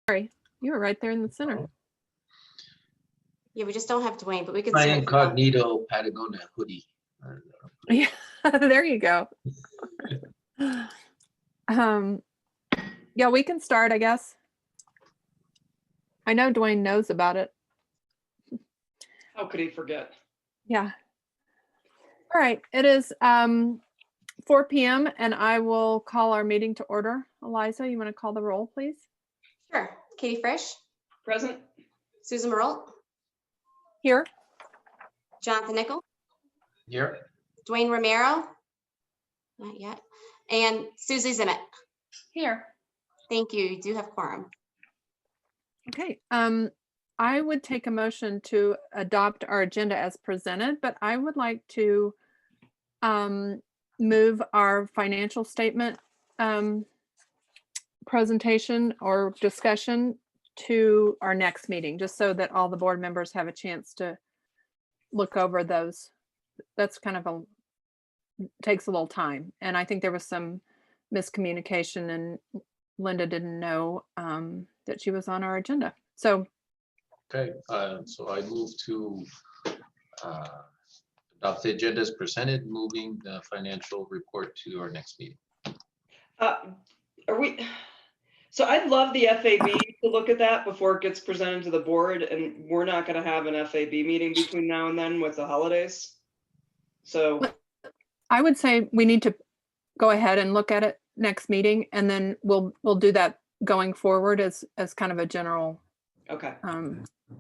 Sorry, you were right there in the center. Yeah, we just don't have Dwayne, but we can. My incognito Patagonia hoodie. Yeah, there you go. Yeah, we can start, I guess. I know Dwayne knows about it. How could he forget? Yeah. All right, it is 4 p.m. and I will call our meeting to order. Eliza, you want to call the roll, please? Sure. Katie Frisch. Present. Susan Merle. Here. Jonathan Nickel. Here. Dwayne Romero. Not yet. And Susie Zimmett. Here. Thank you. You do have quorum. Okay. I would take a motion to adopt our agenda as presented, but I would like to move our financial statement presentation or discussion to our next meeting, just so that all the board members have a chance to look over those. That's kind of takes a little time. And I think there was some miscommunication and Linda didn't know that she was on our agenda. So. Okay, so I move to adopt the agenda as presented, moving the financial report to our next meeting. Are we? So I'd love the FAB to look at that before it gets presented to the board, and we're not going to have an FAB meeting between now and then with the holidays. So I would say we need to go ahead and look at it next meeting, and then we'll do that going forward as kind of a general okay.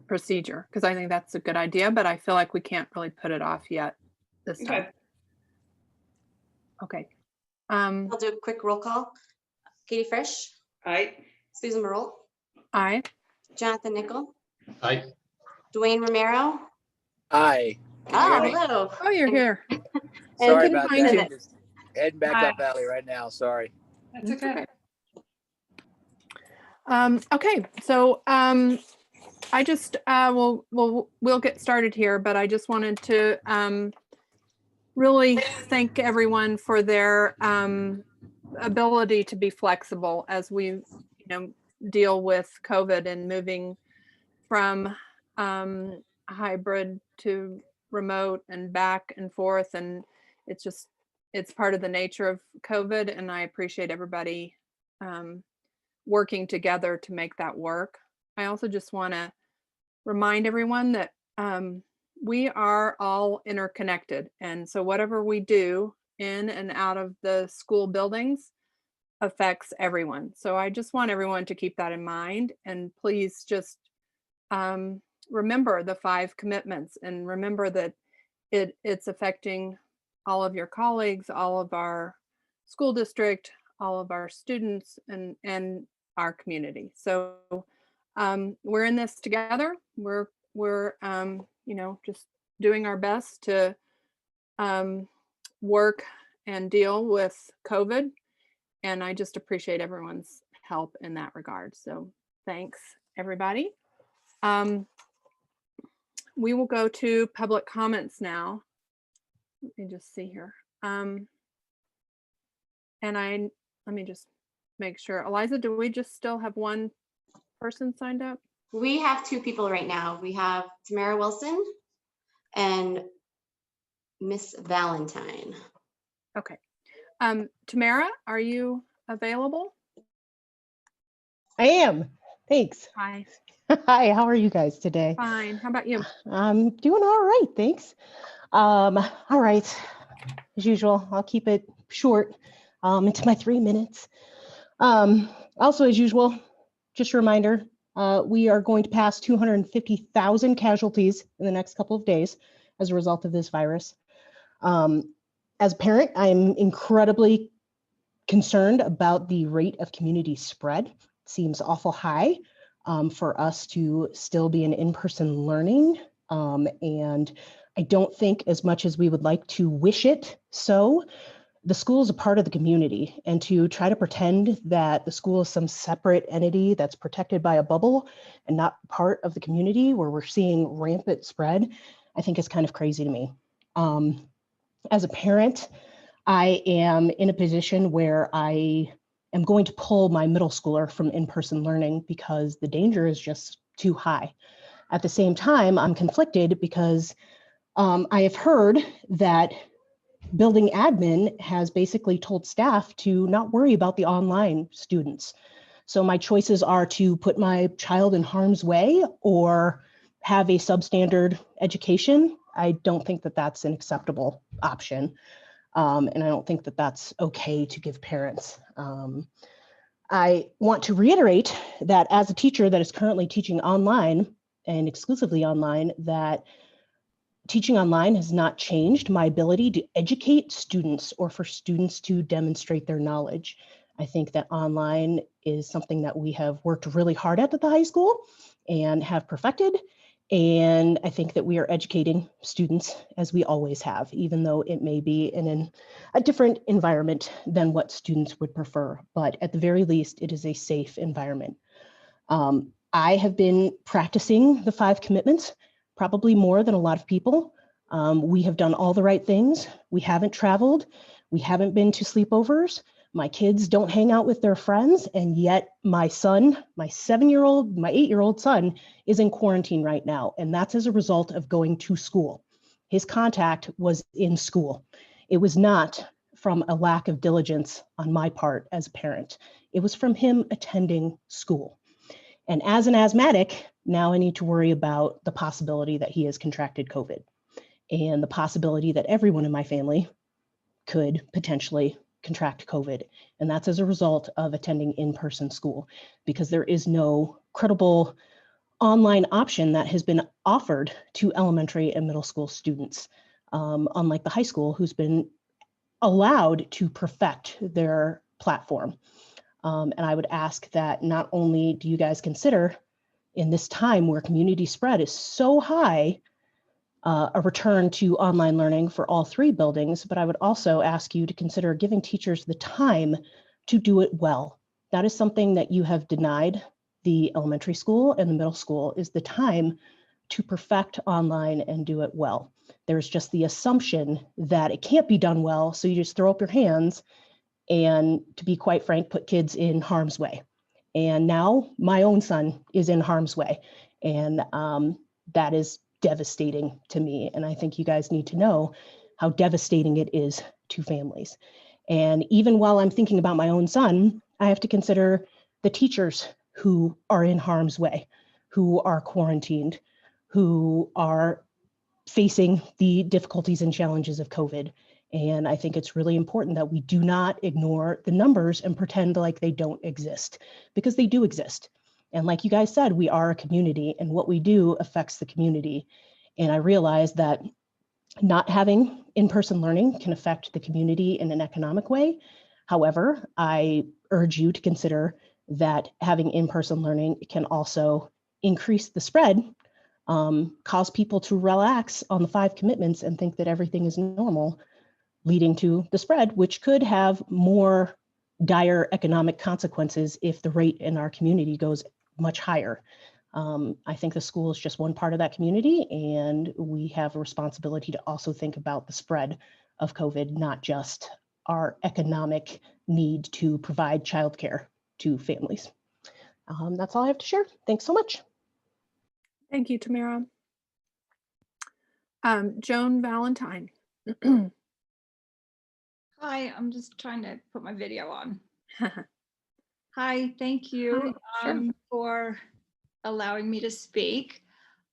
Procedure, because I think that's a good idea, but I feel like we can't really put it off yet this time. Okay. I'll do a quick roll call. Katie Frisch. Aye. Susan Merle. Aye. Jonathan Nickel. Aye. Dwayne Romero. Aye. Oh, hello. Oh, you're here. Sorry And about find that. you. I'm just heading back up alley right now. Sorry. That's okay. Okay, so I just we'll get started here, but I just wanted to really thank everyone for their ability to be flexible as we deal with COVID and moving from hybrid to remote and back and forth, and it's part of the nature of COVID, and I appreciate everybody working together to make that work. I also just want to remind everyone that we are all interconnected. And so whatever we do in and out of the school buildings affects everyone. So I just want everyone to keep that in mind. And please just remember the 5 commitments and remember that it's affecting all of your colleagues, all of our school district, all of our students, and our community. So we're in this together. We're just doing our best to work and deal with COVID. And I just appreciate everyone's help in that regard. So thanks, everybody. We will go to public comments now. Let me just see here. And let me just make sure. Eliza, do we just still have one person signed up? We have 2 people right now. We have Tamara Wilson and Miss Valentine. Okay. Tamara, are you available? I am. Thanks. Hi. Hi, how are you guys today? Fine. How about you? I'm doing all right, thanks. All right. As usual, I'll keep it short into my 3 minutes. Also, as usual, just a reminder, we are going to pass 250,000 casualties in the next couple of days as a result of this virus. As a parent, I'm incredibly concerned about the rate of community spread. It seems awful high for us to still be in-person learning. And I don't think, as much as we would like to wish it so, the school is a part of the community, and to try to pretend that the school is some separate entity that's protected by a bubble and not part of the community where we're seeing rampant spread, I think is kind of crazy to me. As a parent, I am in a position where I am going to pull my middle schooler from in-person learning because the danger is just too high. At the same time, I'm conflicted because I have heard that building admin has basically told staff to not worry about the online students. So my choices are to put my child in harm's way or have a substandard education. I don't think that that's an acceptable option. And I don't think that that's okay to give parents. I want to reiterate that as a teacher that is currently teaching online and exclusively online, that teaching online has not changed my ability to educate students or for students to demonstrate their knowledge. I think that online is something that we have worked really hard at the high school and have perfected. And I think that we are educating students as we always have, even though it may be in a different environment than what students would prefer. But at the very least, it is a safe environment. I have been practicing the 5 commitments, probably more than a lot of people. We have done all the right things. We haven't traveled. We haven't been to sleepovers. My kids don't hang out with their friends. And yet my son, my 7-year-old, my 8-year-old son is in quarantine right now. And that's as a result of going to school. His contact was in school. It was not from a lack of diligence on my part as a parent. It was from him attending school. And as an asthmatic, now I need to worry about the possibility that he has contracted COVID and the possibility that everyone in my family could potentially contract COVID. And that's as a result of attending in-person school, because there is no credible online option that has been offered to elementary and middle school students, unlike the high school, who's been allowed to perfect their platform. And I would ask that not only do you guys consider in this time where community spread is so high, a return to online learning for all 3 buildings, but I would also ask you to consider giving teachers the time to do it well. That is something that you have denied the elementary school and the middle school, is the time to perfect online and do it well. There's just the assumption that it can't be done well, so you just throw up your hands and, to be quite frank, put kids in harm's way. And now my own son is in harm's way, and that is devastating to me. And I think you guys need to know how devastating it is to families. And even while I'm thinking about my own son, I have to consider the teachers who are in harm's way, who are quarantined, who are facing the difficulties and challenges of COVID. And I think it's really important that we do not ignore the numbers and pretend like they don't exist, because they do exist. And like you guys said, we are a community, and what we do affects the community. And I realize that not having in-person learning can affect the community in an economic way. However, I urge you to consider that having in-person learning can also increase the spread, cause people to relax on the 5 commitments and think that everything is normal, leading to the spread, which could have more dire economic consequences if the rate in our community goes much higher. I think the school is just one part of that community, and we have a responsibility to also think about the spread of COVID, not just our economic need to provide childcare to families. That's all I have to share. Thanks so much. Thank you, Tamara. Joan Valentine. Hi, I'm just trying to put my video on. Hi, thank you Hi, sure. for allowing me to speak.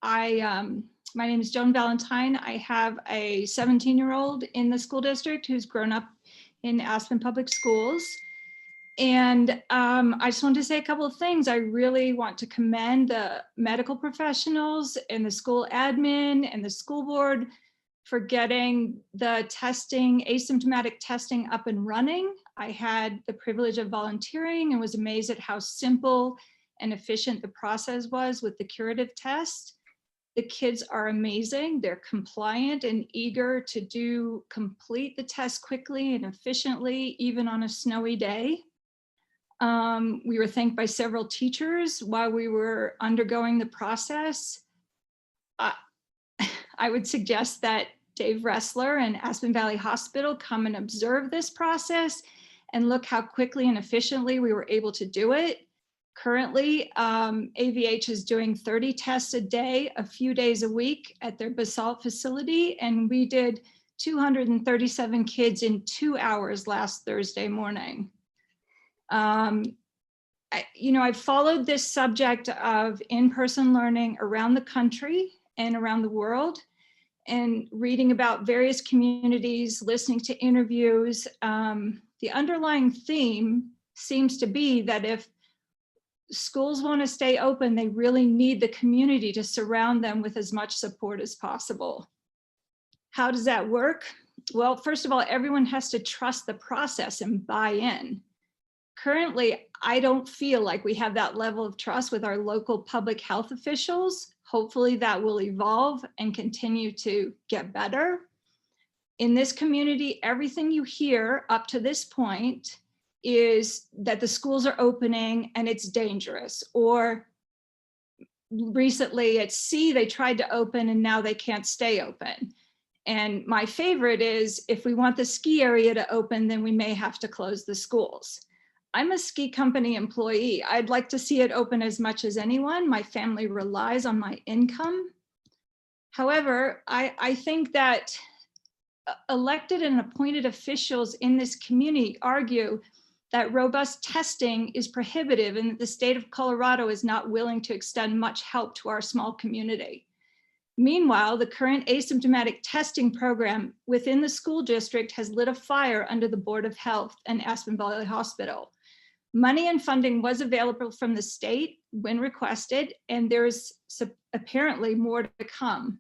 My name is Joan Valentine. I have a 17-year-old in the school district who's grown up in Aspen Public Schools. And I just wanted to say a couple of things. I really want to commend the medical professionals and the school admin and the school board for getting the testing, asymptomatic testing up and running. I had the privilege of volunteering and was amazed at how simple and efficient the process was with the curative test. The kids are amazing. They're compliant and eager to complete the test quickly and efficiently, even on a snowy day. We were thanked by several teachers while we were undergoing the process. I would suggest that Dave Ressler and Aspen Valley Hospital come and observe this process and look how quickly and efficiently we were able to do it. Currently, AVH is doing 30 tests a day, a few days a week at their Basalt facility, and we did 237 kids in 2 hours last Thursday morning. I've followed this subject of in-person learning around the country and around the world, and reading about various communities, listening to interviews. The underlying theme seems to be that if schools want to stay open, they really need the community to surround them with as much support as possible. How does that work? Well, first of all, everyone has to trust the process and buy in. Currently, I don't feel like we have that level of trust with our local public health officials. Hopefully that will evolve and continue to get better. In this community, everything you hear up to this point is that the schools are opening and it's dangerous, or recently at C, they tried to open and now they can't stay open. And my favorite is, if we want the ski area to open, then we may have to close the schools. I'm a ski company employee. I'd like to see it open as much as anyone. My family relies on my income. However, I think that elected and appointed officials in this community argue that robust testing is prohibitive and that the state of Colorado is not willing to extend much help to our small community. Meanwhile, the current asymptomatic testing program within the school district has lit a fire under the Board of Health and Aspen Valley Hospital. Money and funding was available from the state when requested, and there's apparently more to come.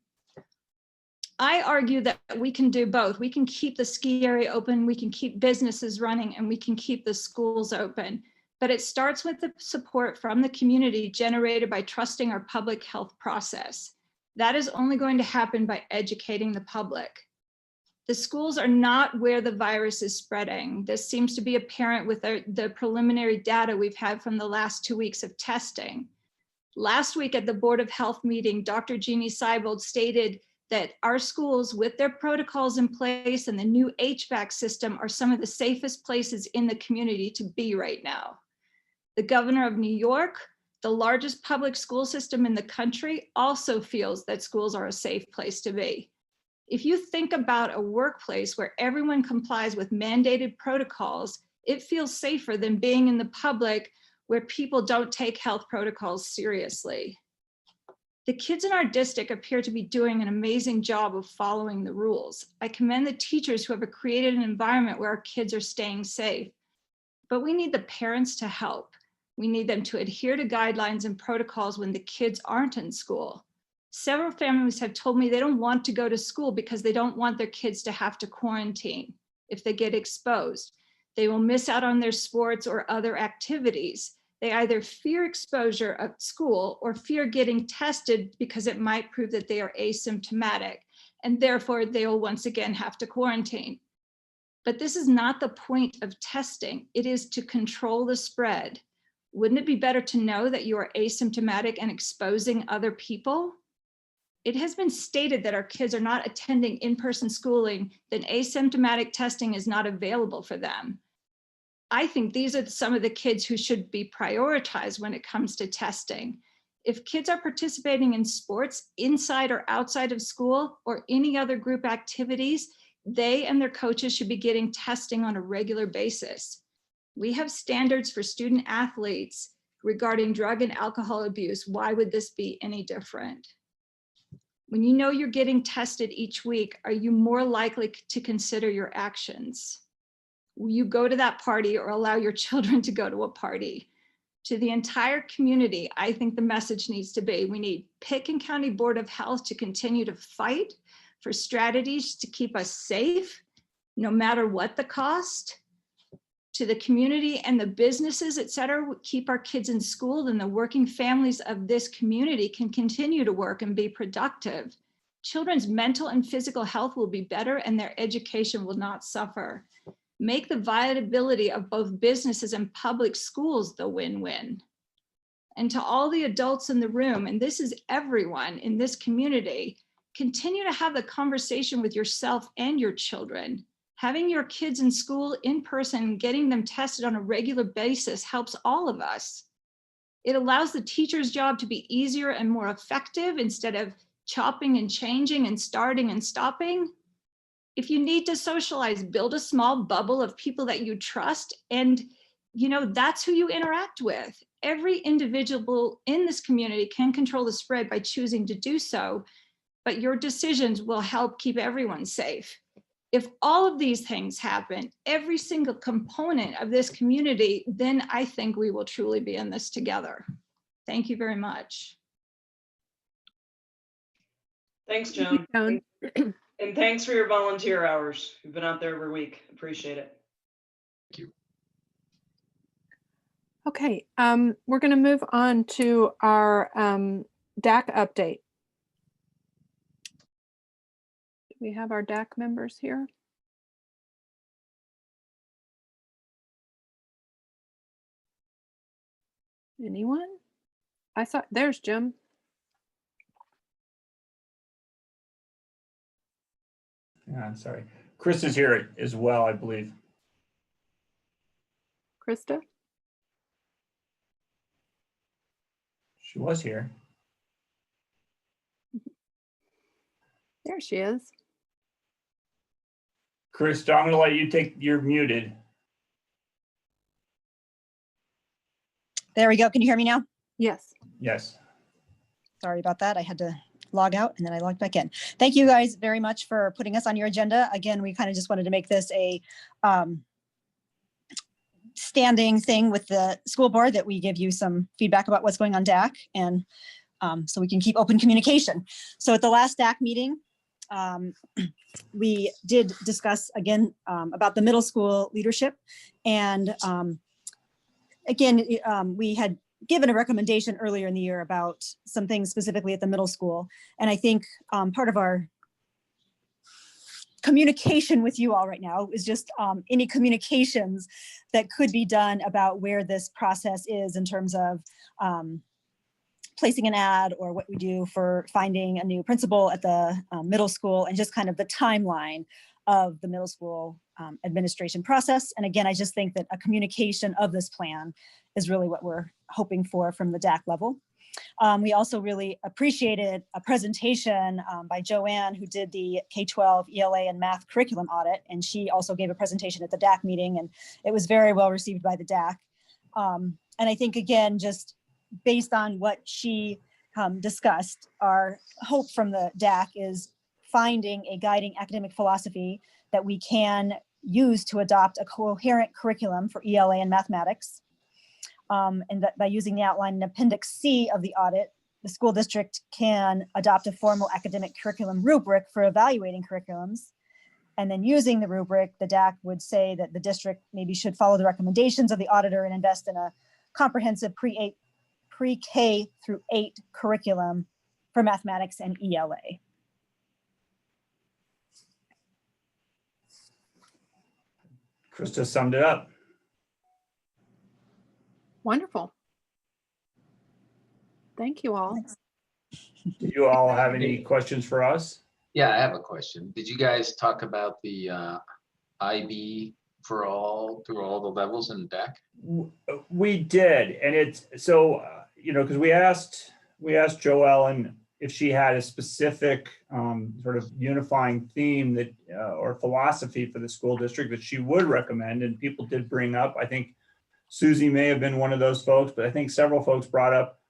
I argue that we can do both. We can keep the ski area open, we can keep businesses running, and we can keep the schools open. But it starts with the support from the community generated by trusting our public health process. That is only going to happen by educating the public. The schools are not where the virus is spreading. This seems to be apparent with the preliminary data we've had from the last 2 weeks of testing. Last week at the Board of Health meeting, Dr. Jeannie Seibold stated that our schools, with their protocols in place and the new HVAC system, are some of the safest places in the community to be right now. The governor of New York, the largest public school system in the country, also feels that schools are a safe place to be. If you think about a workplace where everyone complies with mandated protocols, it feels safer than being in the public where people don't take health protocols seriously. The kids in our district appear to be doing an amazing job of following the rules. I commend the teachers who have created an environment where our kids are staying safe, but we need the parents to help. We need them to adhere to guidelines and protocols when the kids aren't in school. Several families have told me they don't want to go to school because they don't want their kids to have to quarantine if they get exposed. They will miss out on their sports or other activities. They either fear exposure at school or fear getting tested because it might prove that they are asymptomatic, and therefore they will once again have to quarantine. But this is not the point of testing. It is to control the spread. Wouldn't it be better to know that you are asymptomatic and exposing other people? It has been stated that our kids are not attending in-person schooling, then asymptomatic testing is not available for them. I think these are some of the kids who should be prioritized when it comes to testing. If kids are participating in sports inside or outside of school or any other group activities, they and their coaches should be getting testing on a regular basis. We have standards for student athletes regarding drug and alcohol abuse. Why would this be any different? When you know you're getting tested each week, are you more likely to consider your actions? Will you go to that party or allow your children to go to a party? To the entire community, I think the message needs to be, we need Pitkin County Board of Health to continue to fight for strategies to keep us safe, no matter what the cost. To the community and the businesses, et cetera, keep our kids in school, and the working families of this community can continue to work and be productive. Children's mental and physical health will be better and their education will not suffer. Make the viability of both businesses and public schools the win-win. And to all the adults in the room, and this is everyone in this community, continue to have the conversation with yourself and your children. Having your kids in school in person, getting them tested on a regular basis helps all of us. It allows the teacher's job to be easier and more effective instead of chopping and changing and starting and stopping. If you need to socialize, build a small bubble of people that you trust, and that's who you interact with. Every individual in this community can control the spread by choosing to do so, but your decisions will help keep everyone safe. If all of these things happen, every single component of this community, then I think we will truly be in this together. Thank you very much. Thanks, Thank you, Joan. Joan. And thanks for your volunteer hours. You've been out there every week. Appreciate it. Okay, we're going to move on to our DAC update. Do we have our DAC members here? Anyone? I saw, there's Jim. Yeah, I'm sorry. Chris is here as well, I believe. Krista? She was here. There she is. Chris, I'm going to let you take, you're muted. There we go. Can you hear me now? Yes. Yes. Sorry about that. I had to log out and then I logged back in. Thank you guys very much for putting us on your agenda. Again, we kind of just wanted to make this a standing thing with the school board, that we give you some feedback about what's going on DAC, and so we can keep open communication. So at the last DAC meeting, we did discuss again about the middle school leadership. And again, we had given a recommendation earlier in the year about some things specifically at the middle school. And I think part of our communication with you all right now is just any communications that could be done about where this process is in terms of placing an ad, or what we do for finding a new principal at the middle school, and just kind of the timeline of the middle school administration process. And again, I just think that a communication of this plan is really what we're hoping for from the DAC level. We also really appreciated a presentation by Joanne, who did the K-12 ELA and math curriculum audit. And she also gave a presentation at the DAC meeting, and it was very well received by the DAC. And I think, again, just based on what she discussed, our hope from the DAC is finding a guiding academic philosophy that we can use to adopt a coherent curriculum for ELA and mathematics. And that by using the outline in Appendix C of the audit, the school district can adopt a formal academic curriculum rubric for evaluating curriculums. And then using the rubric, the DAC would say that the district maybe should follow the recommendations of the auditor and invest in a comprehensive pre-K through 8 curriculum for mathematics and ELA. Krista summed it up. Wonderful. Thank you all. Do you all have any questions for us? Yeah, I have a question. Did you guys talk about the IB for all, through all the levels in DAC? We did, and it's so because we asked Joellen if she had a specific sort of unifying theme that or philosophy for the school district that she would recommend, and people did bring up. I think Susie may have been one of those folks, but I think several folks brought up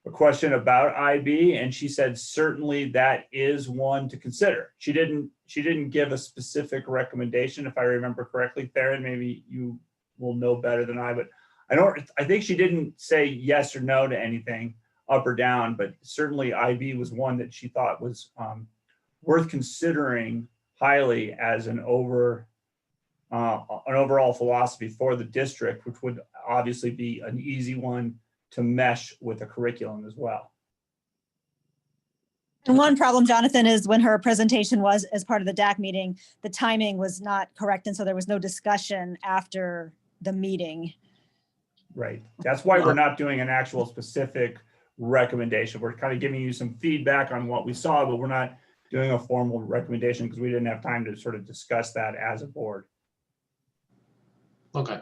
a question about IB, and she said certainly that is one to consider. She didn't give a specific recommendation, if I remember correctly. Theron, maybe you will know better than I, but I think she didn't say yes or no to anything up or down, but certainly IB was one that she thought was worth considering highly as an overall philosophy for the district, which would obviously be an easy one to mesh with a curriculum as well. And one problem, Jonathan, is when her presentation was as part of the DAC meeting, the timing was not correct. And so there was no discussion after the meeting. Right. That's why we're not doing an actual specific recommendation. We're kind of giving you some feedback on what we saw, but we're not doing a formal recommendation because we didn't have time to sort of discuss that as a board. Okay.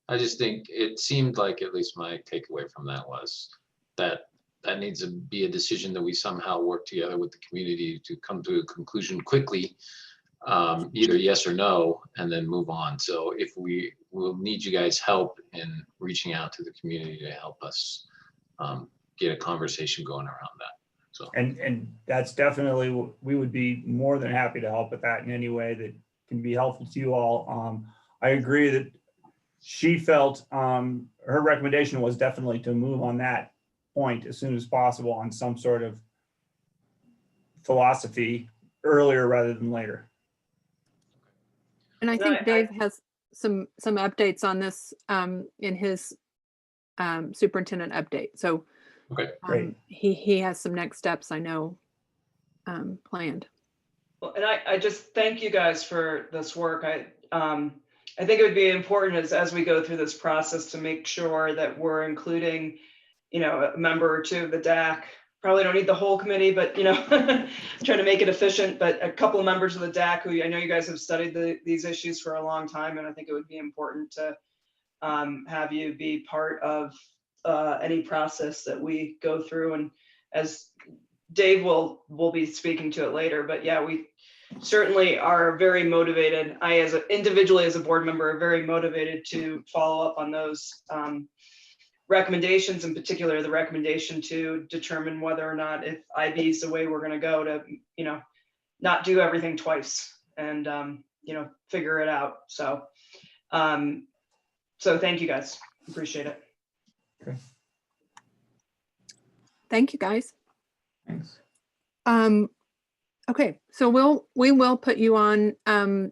I just think it seemed like, at least my takeaway from that was that that needs to be a decision that we somehow work together with the community to come to a conclusion quickly, either yes or no, and then move on. So if we will need you guys' help in reaching out to the community to help us get a conversation going around that. So, And that's definitely, we would be more than happy to help with that in any way that can be helpful to you all. I agree that she felt her recommendation was definitely to move on that point as soon as possible on some sort of philosophy earlier rather than later. And I No, think Dave has some updates on this in his superintendent update. So okay. Great. he has some next steps I know planned. Well, and I just thank you guys for this work. I think it would be important as we go through this process to make sure that we're including, a member or two of the DAC. Probably don't need the whole committee, but try to make it efficient. But a couple of members of the DAC who I know you guys have studied these issues for a long time, and I think it would be important to have you be part of any process that we go through. And as Dave will be speaking to it later, but yeah, we certainly are very motivated. I, individually as a board member, are very motivated to follow up on those recommendations, in particular the recommendation to determine whether or not if IB is the way we're going to go to, not do everything twice and, figure it out. So, so thank you guys. Appreciate it. Okay. Thank you, guys. Thanks. Okay, so we will put you on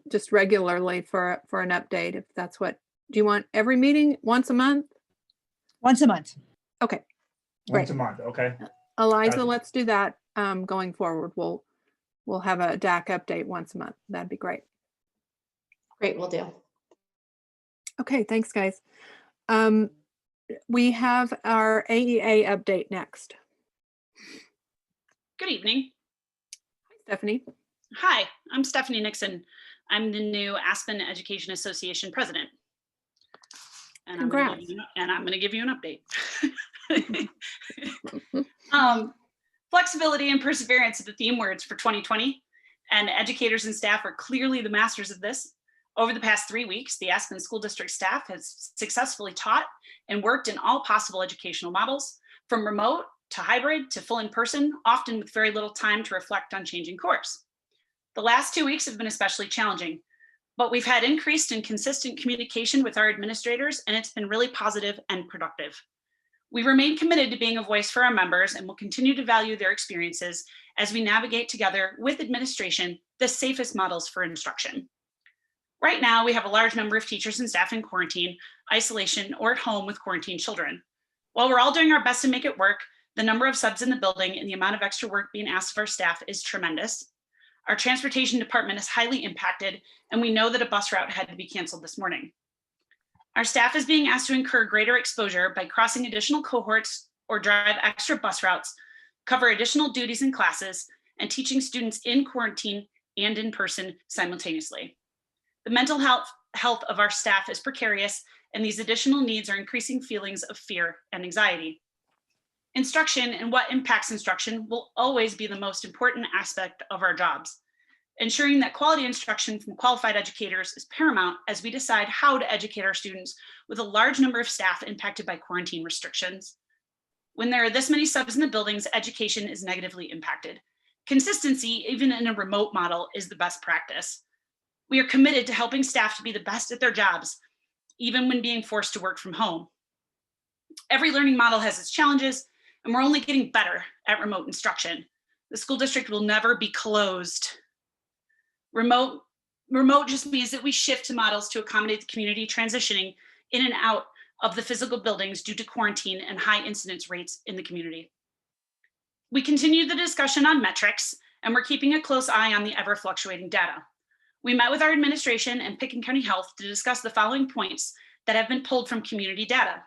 just regularly for an update if that's what. Do you want every meeting once a month? Once a month. Okay, Once a month, okay. Eliza, Gotcha. let's do that going forward. We'll have a DAC update once a month. That'd be great. Great, we'll do. Okay, thanks, guys. We have our AEA update next. Good evening. Hi, Stephanie. Hi, I'm Stephanie Nixon. I'm the new Aspen Education Association president. And Congrats. I'm going to give you an update. Flexibility and perseverance are the theme words for 2020, and educators and staff are clearly the masters of this. Over the past 3 weeks, the Aspen School District staff has successfully taught and worked in all possible educational models, from remote to hybrid to full in-person, often with very little time to reflect on changing course. The last 2 weeks have been especially challenging, but we've had increased and consistent communication with our administrators, and it's been really positive and productive. We remain committed to being a voice for our members and will continue to value their experiences as we navigate together with administration the safest models for instruction. Right now, we have a large number of teachers and staff in quarantine, isolation, or at home with quarantined children. While we're all doing our best to make it work, the number of subs in the building and the amount of extra work being asked of our staff is tremendous. Our transportation department is highly impacted, and we know that a bus route had to be canceled this morning. Our staff is being asked to incur greater exposure by crossing additional cohorts or drive extra bus routes, cover additional duties in classes, and teaching students in quarantine and in person simultaneously. The mental health of our staff is precarious, and these additional needs are increasing feelings of fear and anxiety. Instruction and what impacts instruction will always be the most important aspect of our jobs. Ensuring that quality instruction from qualified educators is paramount as we decide how to educate our students with a large number of staff impacted by quarantine restrictions. When there are this many subs in the buildings, education is negatively impacted. Consistency, even in a remote model, is the best practice. We are committed to helping staff to be the best at their jobs, even when being forced to work from home. Every learning model has its challenges, and we're only getting better at remote instruction. The school district will never be closed. Remote just means that we shift to models to accommodate the community transitioning in and out of the physical buildings due to quarantine and high incidence rates in the community. We continue the discussion on metrics, and we're keeping a close eye on the ever fluctuating data. We met with our administration and Pickens County Health to discuss the following points that have been pulled from community data: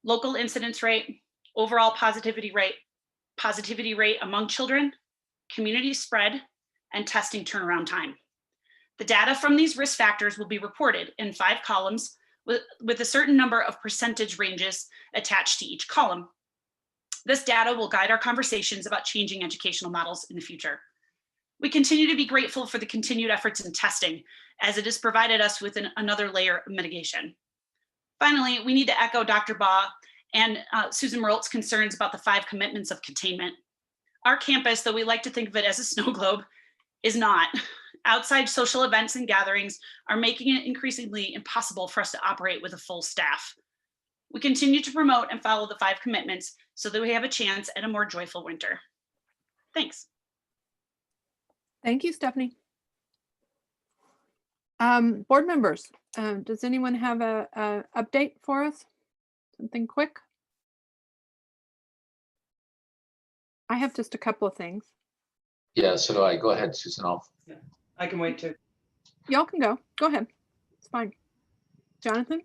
local incidence rate, overall positivity rate among children, community spread, and testing turnaround time. The data from these risk factors will be reported in 5 columns with a certain number of percentage ranges attached to each column. This data will guide our conversations about changing educational models in the future. We continue to be grateful for the continued efforts in testing, as it has provided us with another layer of mitigation. Finally, we need to echo Dr. Baugh and Susan Merolt's concerns about the 5 commitments of containment. Our campus, though we like to think of it as a snow globe, is not. Outside social events and gatherings are making it increasingly impossible for us to operate with a full staff. We continue to promote and follow the 5 commitments so that we have a chance at a more joyful winter. Thanks. Thank you, Stephanie. Board members, does anyone have a update for us? Something quick? I have just a couple of things. Yeah, so do I. Go ahead, Susan. I can wait too. Y'all can go. Go ahead. It's fine. Jonathan?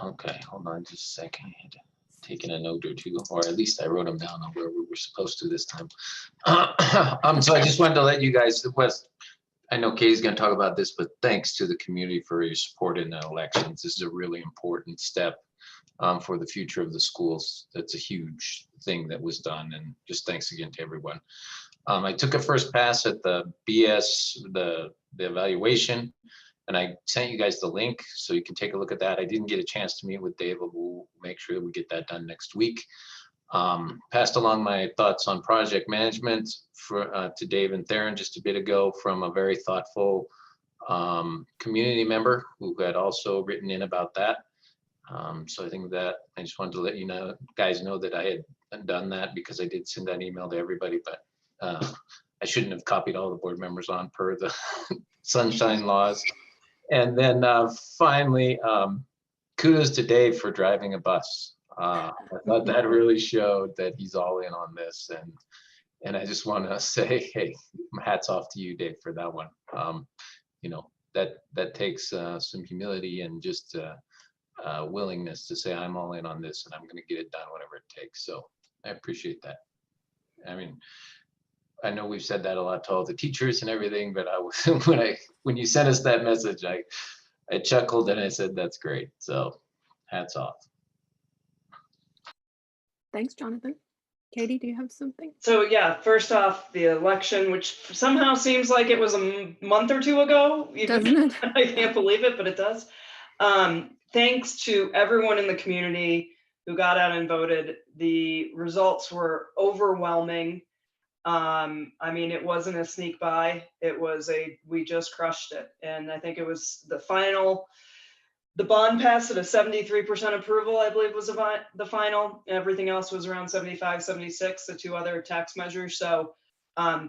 Okay, hold on just a second. I had taken a note or two, or at least I wrote them down on where we were supposed to this time. So I just wanted to let you guys, I know Kay's going to talk about this, but thanks to the community for your support in the elections. This is a really important step for the future of the schools. That's a huge thing that was done, and just thanks again to everyone. I took a first pass at the BS, the evaluation, and I sent you guys the link so you can take a look at that. I didn't get a chance to meet with Dave, but we'll make sure that we get that done next week. Passed along my thoughts on project management to Dave and Theron just a bit ago from a very thoughtful community member who had also written in about that. So I think that I just wanted to let you know, guys know that I had done that, because I did send that email to everybody, but I shouldn't have copied all the board members on per the sunshine laws. And then finally, kudos to Dave for driving a bus. I thought that really showed that he's all in on this. And I just want to say, hey, hats off to you, Dave, for that one. You know, that takes some humility and just willingness to say, I'm all in on this and I'm going to get it done, whatever it takes. So I appreciate that. I mean, I know we've said that a lot to all the teachers and everything, but when you sent us that message, I chuckled and I said, that's great. So hats off. Thanks, Jonathan. Katie, do you have something? So yeah, first off, the election, which somehow seems like it was a month or 2 ago. Doesn't it? I can't believe it, but it does. Thanks to everyone in the community who got out and voted. The results were overwhelming. I mean, it wasn't a sneak by. It was we just crushed it. And I think it was the bond passed at a 73% approval, I believe was the final. Everything else was around 75, 76, the 2 other tax measures. So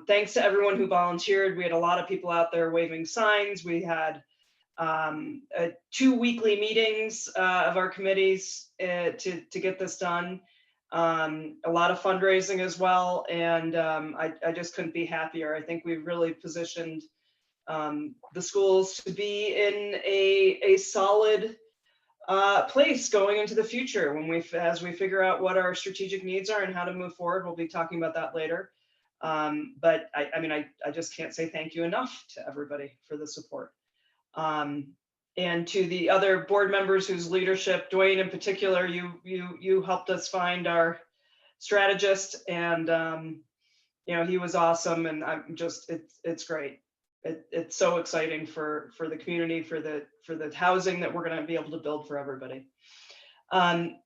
thanks to everyone who volunteered. We had a lot of people out there waving signs. We had 2 weekly meetings of our committees to get this done. A lot of fundraising as well. And I just couldn't be happier. I think we've really positioned the schools to be in a solid place going into the future as we figure out what our strategic needs are and how to move forward. We'll be talking about that later. But I mean, I just can't say thank you enough to everybody for the support. And to the other board members whose leadership, Dwayne in particular, you helped us find our strategist, and you know, he was awesome, and I'm just it's great. It's so exciting for the community, for the housing that we're going to be able to build for everybody.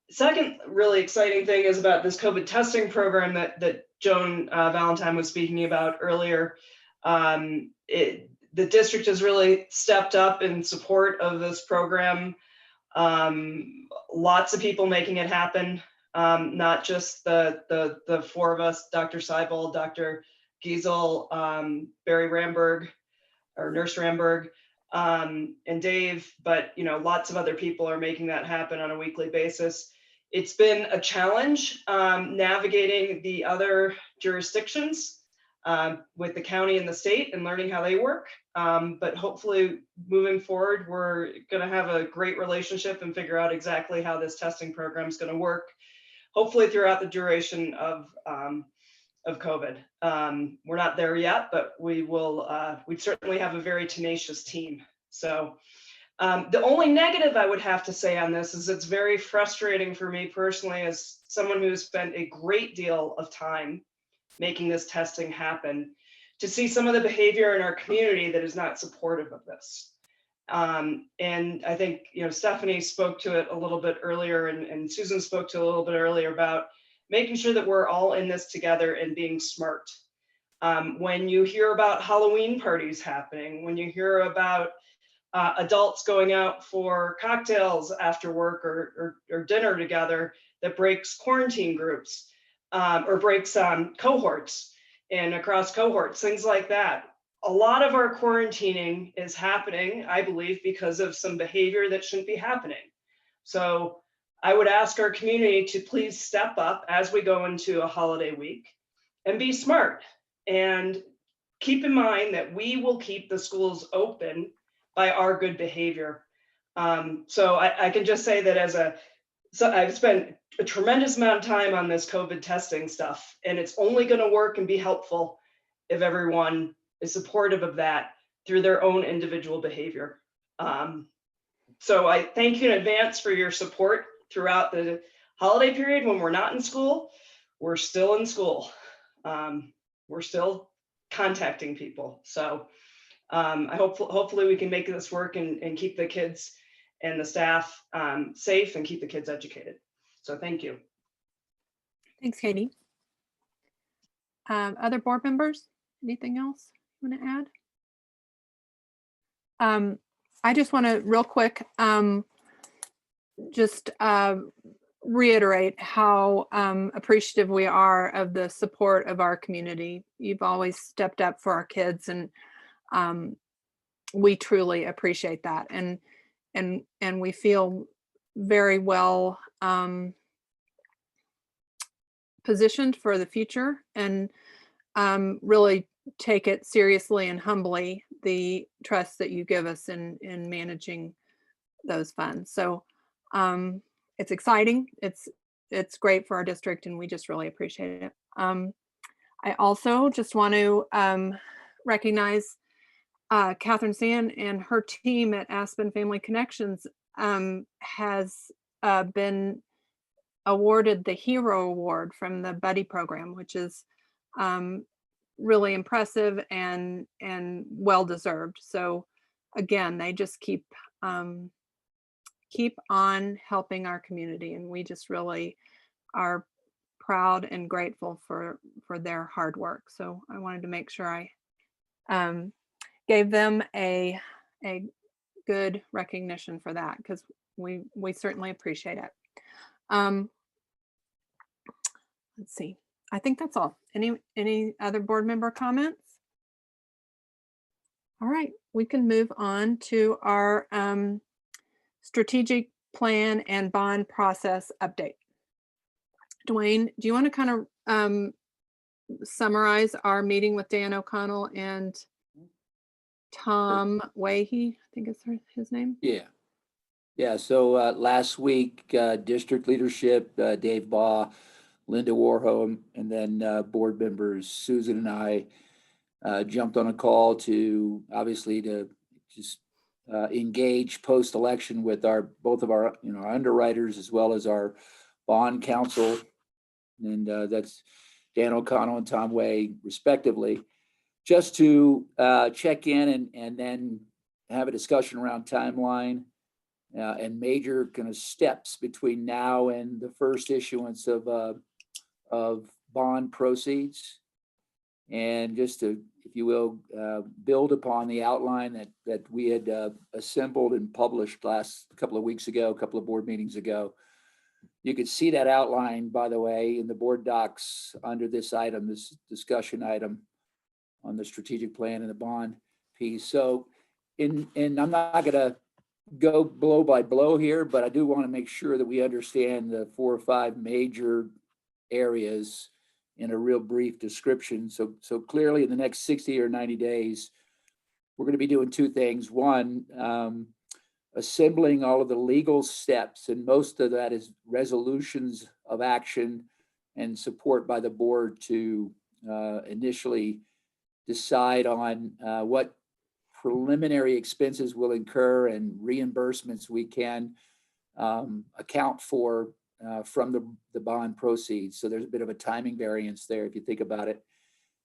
Second really exciting thing is about this COVID testing program that Joan Valentine was speaking about earlier. The district has really stepped up in support of this program. Lots of people making it happen, not just the 4 of us, Dr. Seibel, Dr. Giesel, Barry Ramberg, or Nurse Ramberg, and Dave, but you know, lots of other people are making that happen on a weekly basis. It's been a challenge navigating the other jurisdictions with the county and the state and learning how they work. But hopefully moving forward, we're going to have a great relationship and figure out exactly how this testing program is going to work, hopefully throughout the duration of of COVID. We're not there yet, but we will, we certainly have a very tenacious team. So the only negative I would have to say on this is it's very frustrating for me personally as someone who's spent a great deal of time making this testing happen, to see some of the behavior in our community that is not supportive of this. And I think, Stephanie spoke to it a little bit earlier, and Susan spoke to it a little bit earlier about making sure that we're all in this together and being smart. When you hear about Halloween parties happening, when you hear about adults going out for cocktails after work or dinner together that breaks quarantine groups, or breaks cohorts and across cohorts, things like that. A lot of our quarantining is happening, I believe, because of some behavior that shouldn't be happening. So I would ask our community to please step up as we go into a holiday week and be smart, and keep in mind that we will keep the schools open by our good behavior. So I can just say that so I've spent a tremendous amount of time on this COVID testing stuff, and it's only going to work and be helpful if everyone is supportive of that through their own individual behavior. So I thank you in advance for your support throughout the holiday period. When we're not in school, we're still in school. We're still contacting people. So hopefully we can make this work and keep the kids and the staff safe and keep the kids educated. So thank you. Thanks, Katie. Other board members, anything else you want to add? I just want to real quick just reiterate how appreciative we are of the support of our community. You've always stepped up for our kids, and we truly appreciate that. And we feel very well positioned for the future, and really take it seriously and humbly the trust that you give us in managing those funds. So it's exciting. It's great for our district, and we just really appreciate it. I also just want to recognize Catherine Sand and her team at Aspen Family Connections has been awarded the Hero Award from the Buddy program, which is really impressive and well deserved. So again, they just keep on helping our community, and we just really are proud and grateful for their hard work. So I wanted to make sure I gave them a good recognition for that, because we certainly appreciate it. Let's see. I think that's all. Any other board member comments? All right, we can move on to our strategic plan and bond process update. Dwayne, do you want to kind of summarize our meeting with Dan O'Connell and Tom Wahey, I think is his name? Yeah. So last week, district leadership, Dave Baugh, Linda Warholm, and then board members Susan and I jumped on a call to just engage post-election with both of our our underwriters as well as our bond counsel, and that's Dan O'Connell and Tom Way respectively, just to check in and then have a discussion around timeline and major kind of steps between now and the first issuance of bond proceeds, and just to, if you will, build upon the outline that we had assembled and published last couple of weeks ago, a couple of board meetings ago. You could see that outline, by the way, in the board docs under this item, this discussion item on the strategic plan and the bond piece. So and I'm not going to go blow by blow here, but I do want to make sure that we understand the 4 or 5 major areas in a real brief description. So clearly in the next 60 or 90 days, we're going to be doing 2 things. One, assembling all of the legal steps, and most of that is resolutions of action and support by the board to initially decide on what preliminary expenses will incur and reimbursements we can account for from the bond proceeds. So there's a bit of a timing variance there if you think about it.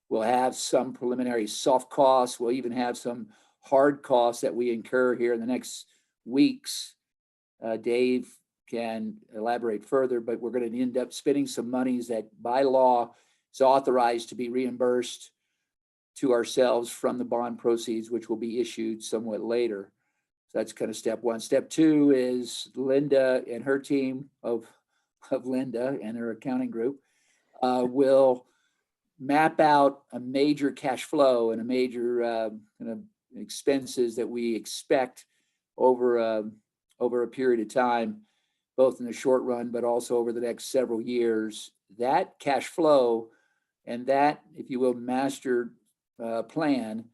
We'll have some preliminary soft costs. We'll even have some hard costs that we incur here in the next weeks. Dave can elaborate further, but we're going to end up spending some monies that by law is authorized to be reimbursed to ourselves from the bond proceeds, which will be issued somewhat later. So that's kind of step one. Step two is Linda and her team of Linda and her accounting group will map out a major cash flow and a major kind of expenses that we expect over a period of time, both in the short run, but also over the next several years. That cash flow and that, if you will, master plan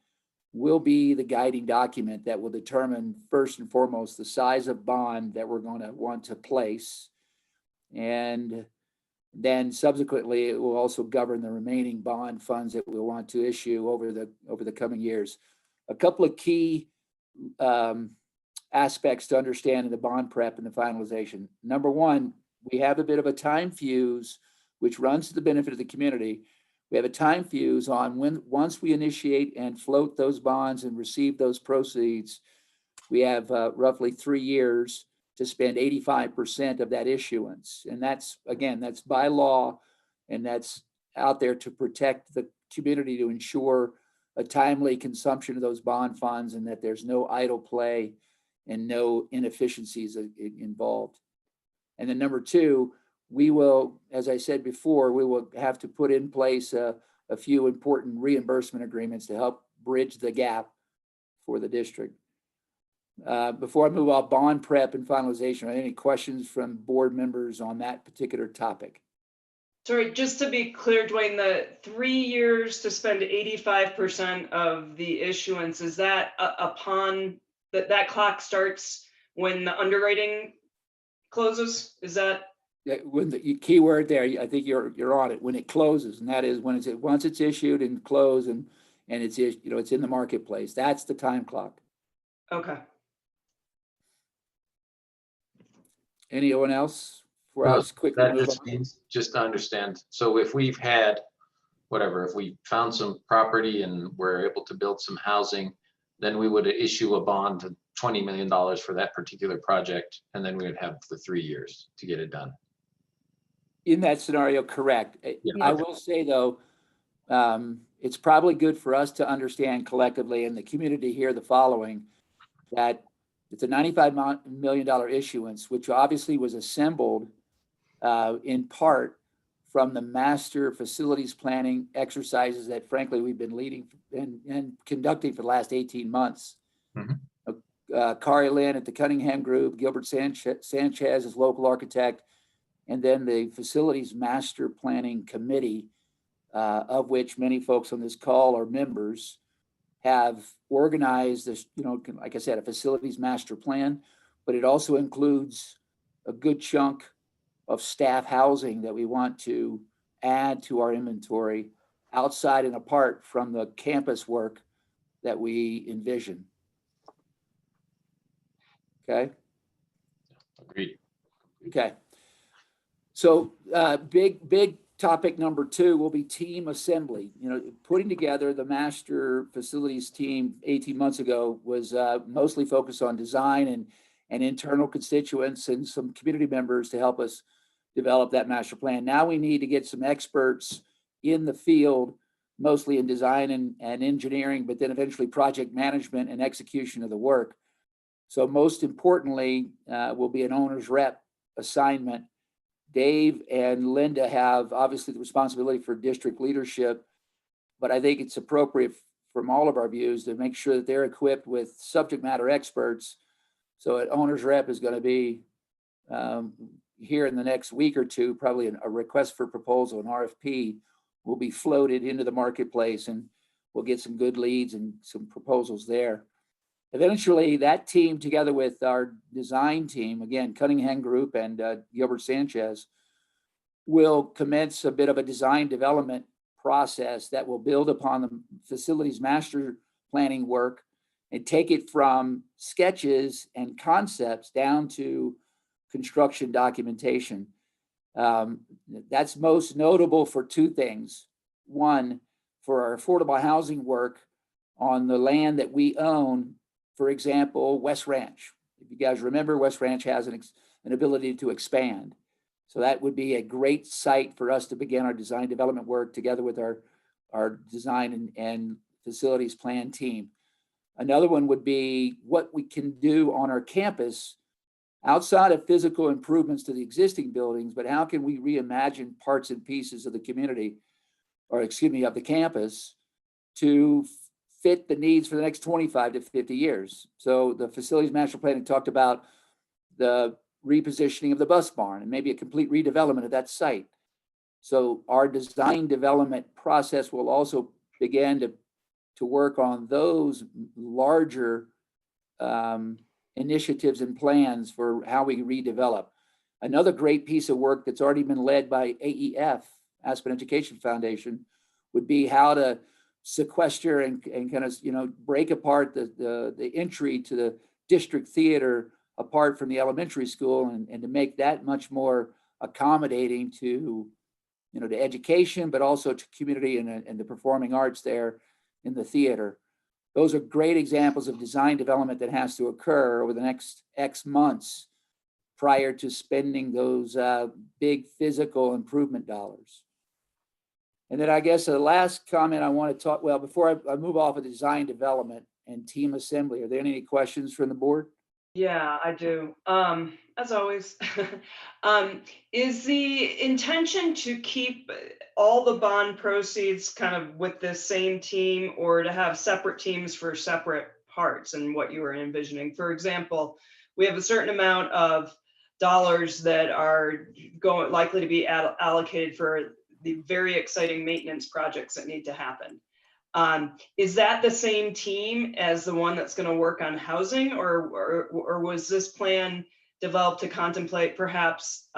will be the guiding document that will determine first and foremost the size of bond that we're going to want to place. And then subsequently, it will also govern the remaining bond funds that we'll want to issue over the coming years. A couple of key aspects to understand in the bond prep and the finalization. Number one, we have a bit of a time fuse, which runs to the benefit of the community. We have a time fuse on when, once we initiate and float those bonds and receive those proceeds, we have roughly 3 years to spend 85% of that issuance. And that's, again, that's by law, and that's out there to protect the community, to ensure a timely consumption of those bond funds and that there's no idle play and no inefficiencies involved. And then number two, we will, as I said before, we will have to put in place a few important reimbursement agreements to help bridge the gap for the district. Before I move off bond prep and finalization, are there any questions from board members on that particular topic? Sorry, just to be clear, Dwayne, the 3 years to spend 85% of the issuance, is that upon that clock starts when the underwriting closes? Is that? Yeah, when the key word there, I think you're on it, when it closes, and that is when once it's issued and closed and it's, you know, it's in the marketplace. That's the time clock. Okay. Anyone else? Before I just quickly That move just on. means, just to understand, so if we've had, whatever, if we found some property and we're able to build some housing, then we would issue a bond of $20 million for that particular project, and then we would have the 3 years to get it done. In that scenario, correct. Yeah. I will say though, it's probably good for us to understand collectively and the community here the following, that it's a $95 million issuance, which obviously was assembled in part from the master facilities planning exercises that frankly we've been leading and conducting for the last 18 months. Mm-hmm. Kari Lynn at the Cunningham Group, Gilbert Sanchez as local architect, and then the facilities master planning committee, of which many folks on this call are members, have organized this, you know, like I said, a facilities master plan, but it also includes a good chunk of staff housing that we want to add to our inventory outside and apart from the campus work that we envision. Okay. Agreed. Okay. So big topic number two will be team assembly. You know, putting together the master facilities team 18 months ago was mostly focused on design and internal constituents and some community members to help us develop that master plan. Now we need to get some experts in the field, mostly in design and engineering, but then eventually project management and execution of the work. So most importantly will be an owner's rep assignment. Dave and Linda have obviously the responsibility for district leadership, but I think it's appropriate from all of our views to make sure that they're equipped with subject matter experts. So an owner's rep is going to be here in the next week or two, probably a request for proposal, an RFP will be floated into the marketplace, and we'll get some good leads and some proposals there. Eventually, that team, together with our design team, again, Cunningham Group and Gilbert Sanchez, will commence a bit of a design development process that will build upon the facilities master planning work and take it from sketches and concepts down to construction documentation. That's most notable for two things. One, for our affordable housing work on the land that we own, for example, West Ranch. If you guys remember, West Ranch has an ability to expand. So that would be a great site for us to begin our design development work together with our design and facilities plan team. Another one would be what we can do on our campus outside of physical improvements to the existing buildings, but how can we reimagine parts and pieces of the community, or excuse me, of the campus to fit the needs for the next 25 to 50 years. So the facilities master planning talked about the repositioning of the bus barn and maybe a complete redevelopment of that site. So our design development process will also begin to work on those larger initiatives and plans for how we redevelop. Another great piece of work that's already been led by AEF, Aspen Education Foundation, would be how to sequester and kind of, you know, break apart the entry to the district theater apart from the elementary school and to make that much more accommodating to, you know, to education, but also to community and the performing arts there in the theater. Those are great examples of design development that has to occur over the next X months prior to spending those big physical improvement dollars. And then I guess the last comment I want to talk, well, before I move off of design development and team assembly, are there any questions from the board? Yeah, I do. As always, is the intention to keep all the bond proceeds kind of with the same team, or to have separate teams for separate parts and what you were envisioning? For example, we have a certain amount of dollars that are likely to be allocated for the very exciting maintenance projects that need to happen. Is that the same team as the one that's going to work on housing, or was this plan developed to contemplate perhaps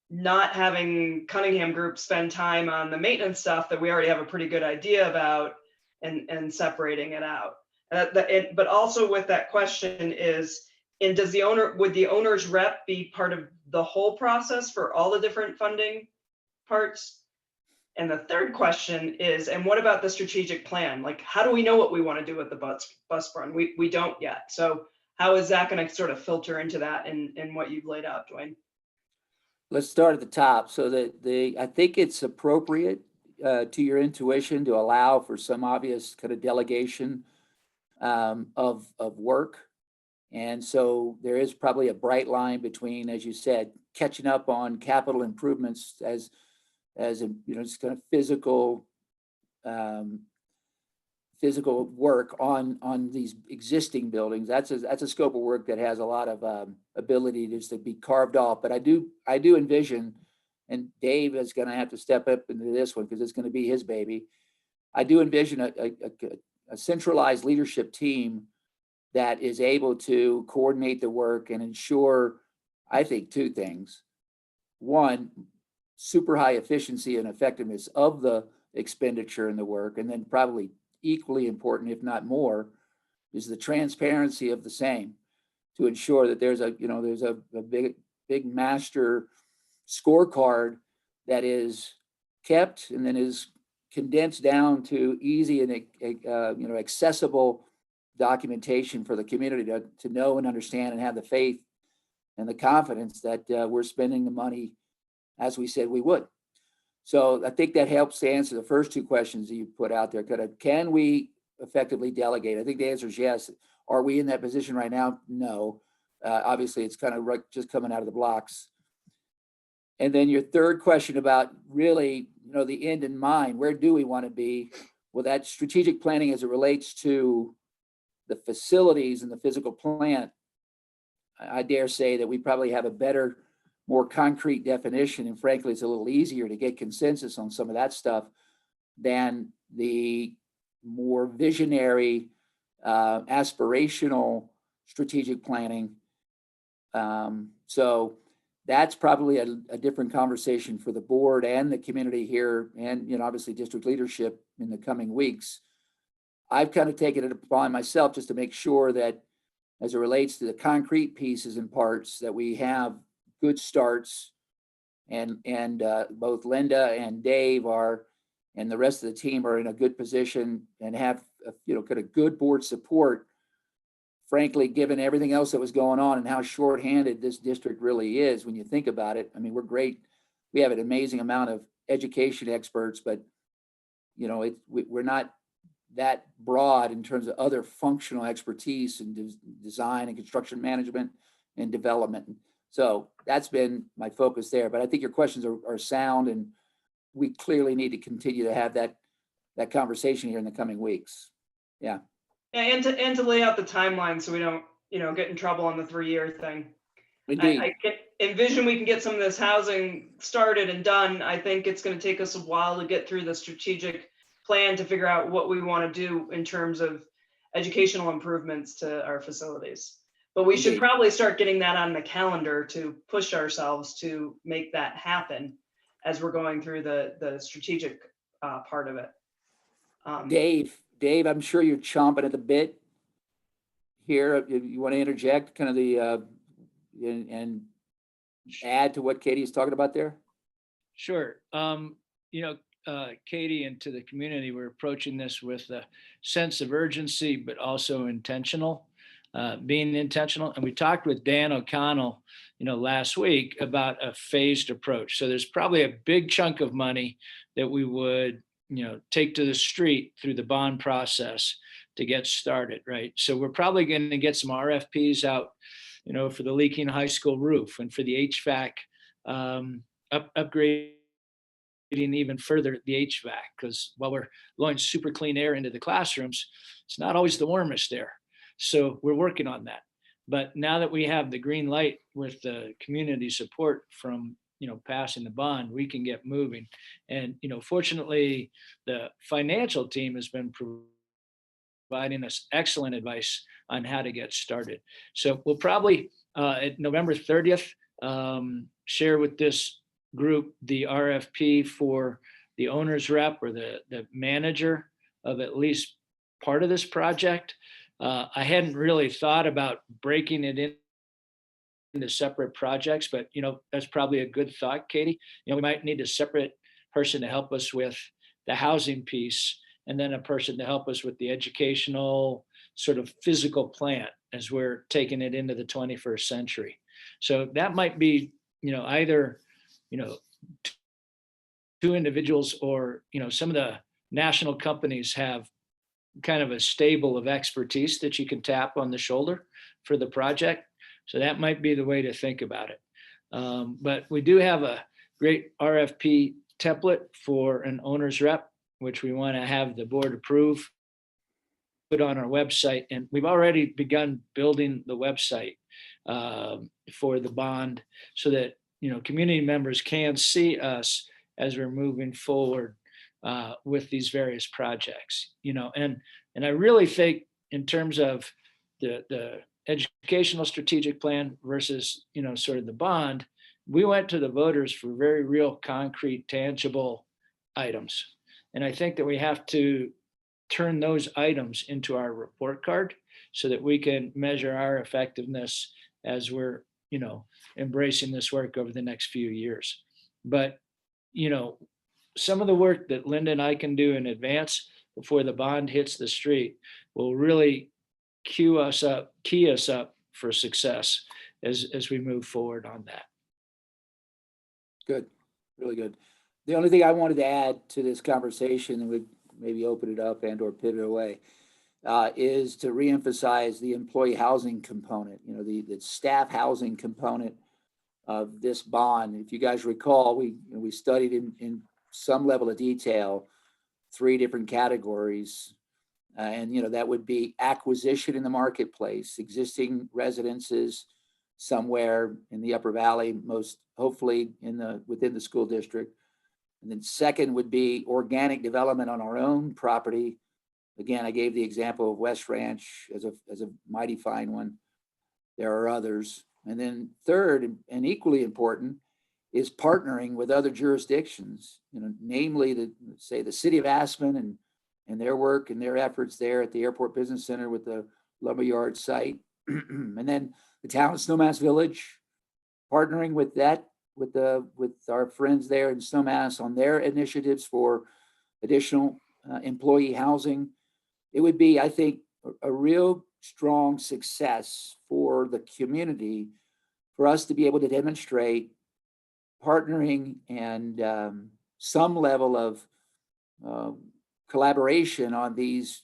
not having Cunningham Group spend time on the maintenance stuff that we already have a pretty good idea about, and separating it out? But also with that question is, and would the owner's rep be part of the whole process for all the different funding parts? And the third question is, and what about the strategic plan? Like, how do we know what we want to do with the bus barn? We don't yet. So how is that going to sort of filter into that in what you've laid out, Dwayne? Let's start at the top. So I think it's appropriate to your intuition to allow for some obvious kind of delegation of work. And so there is probably a bright line between, as you said, catching up on capital improvements as a, you know, just kind of physical work on these existing buildings. That's a scope of work that has a lot of ability just to be carved off. But I do envision, and Dave is going to have to step up into this one because it's going to be his baby. I do envision a centralized leadership team that is able to coordinate the work and ensure, I think, two things. One, super high efficiency and effectiveness of the expenditure and the work. And then probably equally important, if not more, is the transparency of the same, to ensure that there's a big master scorecard that is kept and then is condensed down to easy and accessible documentation for the community to know and understand and have the faith and the confidence that we're spending the money as we said we would. So I think that helps to answer the first two questions that you put out there. Can we effectively delegate? I think the answer is yes. Are we in that position right now? No. Obviously, it's kind of just coming out of the blocks. And then your third question about really, the end in mind, where do we want to be? Well, that strategic planning as it relates to the facilities and the physical plant, I dare say that we probably have a better, more concrete definition. And frankly, it's a little easier to get consensus on some of that stuff than the more visionary, aspirational strategic planning. So that's probably a different conversation for the board and the community here, and, you know, obviously district leadership in the coming weeks. I've kind of taken it upon myself just to make sure that as it relates to the concrete pieces and parts, that we have good starts, and both Linda and Dave are, and the rest of the team are in a good position and have, you know, kind of good board support. Frankly, given everything else that was going on and how shorthanded this district really is, when you think about it, I mean, we're great. We have an amazing amount of education experts, but, you know, we're not that broad in terms of other functional expertise in design and construction management and development. So that's been my focus there. But I think your questions are sound, and we clearly need to continue to have that conversation here in the coming weeks. Yeah. And to lay out the timeline so we don't, you know, get in trouble on the 3-year thing. Indeed. I can envision we can get some of this housing started and done. I think it's going to take us a while to get through the strategic plan to figure out what we want to do in terms of educational improvements to our facilities. But we should Indeed. probably start getting that on the calendar to push ourselves to make that happen as we're going through the strategic part of it. Dave, I'm sure you're chomping at the bit here. You want to interject kind of the and add to what Katie is talking about there? Sure. You know, Katie, and to the community, we're approaching this with a sense of urgency, but also being intentional. And we talked with Dan O'Connell, you know, last week about a phased approach. So there's probably a big chunk of money that we would, you know, take to the street through the bond process to get started, right? So we're probably going to get some RFPs out, you know, for the leaking high school roof and for the HVAC, upgrading even further the HVAC, because while we're blowing super clean air into the classrooms, it's not always the warmest air. So we're working on that. But now that we have the green light with the community support from, you know, passing the bond, we can get moving. And, you know, fortunately, the financial team has been providing us excellent advice on how to get started. So we'll probably at November 30th, share with this group the RFP for the owner's rep or the manager of at least part of this project. I hadn't really thought about breaking it into separate projects, but, you know, that's probably a good thought, Katie. You know, we might need a separate person to help us with the housing piece, and then a person to help us with the educational sort of physical plan as we're taking it into the 21st century. So that might be, you know, either, you know, two individuals, or, you know, some of the national companies have kind of a stable of expertise that you can tap on the shoulder for the project. So that might be the way to think about it. But we do have a great RFP template for an owner's rep, which we want to have the board approve, put on our website. And we've already begun building the website for the bond so that, you know, community members can see us as we're moving forward with these various projects, you know. And I really think in terms of the educational strategic plan versus, you know, sort of the bond, we went to the voters for very real, concrete, tangible items. And I think that we have to turn those items into our report card so that we can measure our effectiveness as we're, you know, embracing this work over the next few years. But, you know, some of the work that Linda and I can do in advance before the bond hits the street will really key us up for success as we move forward on that. Good, really good. The only thing I wanted to add to this conversation, and we'd maybe open it up and or pivot away, is to reemphasize the employee housing component, you know, the staff housing component of this bond. If you guys recall, we studied in some level of detail 3 different categories. And, you know, that would be acquisition in the marketplace, existing residences somewhere in the Upper Valley, most hopefully within the school district. And then second would be organic development on our own property. Again, I gave the example of West Ranch as a mighty fine one. There are others. And then third, and equally important, is partnering with other jurisdictions, namely the city of Aspen and their work and their efforts there at the Airport Business Center with the lumberyard site. And then the town of Snowmass Village, partnering with our friends there in Snowmass on their initiatives for additional employee housing. It would be, I think, a real strong success for the community for us to be able to demonstrate partnering and some level of collaboration on these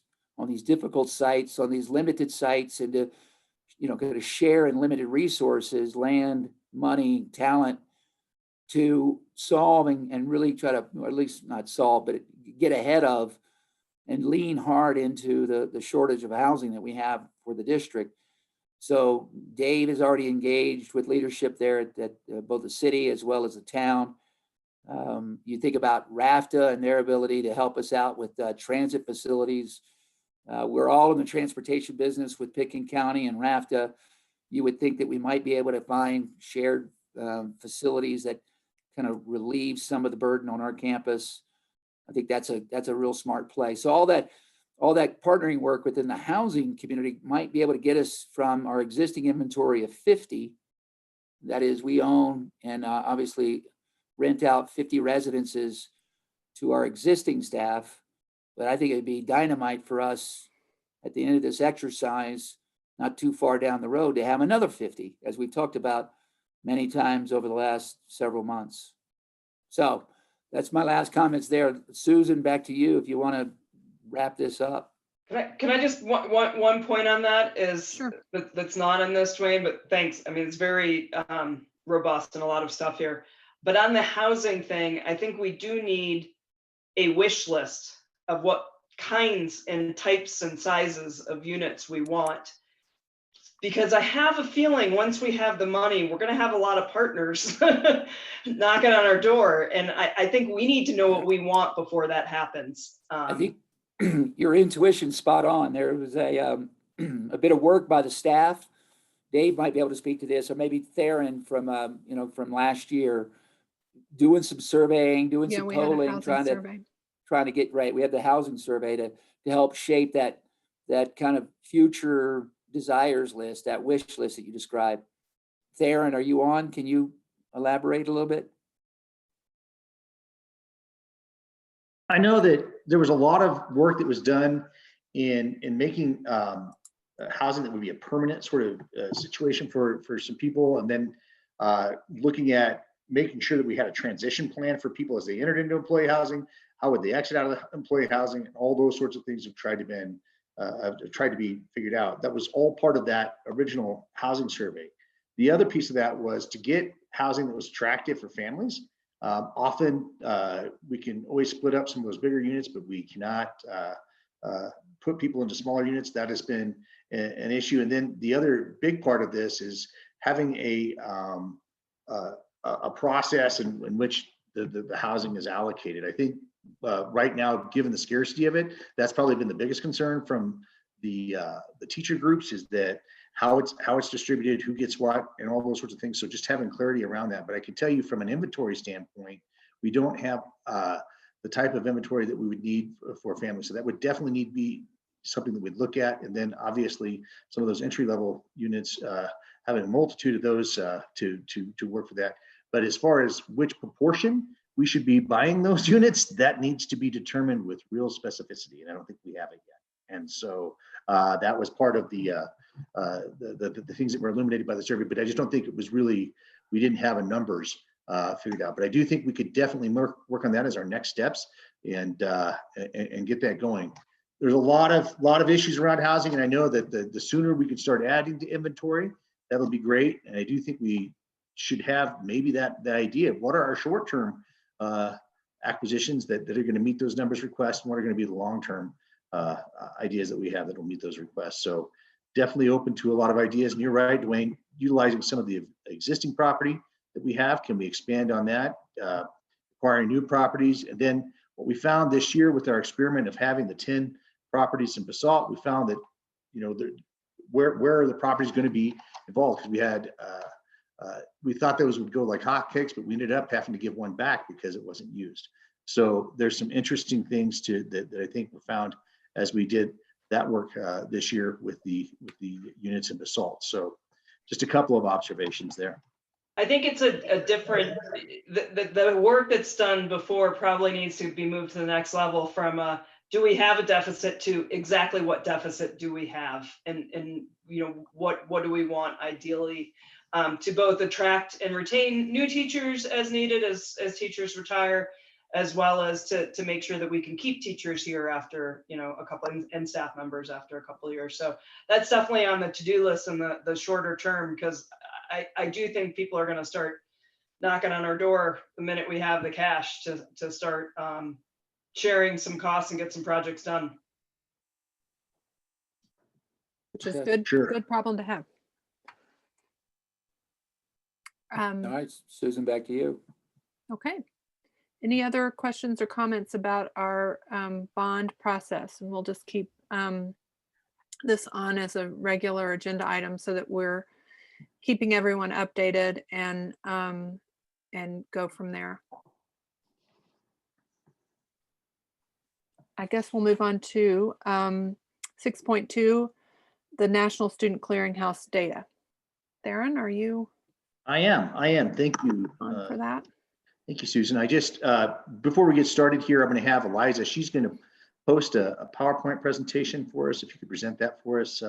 difficult sites, on these limited sites, and to kind of share in limited resources, land, money, talent, to solve and really try to, or at least not solve, but get ahead of and lean hard into the shortage of housing that we have for the district. So Dave is already engaged with leadership there at both the city as well as the town. You think about RAFTA and their ability to help us out with transit facilities. We're all in the transportation business with Pickens County and RAFTA. You would think that we might be able to find shared facilities that kind of relieve some of the burden on our campus. I think that's a real smart play. So all that partnering work within the housing community might be able to get us from our existing inventory of 50, that is, we own and obviously rent out 50 residences to our existing staff. But I think it'd be dynamite for us at the end of this exercise, not too far down the road, to have another 50, as we've talked about many times over the last several months. So that's my last comments there. Susan, back to you if you want to wrap this up. Can I just one point on that is Sure. that's not in this, Dwayne, but thanks. I mean, it's very robust and a lot of stuff here. But on the housing thing, I think we do need a wish list of what kinds and types and sizes of units we want. Because I have a feeling once we have the money, we're going to have a lot of partners knocking on our door. And I think we need to know what we want before that happens. I think your intuition's spot on. There was a bit of work by the staff. Dave might be able to speak to this, or maybe Theron from last year, doing some surveying, doing some we had a polling, housing survey. trying to get right. We had the housing survey to help shape that kind of future desires list, that wish list that you described. Theron, are you on? Can you elaborate a little bit? I know that there was a lot of work that was done in making housing that would be a permanent sort of situation for some people, and then looking at making sure that we had a transition plan for people as they entered into employee housing. How would they exit out of the employee housing? And all those sorts of things have tried to be figured out. That was all part of that original housing survey. The other piece of that was to get housing that was attractive for families. Often we can always split up some of those bigger units, but we cannot put people into smaller units. That has been an issue. And then the other big part of this is having a process in which the housing is allocated. I think right now, given the scarcity of it, that's probably been the biggest concern from the teacher groups, is that how it's distributed, who gets what, and all those sorts of things. So just having clarity around that. But I can tell you from an inventory standpoint, we don't have the type of inventory that we would need for a family. So that would definitely need to be something that we'd look at. And then obviously some of those entry level units, having a multitude of those to work for that. But as far as which proportion we should be buying those units, that needs to be determined with real specificity. And I don't think we have it yet. And so that was part of the things that were illuminated by the survey, but I just don't think it was really, we didn't have a numbers figured out. But I do think we could definitely work on that as our next steps and get that going. There's a lot of issues around housing, and I know that the sooner we could start adding to inventory, that'll be great. And I do think we should have maybe that idea of what are our short-term acquisitions that are going to meet those numbers requests, and what are going to be the long-term ideas that we have that will meet those requests. So definitely open to a lot of ideas. And you're right, Dwayne, utilizing some of the existing property that we have, can we expand on that, acquiring new properties? And then what we found this year with our experiment of having the 10 properties in Basalt, we found that, where are the properties going to be involved? Because we had we thought those would go like hotcakes, but we ended up having to give one back because it wasn't used. So there's some interesting things that I think were found as we did that work this year with the units in basalt. So just a couple of observations there. I think it's a different, the work that's done before probably needs to be moved to the next level from do we have a deficit to exactly what deficit do we have? And you know, what do we want ideally to both attract and retain new teachers as needed as teachers retire, as well as to make sure that we can keep teachers here after, you know, a couple and staff members after a couple of years. So that's definitely on the to-do list in the shorter term, because I do think people are going to start knocking on our door the minute we have the cash to start sharing some costs and get some projects done. Which is Yeah, good, sure. good problem to have. All right, Susan, back to you. Okay. Any other questions or comments about our bond process? And we'll just keep this on as a regular agenda item so that we're keeping everyone updated and go from there. I guess we'll move on to 6.2, the National Student Clearinghouse data. Theron, are you I am. Thank you. on for that? Thank you, Susan. I just, before we get started here, I'm going to have Eliza, she's going to post a PowerPoint presentation for us. If you could present that for us,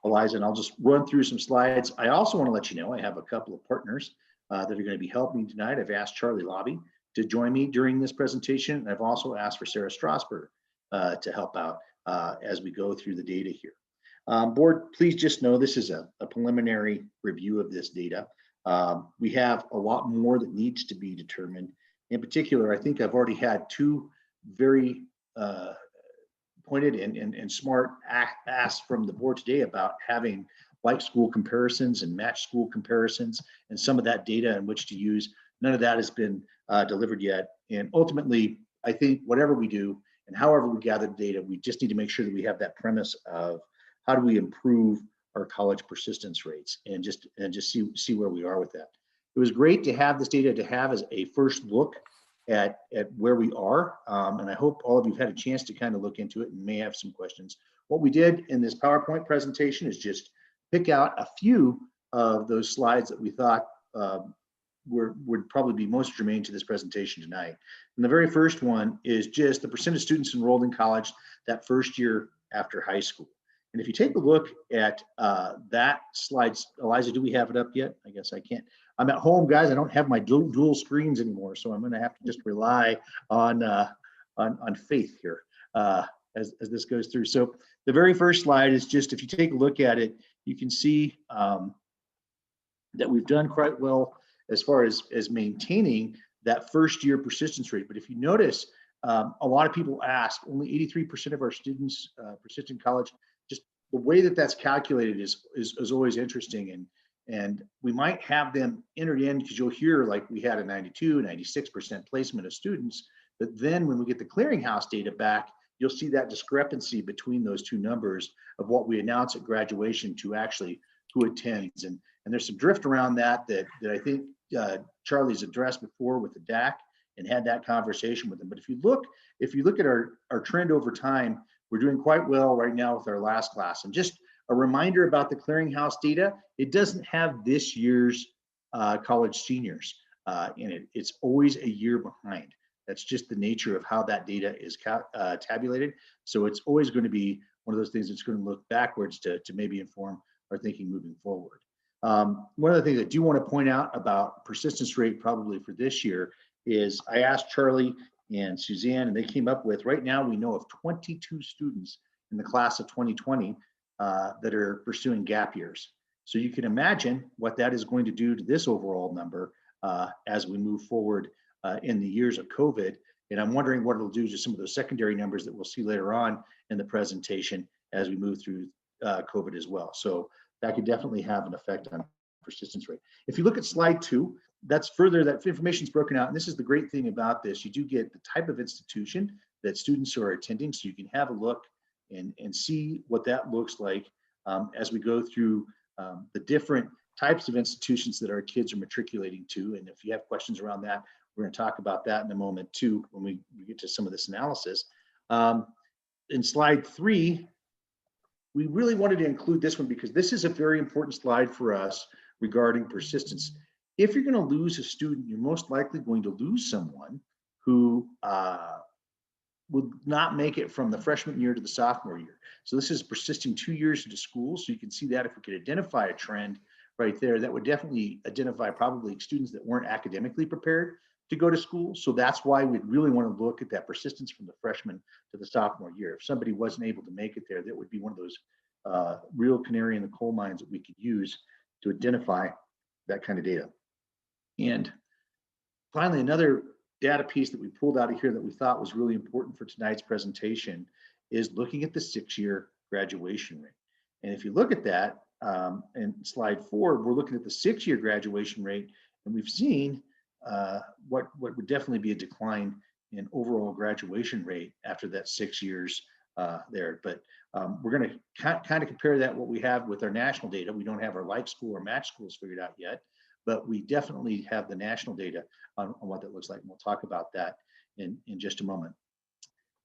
Eliza, and I'll just run through some slides. I also want to let you know I have a couple of partners that are going to be helping me tonight. I've asked Charlie Lobby to join me during this presentation. And I've also asked for Sarah Strasberg to help out as we go through the data here. Board, please just know this is a preliminary review of this data. We have a lot more that needs to be determined. In particular, I think I've already had two very pointed and smart asks from the board today about having like school comparisons and match school comparisons and some of that data in which to use. None of that has been delivered yet. And ultimately, I think whatever we do and however we gather data, we just need to make sure that we have that premise of how do we improve our college persistence rates and just see where we are with that. It was great to have this data to have as a first look at where we are. And I hope all of you have had a chance to kind of look into it and may have some questions. What we did in this PowerPoint presentation is just pick out a few of those slides that we thought would probably be most germane to this presentation tonight. And the very first one is just the percent of students enrolled in college that first year after high school. And if you take a look at that slide, Eliza, do we have it up yet? I guess I can't. I'm at home, guys. I don't have my dual screens anymore, so I'm going to have to just rely on faith here as this goes through. So the very first slide is just, if you take a look at it, you can see that we've done quite well as far as maintaining that first year persistence rate. But if you notice, a lot of people ask, only 83% of our students persist in college. Just the way that that's calculated is always interesting. And we might have them entered in because you'll hear like we had a 92, 96% placement of students. But then when we get the clearinghouse data back, you'll see that discrepancy between those two numbers of what we announce at graduation to actually who attends. And there's some drift around that I think Charlie's addressed before with the DAC and had that conversation with them. But if you look at our trend over time, we're doing quite well right now with our last class. And just a reminder about the clearinghouse data, it doesn't have this year's college seniors in it. It's always a year behind. That's just the nature of how that data is tabulated. So it's always going to be one of those things that's going to look backwards to maybe inform our thinking moving forward. One of the things I do want to point out about persistence rate probably for this year is I asked Charlie and Suzanne, and they came up with, right now we know of 22 students in the class of 2020 that are pursuing gap years. So you can imagine what that is going to do to this overall number as we move forward in the years of COVID. And I'm wondering what it'll do to some of those secondary numbers that we'll see later on in the presentation as we move through COVID as well. So that could definitely have an effect on persistence rate. If you look at slide 2, that's further, that information is broken out. And this is the great thing about this. You do get the type of institution that students are attending. So you can have a look and see what that looks like as we go through the different types of institutions that our kids are matriculating to. And if you have questions around that, we're going to talk about that in a moment too, when we get to some of this analysis. In slide 3, we really wanted to include this one because this is a very important slide for us regarding persistence. If you're going to lose a student, you're most likely going to lose someone who would not make it from the freshman year to the sophomore year. So this is persisting 2 years into school. So you can see that if we could identify a trend right there, that would definitely identify probably students that weren't academically prepared to go to school. So that's why we'd really want to look at that persistence from the freshman to the sophomore year. If somebody wasn't able to make it there, that would be one of those real canary in the coal mines that we could use to identify that kind of data. And finally, another data piece that we pulled out of here that we thought was really important for tonight's presentation is looking at the 6-year graduation rate. And if you look at that in slide 4, we're looking at the 6-year graduation rate, and we've seen what would definitely be a decline in overall graduation rate after that 6 years there. But we're going to kind of compare that what we have with our national data. We don't have our like school or match schools figured out yet, but we definitely have the national data on what that looks like. And we'll talk about that in just a moment.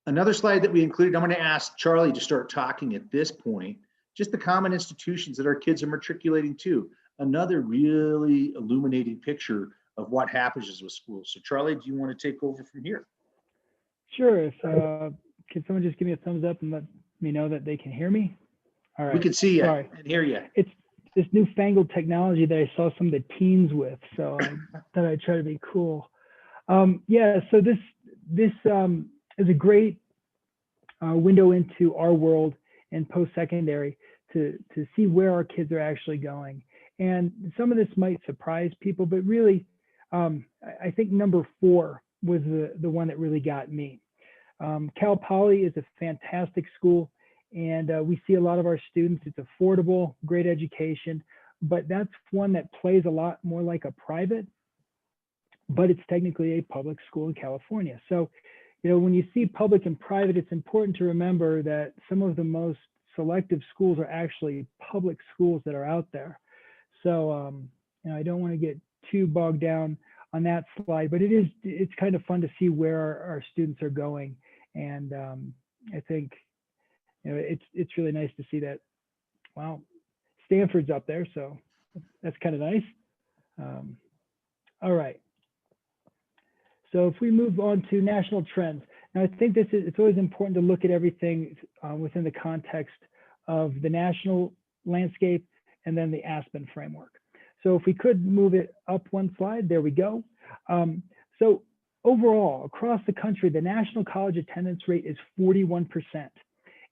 Another slide that we included, I'm going to ask Charlie to start talking at this point, just the common institutions that our kids are matriculating to. Another really illuminating picture of what happens with schools. So Charlie, do you want to take over from here? Sure. If can someone just give me a thumbs up and let me know that they can hear me? All right. We can see you Sorry. and hear you. It's this newfangled technology that I saw some of the teens with, so I thought I'd try to be cool. Yeah. So this is a great window into our world and post-secondary to see where our kids are actually going. And some of this might surprise people, but really, I think number 4 was the one that really got me. Cal Poly is a fantastic school, and we see a lot of our students. It's affordable, great education, but that's one that plays a lot more like a private, but it's technically a public school in California. So, you know, when you see public and private, it's important to remember that some of the most selective schools are actually public schools that are out there. So, you know, I don't want to get too bogged down on that slide, but it's kind of fun to see where our students are going. And I think, you know, it's really nice to see that. Well, Stanford's up there, so that's kind of nice. All right. So if we move on to national trends, now I think it's always important to look at everything within the context of the national landscape and then the Aspen framework. So if we could move it up one slide, there we go. So overall, across the country, the national college attendance rate is 41%.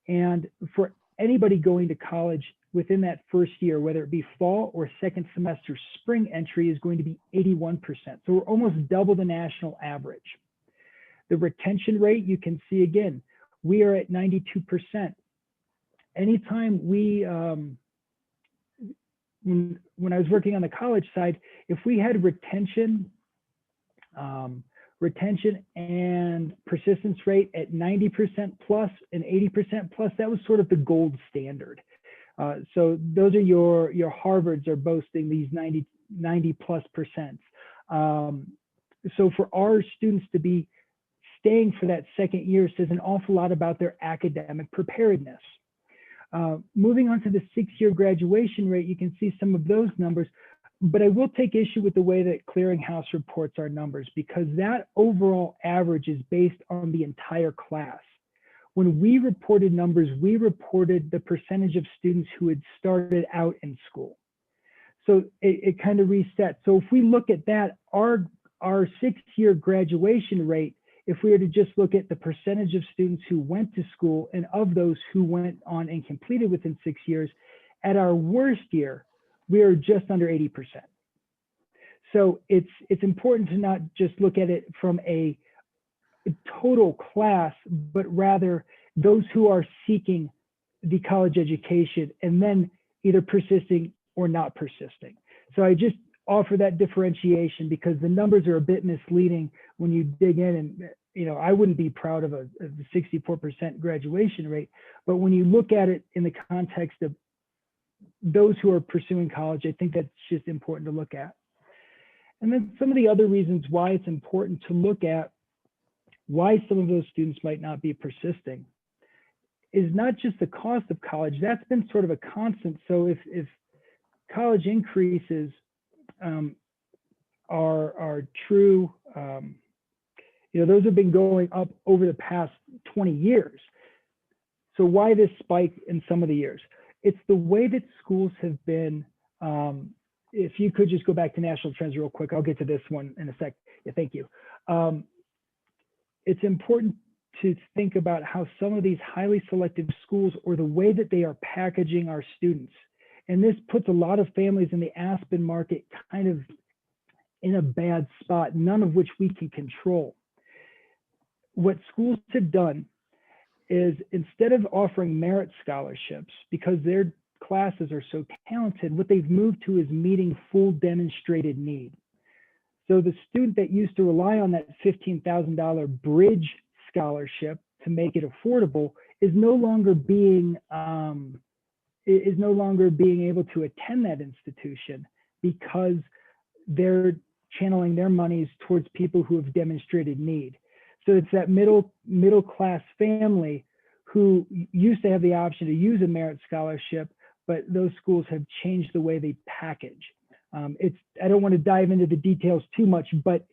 And for anybody going to college within that first year, whether it be fall or second semester, spring entry is going to be 81%. So we're almost double the national average. The retention rate, you can see again, we are at 92%. Anytime we, when I was working on the college side, if we had retention and persistence rate at 90% plus and 80% plus, that was sort of the gold standard. So those are your Harvards are boasting these 90 plus percents. So for our students to be staying for that second year says an awful lot about their academic preparedness. Moving on to the 6-year graduation rate, you can see some of those numbers, but I will take issue with the way that Clearinghouse reports our numbers because that overall average is based on the entire class. When we reported numbers, we reported the percentage of students who had started out in school. So it kind of resets. So if we look at that, our 6-year graduation rate, if we were to just look at the percentage of students who went to school and of those who went on and completed within 6 years, at our worst year, we are just under 80%. So it's important to not just look at it from a total class, but rather those who are seeking the college education and then either persisting or not persisting. So I just offer that differentiation because the numbers are a bit misleading when you dig in, and you know, I wouldn't be proud of a 64% graduation rate, but when you look at it in the context of those who are pursuing college, I think that's just important to look at. And then some of the other reasons why it's important to look at why some of those students might not be persisting is not just the cost of college. That's been sort of a constant. So if college increases are true, those have been going up over the past 20 years. So why this spike in some of the years? It's the way that schools have been, if you could just go back to national trends real quick, I'll get to this one in a sec. Yeah, thank you. It's important to think about how some of these highly selective schools or the way that they are packaging our students. And this puts a lot of families in the Aspen market kind of in a bad spot, none of which we can control. What schools have done is instead of offering merit scholarships, because their classes are so talented, what they've moved to is meeting full demonstrated need. So the student that used to rely on that $15,000 bridge scholarship to make it affordable is no longer being able to attend that institution because they're channeling their monies towards people who have demonstrated need. So it's that middle class family who used to have the option to use a merit scholarship, but those schools have changed the way they package. I don't want to dive into the details too much, but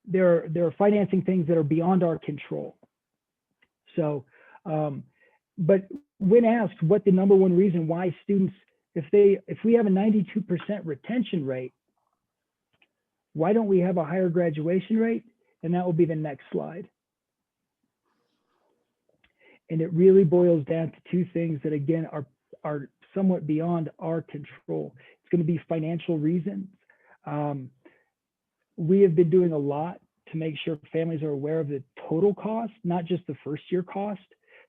there are financing things that are beyond our control. So, but when asked what the number one reason why students, if we have a 92% retention rate, why don't we have a higher graduation rate? And that will be the next slide. And it really boils down to two things that, again, are somewhat beyond our control. It's going to be financial reasons. We have been doing a lot to make sure families are aware of the total cost, not just the first year cost.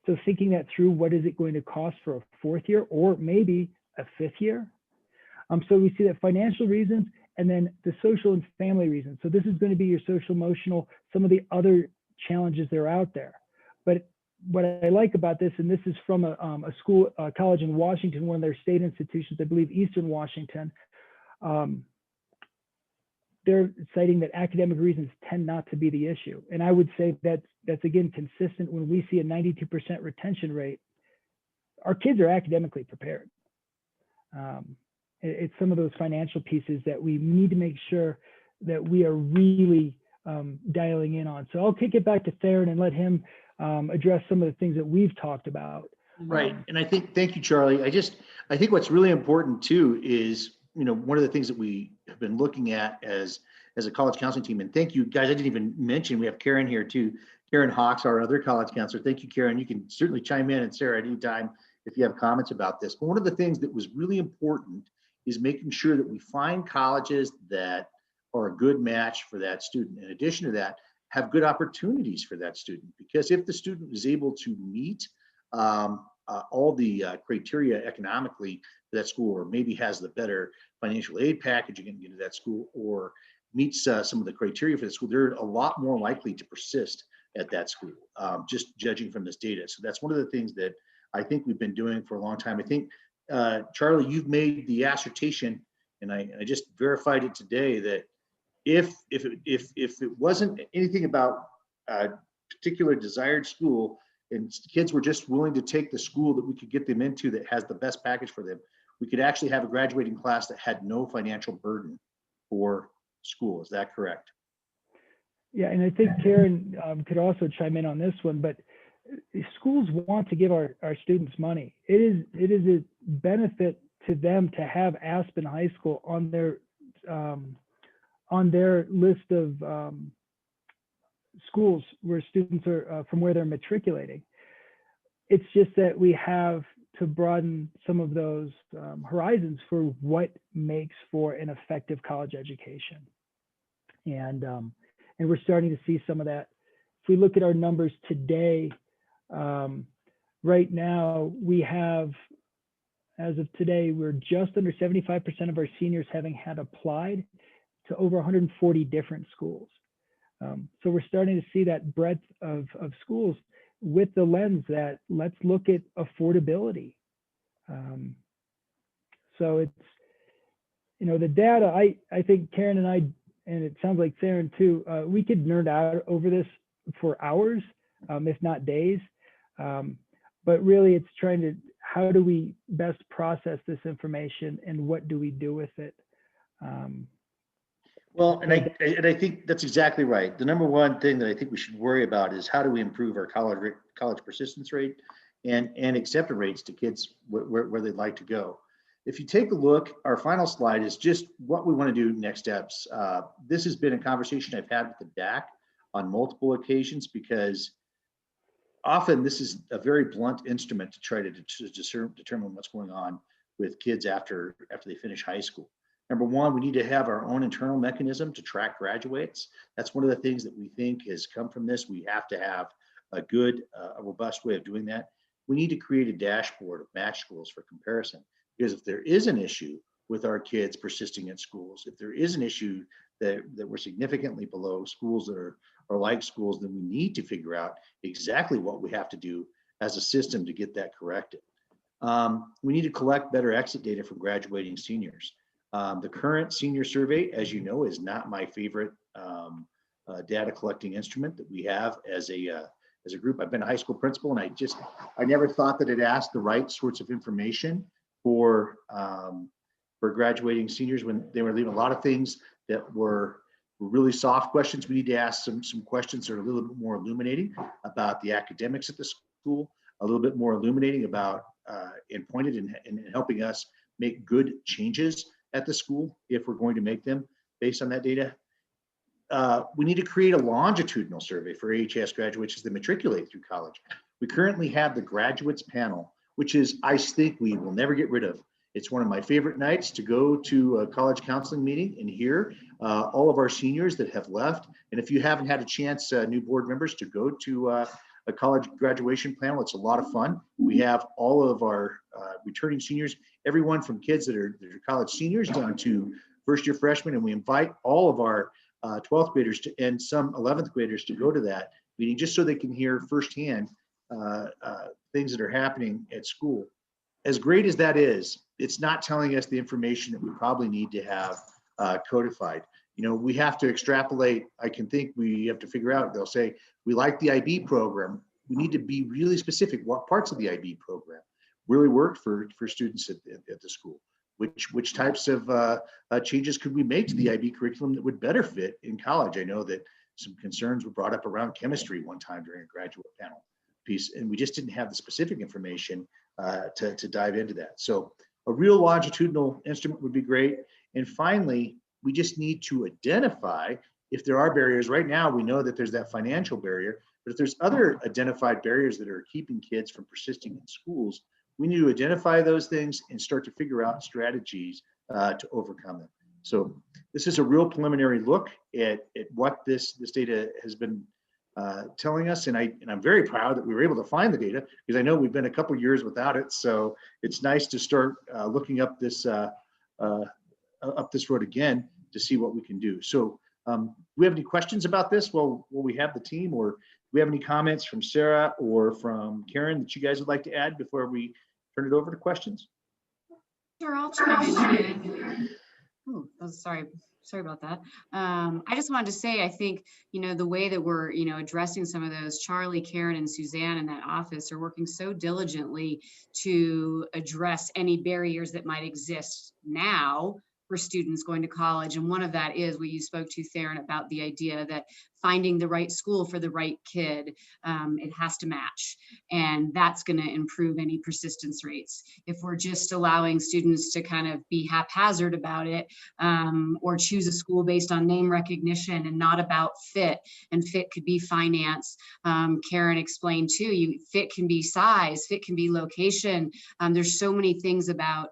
So thinking that through, what is it going to cost for a fourth year or maybe a fifth year? So we see that financial reasons and then the social and family reasons. So this is going to be your social, emotional, some of the other challenges that are out there. But what I like about this, and this is from a college in Washington, one of their state institutions, I believe Eastern Washington, they're citing that academic reasons tend not to be the issue. And I would say that's again consistent when we see a 92% retention rate. Our kids are academically prepared. It's some of those financial pieces that we need to make sure that we are really dialing in on. So I'll kick it back to Theron and let him address some of the things that we've talked about. Right. And I think, thank you, Charlie. I think what's really important too is, one of the things that we have been looking at as a college counseling team, and thank you guys, I didn't even mention, we have Karen here too. Karen Hawks, our other college counselor. Thank you, Karen. You can certainly chime in, and Sarah at any time if you have comments about this. But one of the things that was really important is making sure that we find colleges that are a good match for that student. In addition to that, have good opportunities for that student, because if the student is able to meet all the criteria economically for that school, or maybe has the better financial aid package again into that school, or meets some of the criteria for the school, they're a lot more likely to persist at that school, just judging from this data. So that's one of the things that I think we've been doing for a long time. I think, Charlie, you've made the assertion, and I just verified it today, that if it wasn't anything about a particular desired school and kids were just willing to take the school that we could get them into that has the best package for them, we could actually have a graduating class that had no financial burden for school. Is that correct? Yeah, and I think Karen could also chime in on this one, but schools want to give our students money. It is a benefit to them to have Aspen High School on their list of schools where students are from where they're matriculating. It's just that we have to broaden some of those horizons for what makes for an effective college education. And we're starting to see some of that. If we look at our numbers today, right now we have, as of today, we're just under 75% of our seniors having had applied to over 140 different schools. So we're starting to see that breadth of schools with the lens that let's look at affordability. So it's, the data, I think Karen and I, and it sounds like Theron too, we could nerd out over this for hours, if not days. But really it's trying to, how do we best process this information and what do we do with it? Well, and I think that's exactly right. The number one thing that I think we should worry about is how do we improve our college persistence rate and acceptance rates to kids where they'd like to go. If you take a look, our final slide is just what we want to do next steps. This has been a conversation I've had with the DAC on multiple occasions because often this is a very blunt instrument to try to determine what's going on with kids after they finish high school. Number one, we need to have our own internal mechanism to track graduates. That's one of the things that we think has come from this. We have to have a good, robust way of doing that. We need to create a dashboard of match schools for comparison, because if there is an issue with our kids persisting at schools, if there is an issue that we're significantly below schools that are like schools, then we need to figure out exactly what we have to do as a system to get that corrected. We need to collect better exit data from graduating seniors. The current senior survey, as you know, is not my favorite data collecting instrument that we have as a group. I've been a high school principal, and I never thought that it asked the right sorts of information for graduating seniors when they were leaving. A lot of things that were really soft questions. We need to ask some questions that are a little bit more illuminating about the academics at the school, a little bit more illuminating about and pointed in helping us make good changes at the school if we're going to make them based on that data. We need to create a longitudinal survey for AHS graduates as they matriculate through college. We currently have the graduates panel, which is, I think we will never get rid of. It's one of my favorite nights to go to a college counseling meeting and hear all of our seniors that have left. And if you haven't had a chance, new board members, to go to a college graduation panel, it's a lot of fun. We have all of our returning seniors, everyone from kids that are college seniors down to first year freshmen, and we invite all of our 12th graders and some 11th graders to go to that meeting just so they can hear firsthand things that are happening at school. As great as that is, it's not telling us the information that we probably need to have codified. We have to extrapolate. I can think we have to figure out, they'll say, we like the IB program. We need to be really specific what parts of the IB program really worked for students at the school. Which types of changes could we make to the IB curriculum that would better fit in college? I know that some concerns were brought up around chemistry one time during a graduate panel piece, and we just didn't have the specific information to dive into that. So a real longitudinal instrument would be great. And finally, we just need to identify if there are barriers. Right now, we know that there's that financial barrier, but if there's other identified barriers that are keeping kids from persisting in schools, we need to identify those things and start to figure out strategies to overcome them. So this is a real preliminary look at what this data has been telling us, and I'm very proud that we were able to find the data, because I know we've been a couple years without it. So it's nice to start looking up this road again to see what we can do. So do we have any questions about this while we have the team, or do we have any comments from Sarah or from Karen that you guys would like to add before we turn it over to questions? Sure, I'll chime in. Oh, sorry about that. I just wanted to say, I think, the way that we're, addressing some of those, Charlie, Karen, and Suzanne in that office are working so diligently to address any barriers that might exist now for students going to college. And one of that is what you spoke to, Theron, about the idea that finding the right school for the right kid, it has to match. And that's going to improve any persistence rates. If we're just allowing students to kind of be haphazard about it, or choose a school based on name recognition and not about fit, and fit could be finance. Karen explained too, fit can be size, fit can be location. There's so many things about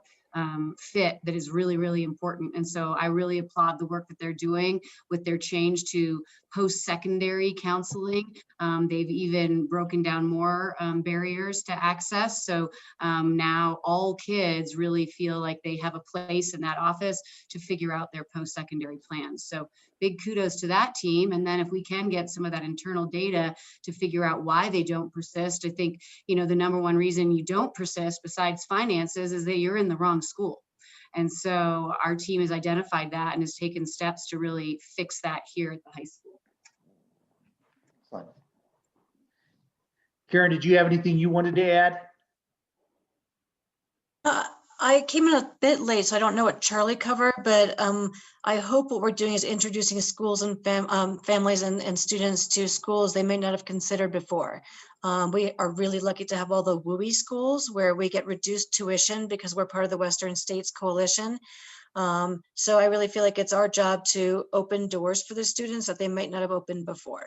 fit that is really, really important. And so I really applaud the work that they're doing with their change to post-secondary counseling. They've even broken down more barriers to access. So now all kids really feel like they have a place in that office to figure out their post-secondary plans. So big kudos to that team. And then if we can get some of that internal data to figure out why they don't persist, I think, the number one reason you don't persist besides finances is that you're in the wrong school. And so our team has identified that and has taken steps to really fix that here at the high school. Fine. Karen, did you have anything you wanted to add? I came in a bit late, so I don't know what Charlie covered, but I hope what we're doing is introducing schools and families and students to schools they may not have considered before. We are really lucky to have all the WUI schools where we get reduced tuition because we're part of the Western States Coalition. So I really feel like it's our job to open doors for the students that they might not have opened before.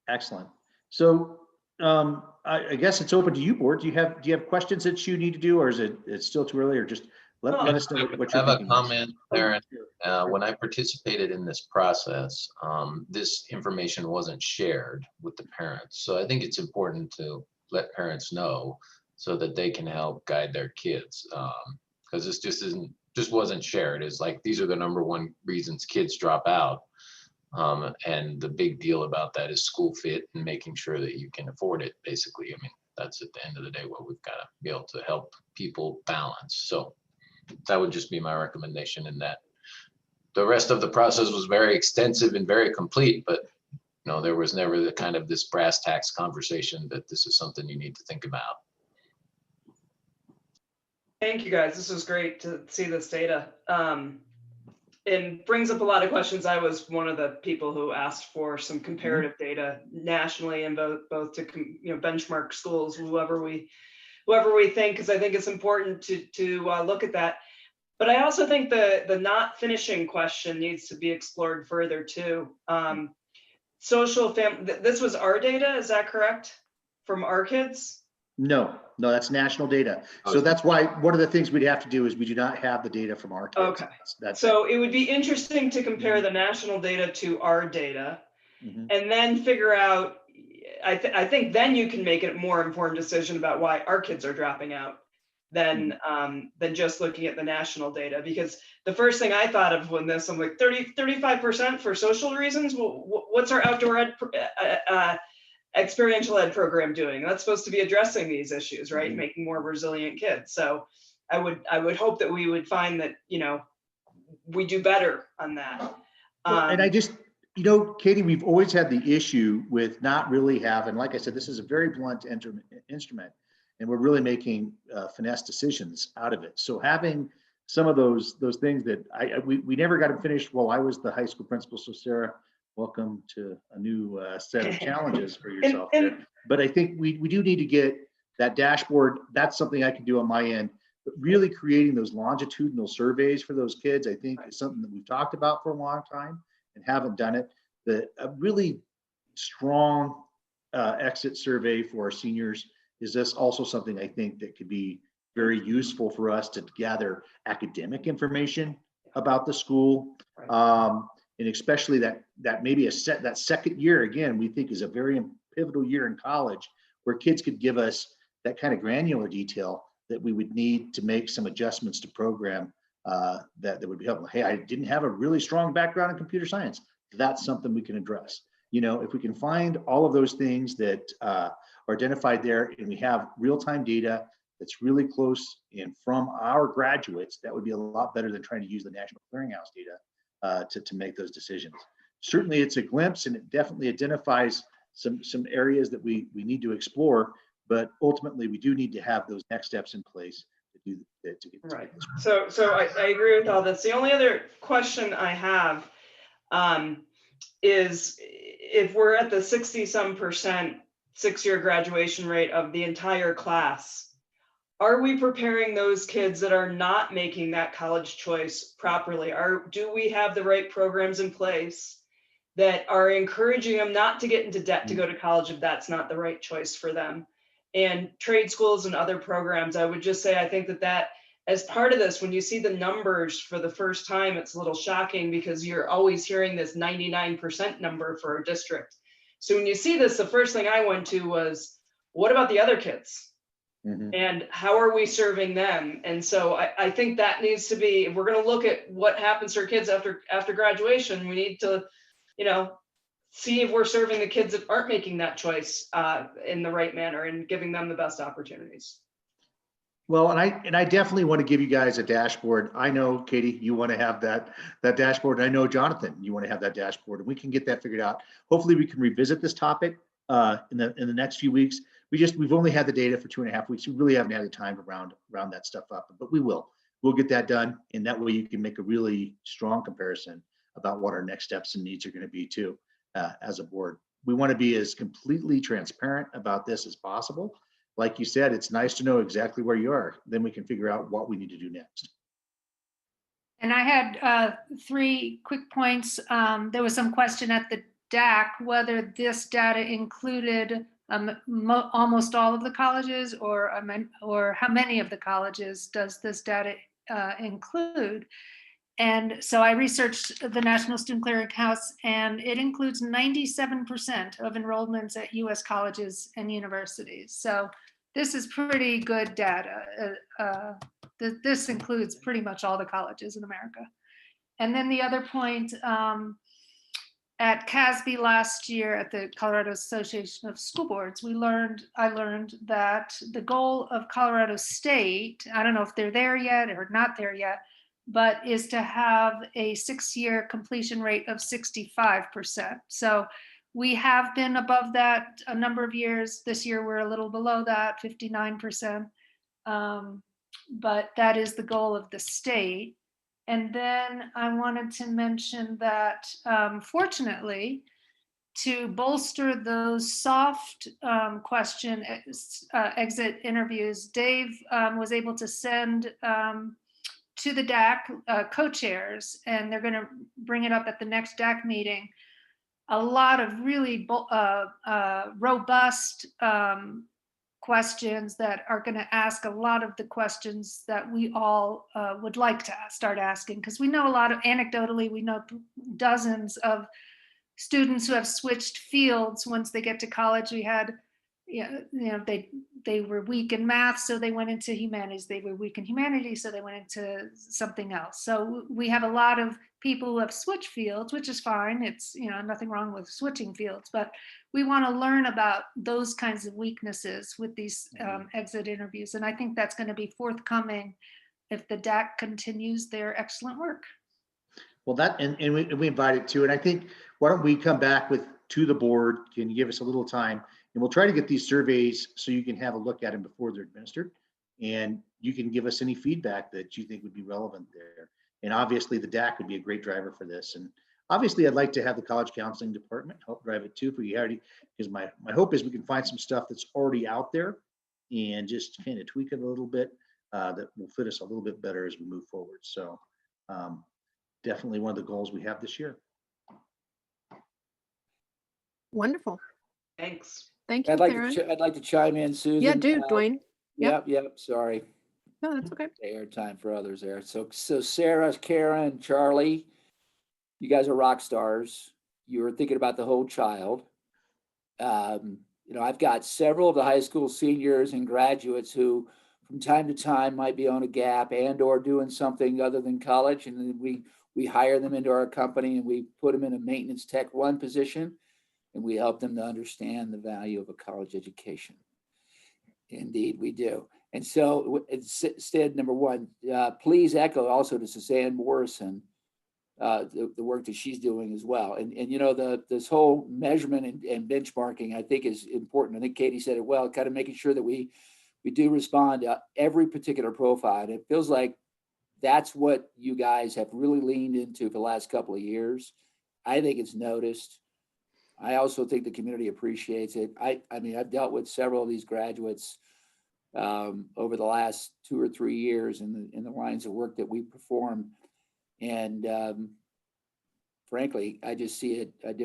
Excellent. So I guess it's open to you, board. Do you have questions that you need to do, or is it's still too early, or just let us know what you're I have thinking. a comment, Aaron. When I participated in this process, this information wasn't shared with the parents. So I think it's important to let parents know so that they can help guide their kids. Because this just wasn't shared. It's like, these are the number one reasons kids drop out. And the big deal about that is school fit and making sure that you can afford it, basically. I mean, that's at the end of the day what we've got to be able to help people balance. So that would just be my recommendation in that. The rest of the process was very extensive and very complete, but there was never the kind of this brass tacks conversation that this is something you need to think about. Thank you, guys. This was great to see this data. And brings up a lot of questions. I was one of the people who asked for some comparative data nationally and both to benchmark schools, whoever we think, because I think it's important to look at that. But I also think the not finishing question needs to be explored further too. Social family. This was our data, is that correct? From our kids? No, that's national data. So that's why one of the things we'd have to do is we do not have the data from our kids. Okay. So it would be interesting to compare the national data to our data and then figure out, I think then you can make a more informed decision about why our kids are dropping out than just looking at the national data. Because the first thing I thought of when this, I'm like 35% for social reasons. Well, what's our outdoor ed experiential ed program doing? That's supposed to be addressing these issues, right? Making more resilient kids. So I would hope that we would find that, we do better on that. And I just, Katie, we've always had the issue with not really having, like I said, this is a very blunt instrument, and we're really making finesse decisions out of it. So having some of those things that we never got to finish while I was the high school principal. So Sarah, welcome to a new set of challenges for yourself there. But I think we do need to get that dashboard. That's something I can do on my end. But really creating those longitudinal surveys for those kids, I think, is something that we've talked about for a long time and haven't done it. A really strong exit survey for our seniors is this also something I think that could be very useful for us to gather academic information about the school. And especially that maybe that second year, again, we think is a very pivotal year in college, where kids could give us that kind of granular detail that we would need to make some adjustments to program that would be helpful. Hey, I didn't have a really strong background in computer science. That's something we can address. If we can find all of those things that are identified there, and we have real-time data that's really close and from our graduates, that would be a lot better than trying to use the National Clearinghouse data to make those decisions. Certainly it's a glimpse, and it definitely identifies some areas that we need to explore, but ultimately we do need to have those next steps in place to do that. Right. So I agree with all this. The only other question I have is, if we're at the 60-some% 6-year graduation rate of the entire class, are we preparing those kids that are not making that college choice properly? Do we have the right programs in place that are encouraging them not to get into debt to go to college if that's not the right choice for them? And trade schools and other programs, I would just say, I think that as part of this, when you see the numbers for the first time, it's a little shocking because you're always hearing this 99% number for a district. So when you see this, the first thing I went to was, what about the other kids? And how are we serving them? And so I think that needs to be, if we're going to look at what happens to our kids after graduation, we need to, see if we're serving the kids that aren't making that choice in the right manner and giving them the best opportunities. Well, and I definitely want to give you guys a dashboard. I know, Katie, you want to have that dashboard. And I know, Jonathan, you want to have that dashboard, and we can get that figured out. Hopefully we can revisit this topic in the next few weeks. We've only had the data for 2.5 weeks. We really haven't had the time to round that stuff up, but we'll get that done. And that way you can make a really strong comparison about what our next steps and needs are going to be too, as a board. We want to be as completely transparent about this as possible. Like you said, it's nice to know exactly where you are. Then we can figure out what we need to do next. And I had 3 quick points. There was some question at the DAC whether this data included almost all of the colleges, or how many of the colleges does this data include? And so I researched the National Student Clearinghouse, and it includes 97% of enrollments at US colleges and universities. So this is pretty good data. This includes pretty much all the colleges in America. And then the other point, at CASB last year at the Colorado Association of School Boards, I learned that the goal of Colorado State, I don't know if they're there yet or not there yet, but is to have a 6-year completion rate of 65%. So we have been above that a number of years. This year we're a little below that, 59%. But that is the goal of the state. And then I wanted to mention that fortunately, to bolster those soft question exit interviews, Dave was able to send to the DAC co-chairs, and they're going to bring it up at the next DAC meeting, a lot of really robust questions that are going to ask a lot of the questions that we all would like to start asking, because we know anecdotally, we know dozens of students who have switched fields once they get to college. We had, they were weak in math, so they went into humanities. They were weak in humanities, so they went into something else. So we have a lot of people who have switched fields, which is fine. It's, nothing wrong with switching fields, but we want to learn about those kinds of weaknesses with these exit interviews. And I think that's going to be forthcoming if the DAC continues their excellent work. Well, and we invited to, and I think, why don't we come back to the board? Can you give us a little time? And we'll try to get these surveys so you can have a look at them before they're administered. And you can give us any feedback that you think would be relevant there. And obviously the DAC would be a great driver for this. And obviously I'd like to have the college counseling department help drive it too, because my hope is we can find some stuff that's already out there and just kind of tweak it a little bit that will fit us a little bit better as we move forward. So definitely one of the goals we have this year. Wonderful. Thanks. Thank you, I'd like to chime in, Susan. Yeah, do, Dwayne. Yep, sorry. No, that's okay. Airtime for others there. So Sarah, Karen, Charlie, you guys are rock stars. You're thinking about the whole child. I've got several of the high school seniors and graduates who from time to time might be on a gap and or doing something other than college. And then we hire them into our company and we put them in a maintenance tech 1 position, and we help them to understand the value of a college education. Indeed, we do. And so instead, number 1, please echo also to Suzanne Morrison, the work that she's doing as well. And this whole measurement and benchmarking, I think, is important. I think Katie said it well, kind of making sure that we do respond to every particular profile. And it feels like that's what you guys have really leaned into for the last couple of years. I think it's noticed. I also think the community appreciates it. I mean, I've dealt with several of these graduates over the last 2 or 3 years in the lines of work that we perform. And frankly, I just see an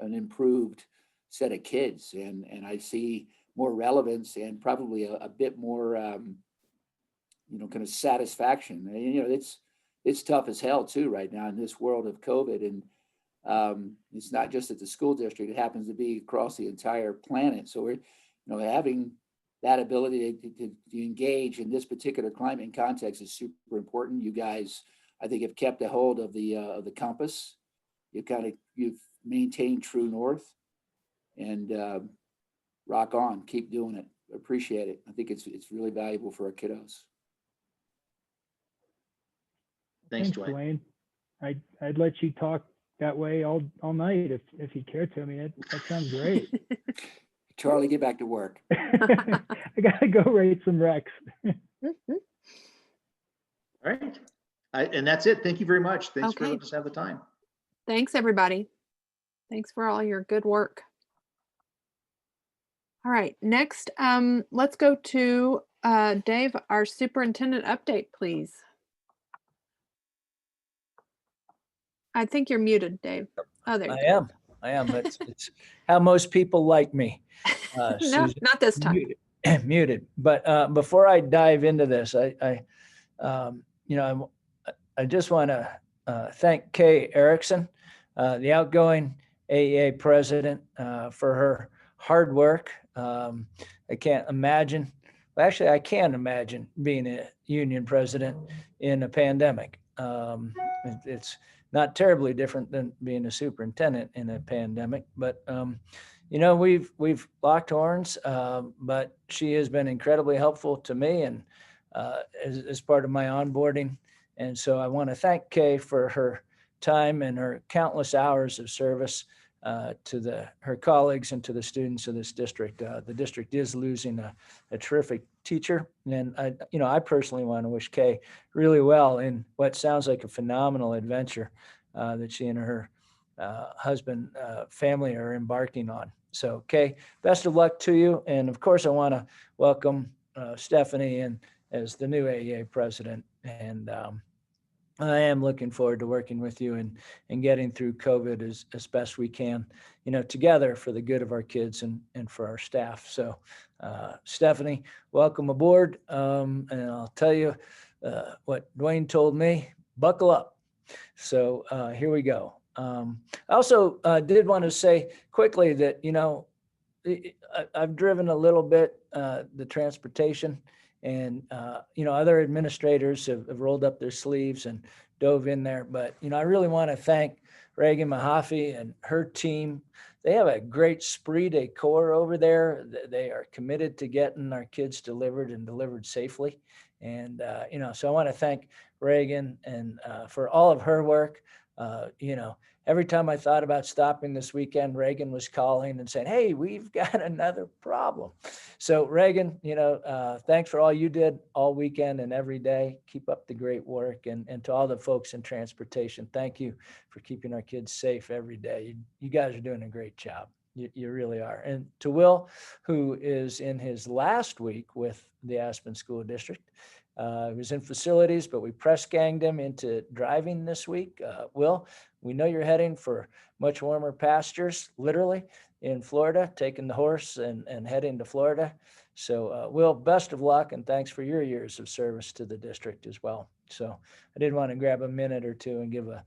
improved set of kids, and I see more relevance and probably a bit more, kind of satisfaction. And, it's tough as hell too right now in this world of COVID. And it's not just at the school district, it happens to be across the entire planet. So we're, having that ability to engage in this particular climate and context is super important. You guys, I think, have kept a hold of the compass. You've maintained true north, and rock on, keep doing it. Appreciate it. I think it's really valuable for our kiddos. Thanks, Dwayne. I'd let you talk that way all night if you care to. I mean, that sounds great. Charlie, get back to work. I gotta go rate some Rex. All right. And that's it. Thank you very much. Thanks for Okay. letting us have the time. Thanks, everybody. Thanks for all your good work. All right, next, let's go to Dave, our superintendent update, please. I think you're muted, Dave. Oh, there you go. I am. It's how most people like me. No, Susan, not this time. muted. But before I dive into this, I just want to thank Kay Erickson, the outgoing AEA president, for her hard work. I can't imagine. Well, actually, I can imagine being a union president in a pandemic. It's not terribly different than being a superintendent in a pandemic, but we've locked horns, but she has been incredibly helpful to me and as part of my onboarding. And so I want to thank Kay for her time and her countless hours of service to her colleagues and to the students of this district. The district is losing a terrific teacher, and I personally want to wish Kay really well in what sounds like a phenomenal adventure that she and her husband, family are embarking on. So, Kay, best of luck to you, and of course, I want to welcome Stephanie in as the new AEA president, and I am looking forward to working with you and getting through COVID as best we can, together for the good of our kids and for our staff. So, Stephanie, welcome aboard. And I'll tell you what Dwayne told me, buckle up. So here we go. I also did want to say quickly that, I've driven a little bit the transportation, and other administrators have rolled up their sleeves and dove in there. But I really want to thank Reagan Mahaffey and her team. They have a great esprit de corps over there. They are committed to getting our kids delivered and delivered safely. And so I want to thank Reagan and for all of her work. Every time I thought about stopping this weekend, Reagan was calling and saying, "Hey, we've got another problem." So Reagan, thanks for all you did all weekend and every day. Keep up the great work. And to all the folks in transportation, thank you for keeping our kids safe every day. You guys are doing a great job. You really are. And to Will, who is in his last week with the Aspen School District, he was in facilities, but we press ganged him into driving this week. Will, we know you're heading for much warmer pastures, literally, in Florida, taking the horse and heading to Florida. So, Will, best of luck, and thanks for your years of service to the district as well. So I did want to grab a minute or two and give a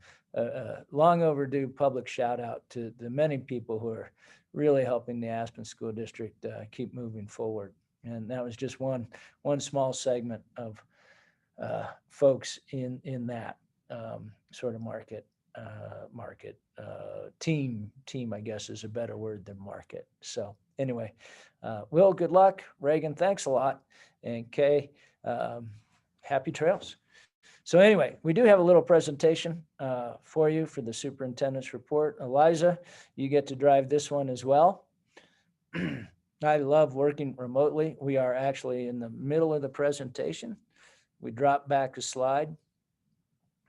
long overdue public shout out to the many people who are really helping the Aspen School District keep moving forward. And that was just one small segment of folks in that sort of team, I guess is a better word than market. So anyway, Will, good luck. Reagan, thanks a lot. And Kay, happy trails. So anyway, we do have a little presentation for you for the superintendent's report. Eliza, you get to drive this one as well. I love working remotely. We are actually in the middle of the presentation. We drop back a slide,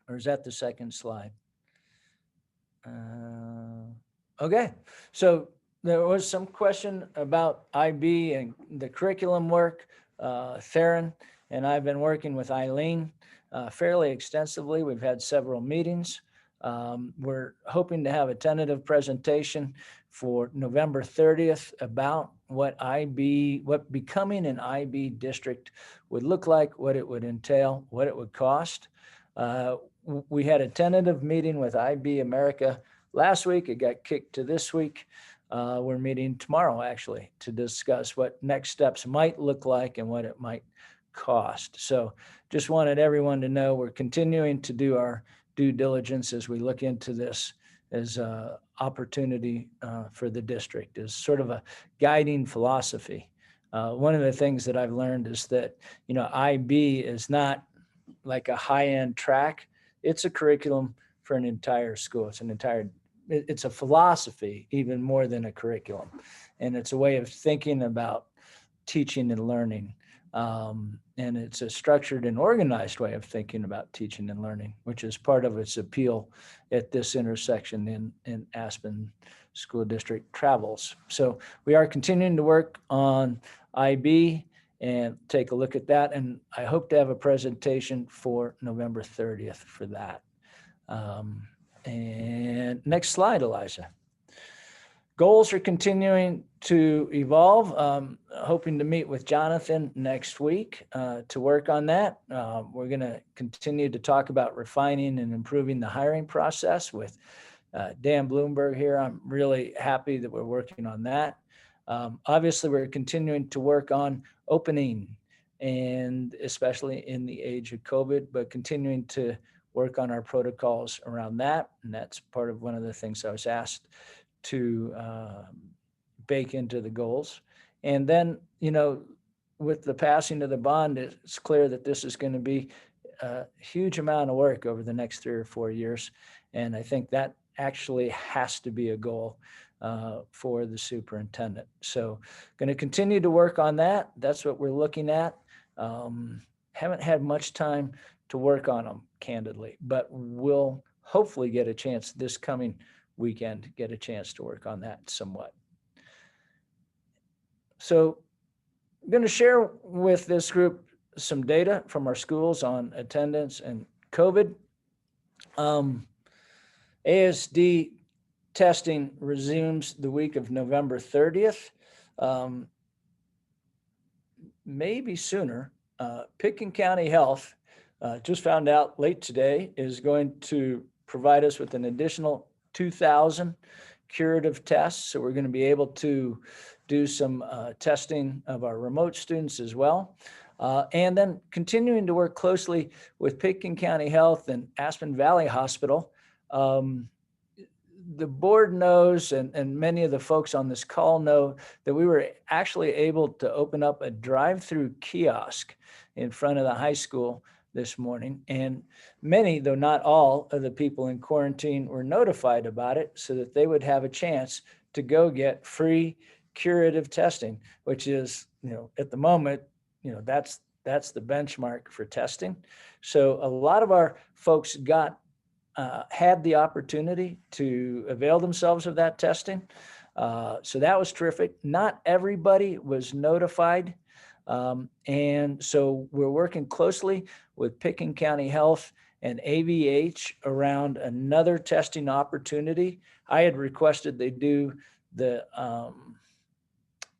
or is that the second slide? Okay, so there was some question about IB and the curriculum work. Theron and I've been working with Eileen fairly extensively. We've had several meetings. We're hoping to have a tentative presentation for November 30th about what becoming an IB district would look like, what it would entail, what it would cost. We had a tentative meeting with IB America last week. It got kicked to this week. We're meeting tomorrow, actually, to discuss what next steps might look like and what it might cost. So just wanted everyone to know we're continuing to do our due diligence as we look into this as an opportunity for the district, as sort of a guiding philosophy. One of the things that I've learned is that, IB is not like a high-end track. It's a curriculum for an entire school. It's a philosophy even more than a curriculum. And it's a way of thinking about teaching and learning. And it's a structured and organized way of thinking about teaching and learning, which is part of its appeal at this intersection in Aspen School District travels. So we are continuing to work on IB and take a look at that. And I hope to have a presentation for November 30th for that. And next slide, Eliza. Goals are continuing to evolve. Hoping to meet with Jonathan next week to work on that. We're going to continue to talk about refining and improving the hiring process with Dan Bloomberg here. I'm really happy that we're working on that. Obviously, we're continuing to work on opening, and especially in the age of COVID, but continuing to work on our protocols around that. And that's part of one of the things I was asked to bake into the goals. And then, with the passing of the bond, it's clear that this is going to be a huge amount of work over the next 3 or 4 years. And I think that actually has to be a goal for the superintendent. So going to continue to work on that. That's what we're looking at. Haven't had much time to work on them, candidly, but we'll hopefully get a chance this coming weekend, get a chance to work on that somewhat. So I'm going to share with this group some data from our schools on attendance and COVID. ASD testing resumes the week of November 30th. Maybe sooner. Picken County Health, just found out late today, is going to provide us with an additional 2,000 curative tests. So we're going to be able to do some testing of our remote students as well. And then continuing to work closely with Picken County Health and Aspen Valley Hospital. The board knows, and many of the folks on this call know, that we were actually able to open up a drive-through kiosk in front of the high school this morning. And many, though not all, of the people in quarantine were notified about it so that they would have a chance to go get free curative testing, which is, at the moment, that's the benchmark for testing. So a lot of our folks had the opportunity to avail themselves of that testing. So that was terrific. Not everybody was notified. And so we're working closely with Picken County Health and AVH around another testing opportunity. I had requested they do the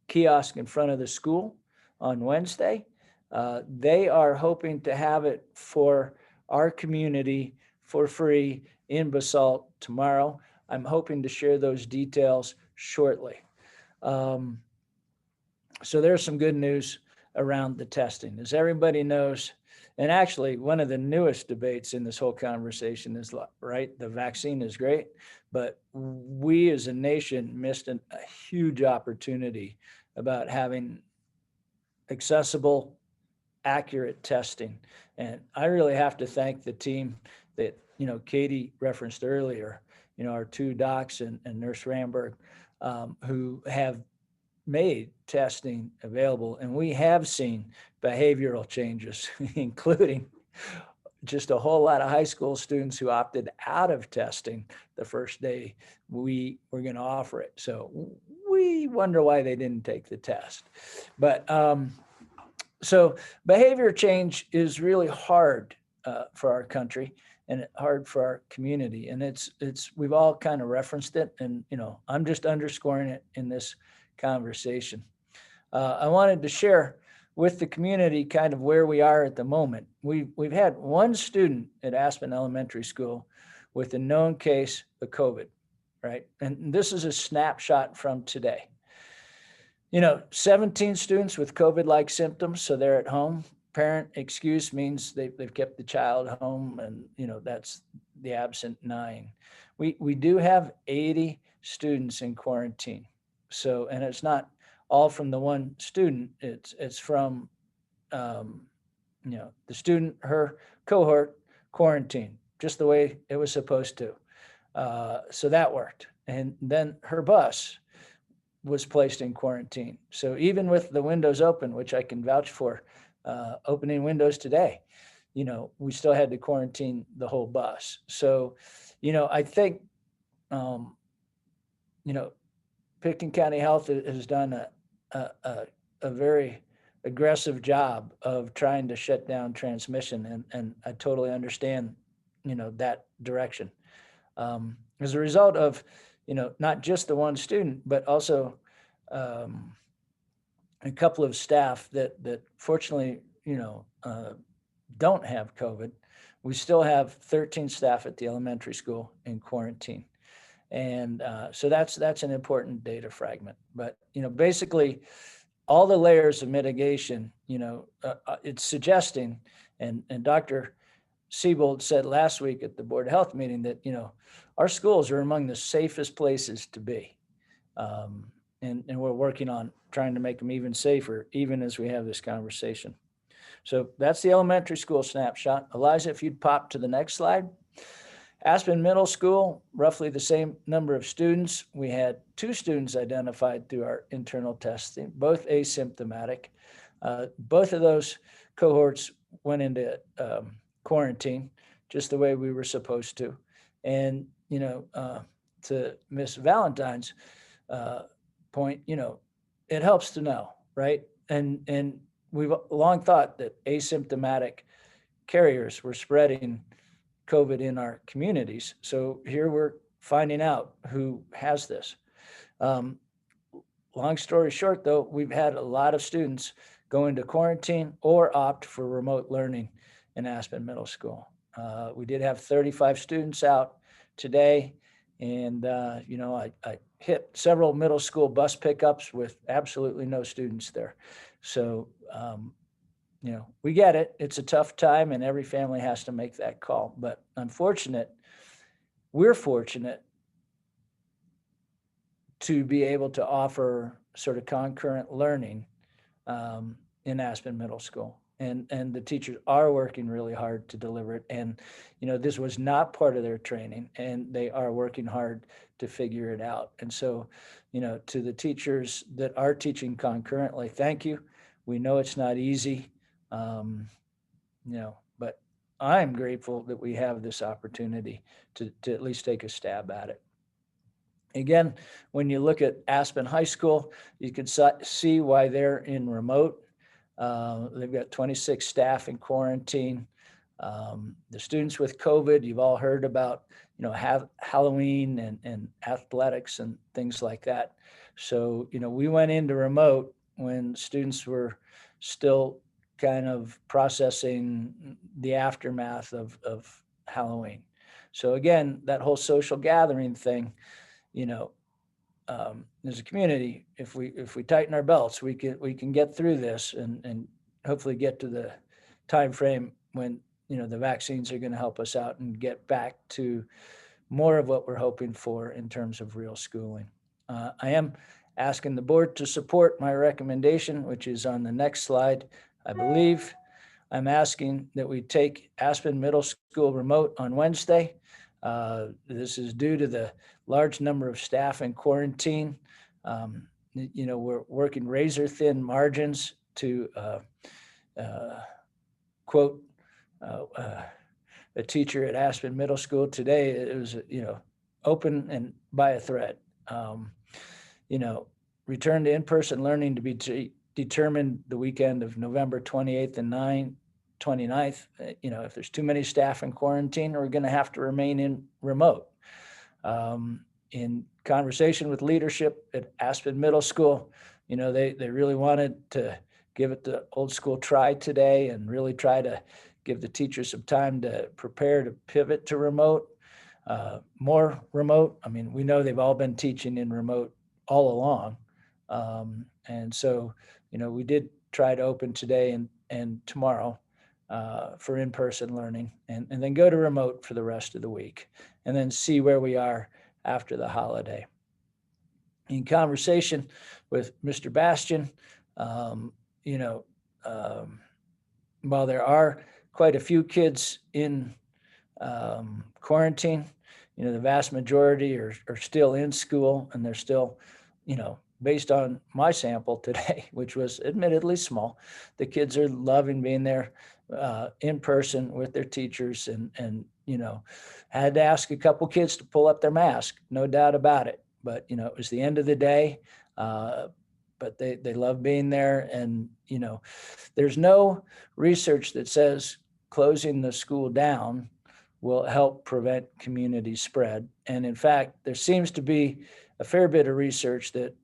kiosk in front of the school on Wednesday. They are hoping to have it for our community for free in Basalt tomorrow. I'm hoping to share those details shortly. So there's some good news around the testing. As everybody knows, and actually one of the newest debates in this whole conversation is, right, the vaccine is great, but we as a nation missed a huge opportunity about having accessible, accurate testing. And I really have to thank the team that, Katie referenced earlier, our 2 docs and Nurse Ramberg, who have made testing available. And we have seen behavioral changes, including just a whole lot of high school students who opted out of testing the first day we were going to offer it. So we wonder why they didn't take the test. But so behavior change is really hard for our country and hard for our community. And we've all kind of referenced it, and I'm just underscoring it in this conversation. I wanted to share with the community kind of where we are at the moment. We've had one student at Aspen Elementary School with a known case of COVID. right? And this is a snapshot from today. 17 students with COVID-like symptoms, so they're at home. Parent excuse means they've kept the child home, and that's the absent 9. We do have 80 students in quarantine. So, and it's not all from the one student, it's from the student, her cohort quarantine, just the way it was supposed to. So that worked. And then her bus was placed in quarantine. So even with the windows open, which I can vouch for, opening windows today, we still had to quarantine the whole bus. So, I think, Picton County Health has done a very aggressive job of trying to shut down transmission, and I totally understand, that direction. As a result of, not just the one student, but also a couple of staff that fortunately, don't have COVID. We still have 13 staff at the elementary school in quarantine. And so that's an important data fragment. But, basically all the layers of mitigation, it's suggesting, and Dr. Siebold said last week at the Board of Health meeting that, our schools are among the safest places to be. And we're working on trying to make them even safer, even as we have this conversation. So that's the elementary school snapshot. Eliza, if you'd pop to the next slide. Aspen Middle School, roughly the same number of students. We had 2 students identified through our internal testing, both asymptomatic. Both of those cohorts went into quarantine, just the way we were supposed to. And, to Miss Valentine's point, it helps to know, right? And we've long thought that asymptomatic carriers were spreading COVID in our communities. So here we're finding out who has this. Long story short, though, we've had a lot of students go into quarantine or opt for remote learning in Aspen Middle School. We did have 35 students out today, and I hit several middle school bus pickups with absolutely no students there. So we get it. It's a tough time, and every family has to make that call. But we're fortunate to be able to offer sort of concurrent learning in Aspen Middle School. And the teachers are working really hard to deliver it. And, this was not part of their training, and they are working hard to figure it out. And so, to the teachers that are teaching concurrently, thank you. We know it's not easy. But I'm grateful that we have this opportunity to at least take a stab at it. Again, when you look at Aspen High School, you can see why they're in remote. They've got 26 staff in quarantine. The students with COVID, you've all heard about, have Halloween and athletics and things like that. So, we went into remote when students were still kind of processing the aftermath of Halloween. So again, that whole social gathering thing, as a community, if we tighten our belts, we can get through this and hopefully get to the time frame when the vaccines are going to help us out and get back to more of what we're hoping for in terms of real schooling. I am asking the board to support my recommendation, which is on the next slide. I believe I'm asking that we take Aspen Middle School remote on Wednesday. This is due to the large number of staff in quarantine. We're working razor thin margins to quote a teacher at Aspen Middle School today. It was, open and by a thread. Return to in-person learning to be determined the weekend of November 28th and 29th. If there's too many staff in quarantine, we're going to have to remain in remote. In conversation with leadership at Aspen Middle School, they really wanted to give it the old school try today and really try to give the teachers some time to prepare to pivot to remote. more remote. I mean, we know they've all been teaching in remote all along. And so, we did try to open today and tomorrow for in-person learning, and then go to remote for the rest of the week, and then see where we are after the holiday. In conversation with Mr. Bastian, while there are quite a few kids in quarantine, the vast majority are still in school, and they're still, based on my sample today, which was admittedly small, the kids are loving being there in person with their teachers, and had to ask a couple kids to pull up their mask, no doubt about it. But, it was the end of the day, but they love being there. And, there's no research that says closing the school down will help prevent community spread. And in fact, there seems to be a fair bit of research that,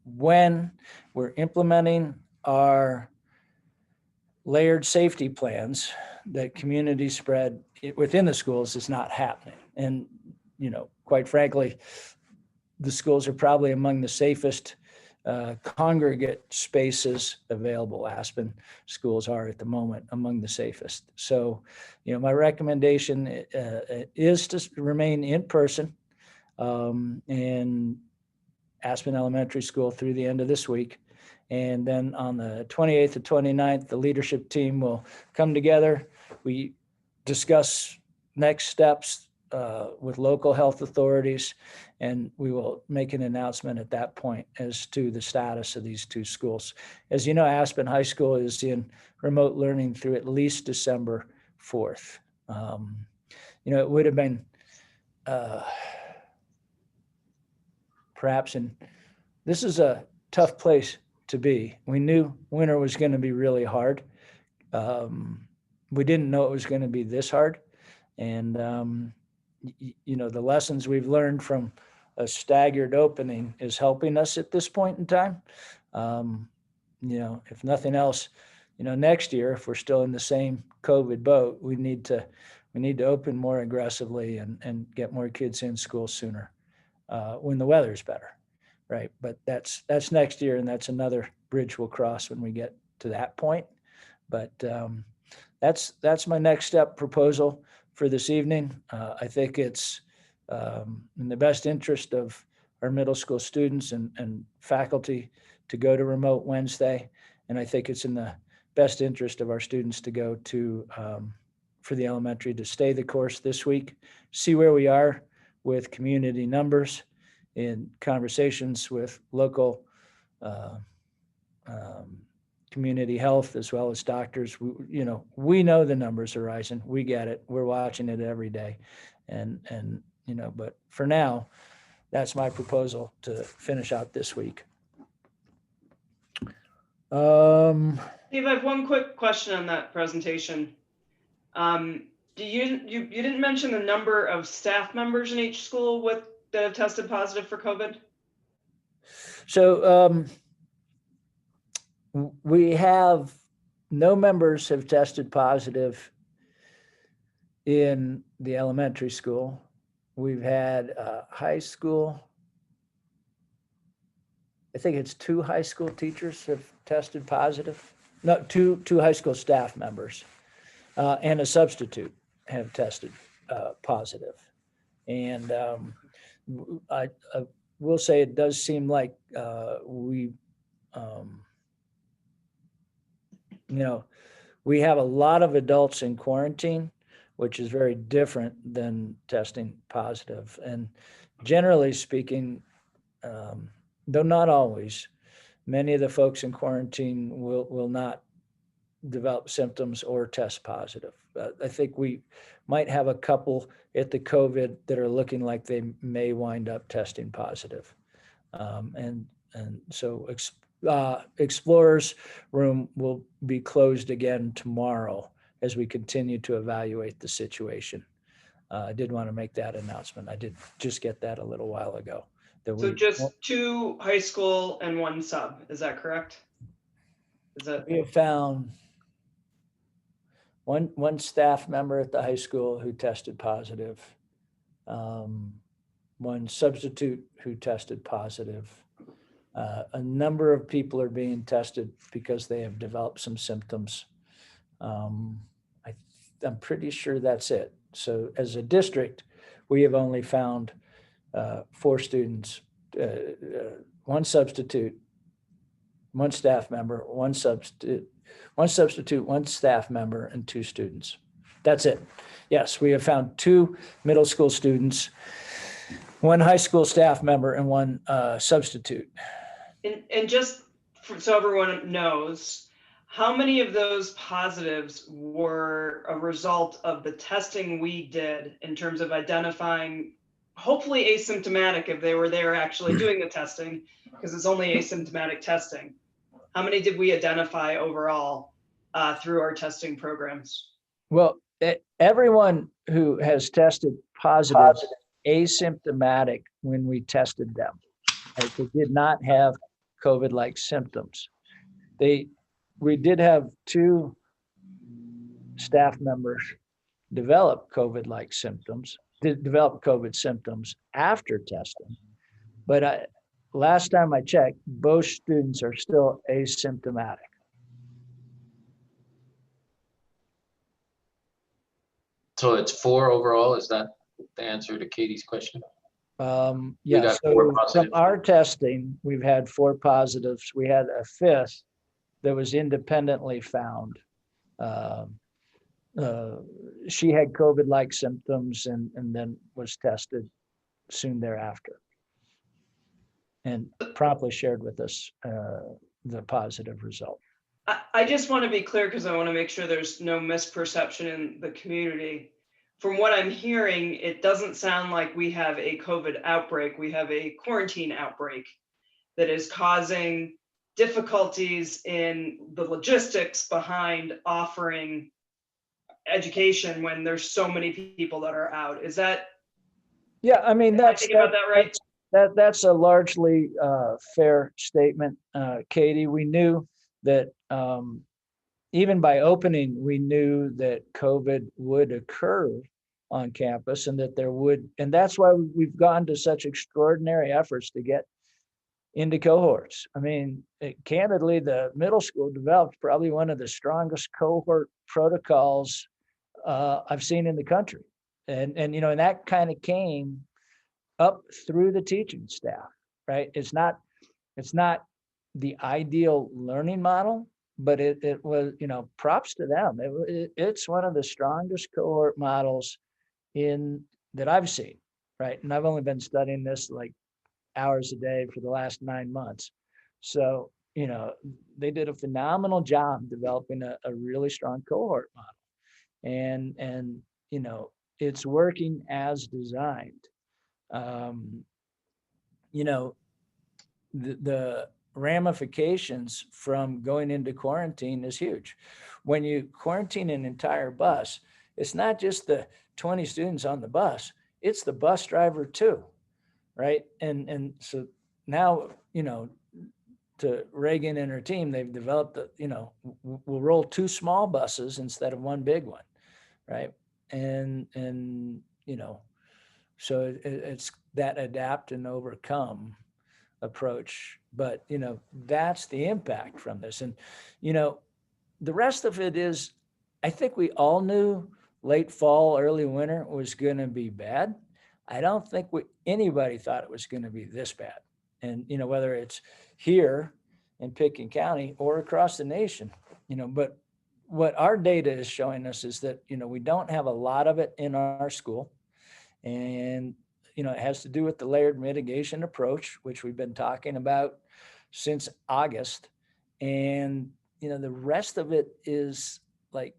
when we're implementing our layered safety plans, that community spread within the schools is not happening. And, quite frankly, the schools are probably among the safest congregate spaces available. Aspen schools are at the moment among the safest. So, my recommendation is to remain in person in Aspen Elementary School through the end of this week. And then on the 28th and 29th, the leadership team will come together. We discuss next steps with local health authorities, and we will make an announcement at that point as to the status of these two schools. As you know, Aspen High School is in remote learning through at least December 4th. It would have been perhaps this is a tough place to be. We knew winter was going to be really hard. We didn't know it was going to be this hard. And, the lessons we've learned from a staggered opening is helping us at this point in time. If nothing else, next year, if we're still in the same COVID boat, we need to open more aggressively and get more kids in school sooner when the weather's better, right? But that's next year, and that's another bridge we'll cross when we get to that point. But that's my next step proposal for this evening. I think it's in the best interest of our middle school students and faculty to go to remote Wednesday. And I think it's in the best interest of our students to go to, for the elementary, to stay the course this week, see where we are with community numbers in conversations with local community health as well as doctors. We know the numbers are rising. We get it. We're watching it every day. And but for now, that's my proposal to finish out this week. Steve, I have one quick question on that presentation. You didn't mention the number of staff members in each school that have tested positive for COVID? So we have no members have tested positive in the elementary school. We've had high school. I think it's 2 high school teachers have tested positive. No, two high school staff members and a substitute have tested positive. And I will say it does seem like we have a lot of adults in quarantine, which is very different than testing positive. And generally speaking, though not always, many of the folks in quarantine will not develop symptoms or test positive. I think we might have a couple at the COVID that are looking like they may wind up testing positive. And so Explorer's room will be closed again tomorrow as we continue to evaluate the situation. I did want to make that announcement. I did just get that a little while ago. So just 2 high school and 1 sub, is that correct? We have found one staff member at the high school who tested positive, one substitute who tested positive. A number of people are being tested because they have developed some symptoms. I'm pretty sure that's it. So as a district, we have only found 4 students, 1 substitute, 1 staff member, 1 substitute, 1 staff member, and 2 students. That's it. Yes, we have found 2 middle school students, 1 high school staff member, and 1 substitute. And just so everyone knows, how many of those positives were a result of the testing we did in terms of identifying, hopefully asymptomatic if they were there actually doing the testing, because it's only asymptomatic testing. How many did we identify overall through our testing programs? Well, everyone who has tested positive, asymptomatic when we tested them, right? They did not have COVID-like symptoms. We did have 2 staff members develop COVID-like symptoms, develop COVID symptoms after testing. But last time I checked, both students are still asymptomatic. So it's 4 overall. Is that the answer to Katie's question? Yeah, got so 4 from positives. our testing, we've had 4 positives. We had a 5th that was independently found. She had COVID-like symptoms and then was tested soon thereafter and promptly shared with us the positive result. I just want to be clear because I want to make sure there's no misperception in the community. From what I'm hearing, it doesn't sound like we have a COVID outbreak. We have a quarantine outbreak that is causing difficulties in the logistics behind offering education when there's so many people that are out. Is that? Yeah, I mean, am I thinking about that right? That's a largely fair statement, Katie. We knew that even by opening, we knew that COVID would occur on campus and that there would, and that's why we've gone to such extraordinary efforts to get into cohorts. I mean, candidly, the middle school developed probably one of the strongest cohort protocols I've seen in the country. And that kind of came up through the teaching staff, right? It's not the ideal learning model, but it was, props to them. It's one of the strongest cohort models that I've seen, right? And I've only been studying this like hours a day for the last 9 months. So, they did a phenomenal job developing a really strong cohort model. And it's working as designed. The ramifications from going into quarantine is huge. When you quarantine an entire bus, it's not just the 20 students on the bus, it's the bus driver too, right? And so now, to Reagan and her team, they've developed, we'll roll 2 small buses instead of 1 big one, right? And so it's that adapt and overcome approach. But, that's the impact from this. And, the rest of it is, I think we all knew late fall, early winter was going to be bad. I don't think anybody thought it was going to be this bad. And, whether it's here in Pickens County or across the nation, but what our data is showing us is that, we don't have a lot of it in our school. And, it has to do with the layered mitigation approach, which we've been talking about since August. And, the rest of it is like,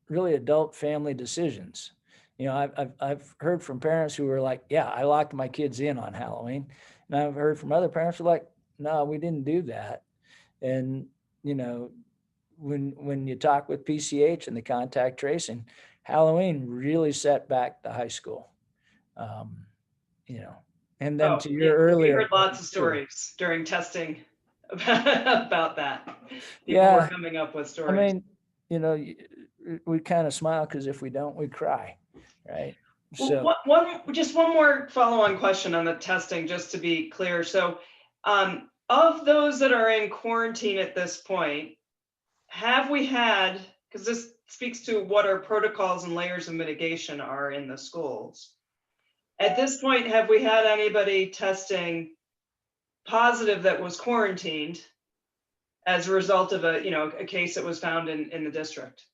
really adult family decisions. I've heard from parents who were like, yeah, I locked my kids in on Halloween. And I've heard from other parents who are like, no, we didn't do that. And, when you talk with PCH and the contact tracing, Halloween really set back the high school, and then to your earlier. We heard lots of stories during testing about that. People Yeah, were coming up with stories. I mean, we kind of smile because if we don't, we cry, right? So Just one more follow-on question on the testing, just to be clear. So of those that are in quarantine at this point, have we had, because this speaks to what our protocols and layers of mitigation are in the schools. At this point, have we had anybody testing positive that was quarantined as a result of a case that was found in the district?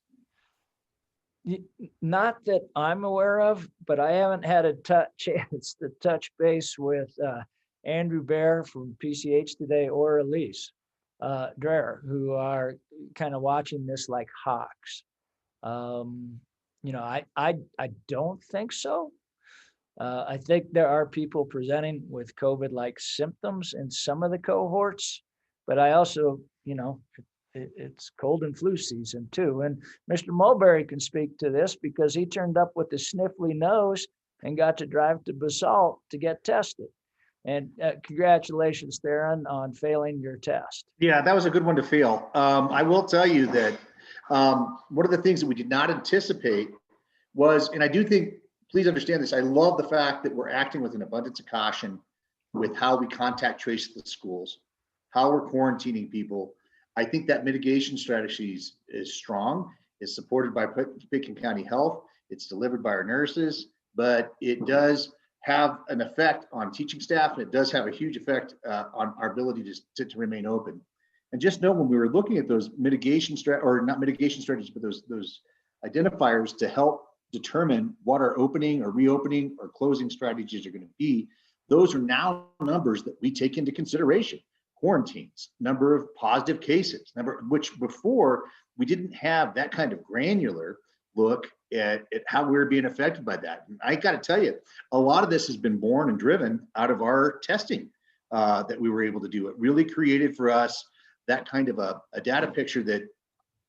not that I'm aware of, but I haven't had a chance to touch base with Andrew Bear from PCH today or Elise Dreher, who are kind of watching this like hawks. I don't think so. I think there are people presenting with COVID-like symptoms in some of the cohorts, but I also, it's cold and flu season too. And Mr. Mulberry can speak to this because he turned up with a sniffly nose and got to drive to Basalt to get tested. And congratulations, Theron, on failing your test. Yeah, that was a good one to fail. I will tell you that one of the things that we did not anticipate was, and I do think, please understand this, I love the fact that we're acting with an abundance of caution with how we contact trace the schools, how we're quarantining people. I think that mitigation strategy is strong. It's supported by Pickens County Health. It's delivered by our nurses, but it does have an effect on teaching staff, and it does have a huge effect on our ability to remain open. And just know, when we were looking at those mitigation not mitigation strategies, but those identifiers to help determine what our opening or reopening or closing strategies are going to be, those are now numbers that we take into consideration. Quarantines, number of positive cases, which before we didn't have that kind of granular look at how we're being affected by that. And I got to tell you, a lot of this has been born and driven out of our testing that we were able to do. It really created for us that kind of a data picture that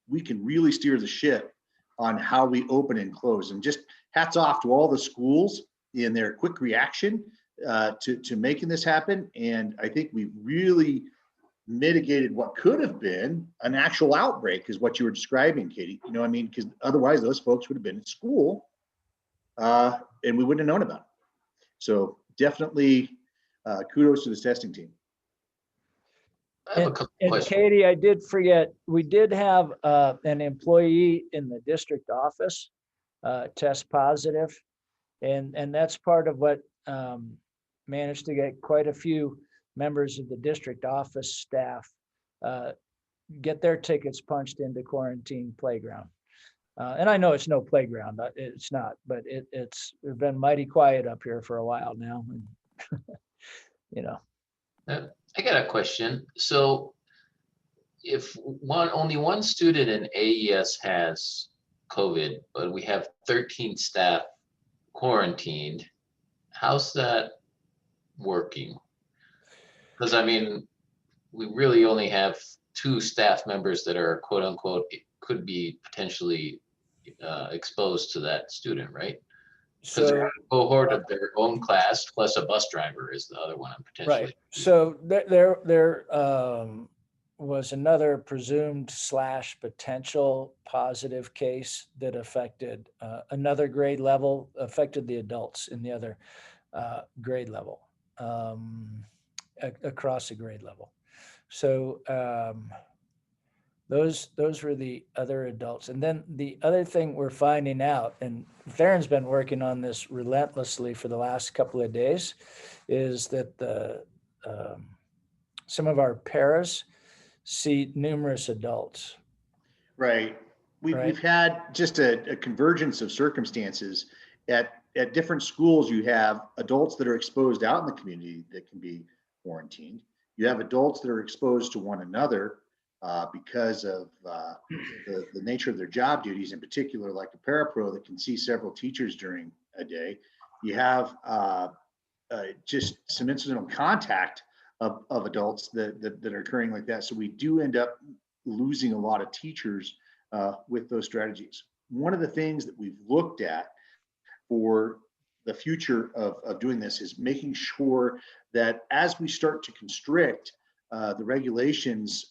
we can really steer the ship on how we open and close. And just hats off to all the schools in their quick reaction to making this happen. And I think we really mitigated what could have been an actual outbreak, is what you were describing, Katie. Because otherwise those folks would have been in school and we wouldn't have known about it. So definitely kudos to this testing team. I have a couple And questions. Katie, I did forget, we did have an employee in the district office test positive. And that's part of what managed to get quite a few members of the district office staff get their tickets punched into quarantine playground. And I know it's no playground, it's not, but it's been mighty quiet up here for a while now. And, I got a question. So if only one student in AES has COVID, but we have 13 staff quarantined, how's that working? Because we really only have 2 staff members that are quote unquote could be potentially exposed to that student, right? Because they're a cohort of their own class plus a bus driver is the other one I'm potentially. right. So there was another presumed / potential positive case that affected another grade level, affected the adults in the other grade level, across the grade level. So those were the other adults. And then the other thing we're finding out, and Theron's been working on this relentlessly for the last couple of days, is that some of our paras see numerous adults. Right. We've had just a convergence of circumstances. At different schools, you have adults that are exposed out in the community that can be quarantined. You have adults that are exposed to one another because of the nature of their job duties, in particular, like a parapro that can see several teachers during a day. You have just some incidental contact of adults that are occurring like that. So we do end up losing a lot of teachers with those strategies. One of the things that we've looked at for the future of doing this is making sure that as we start to constrict the regulations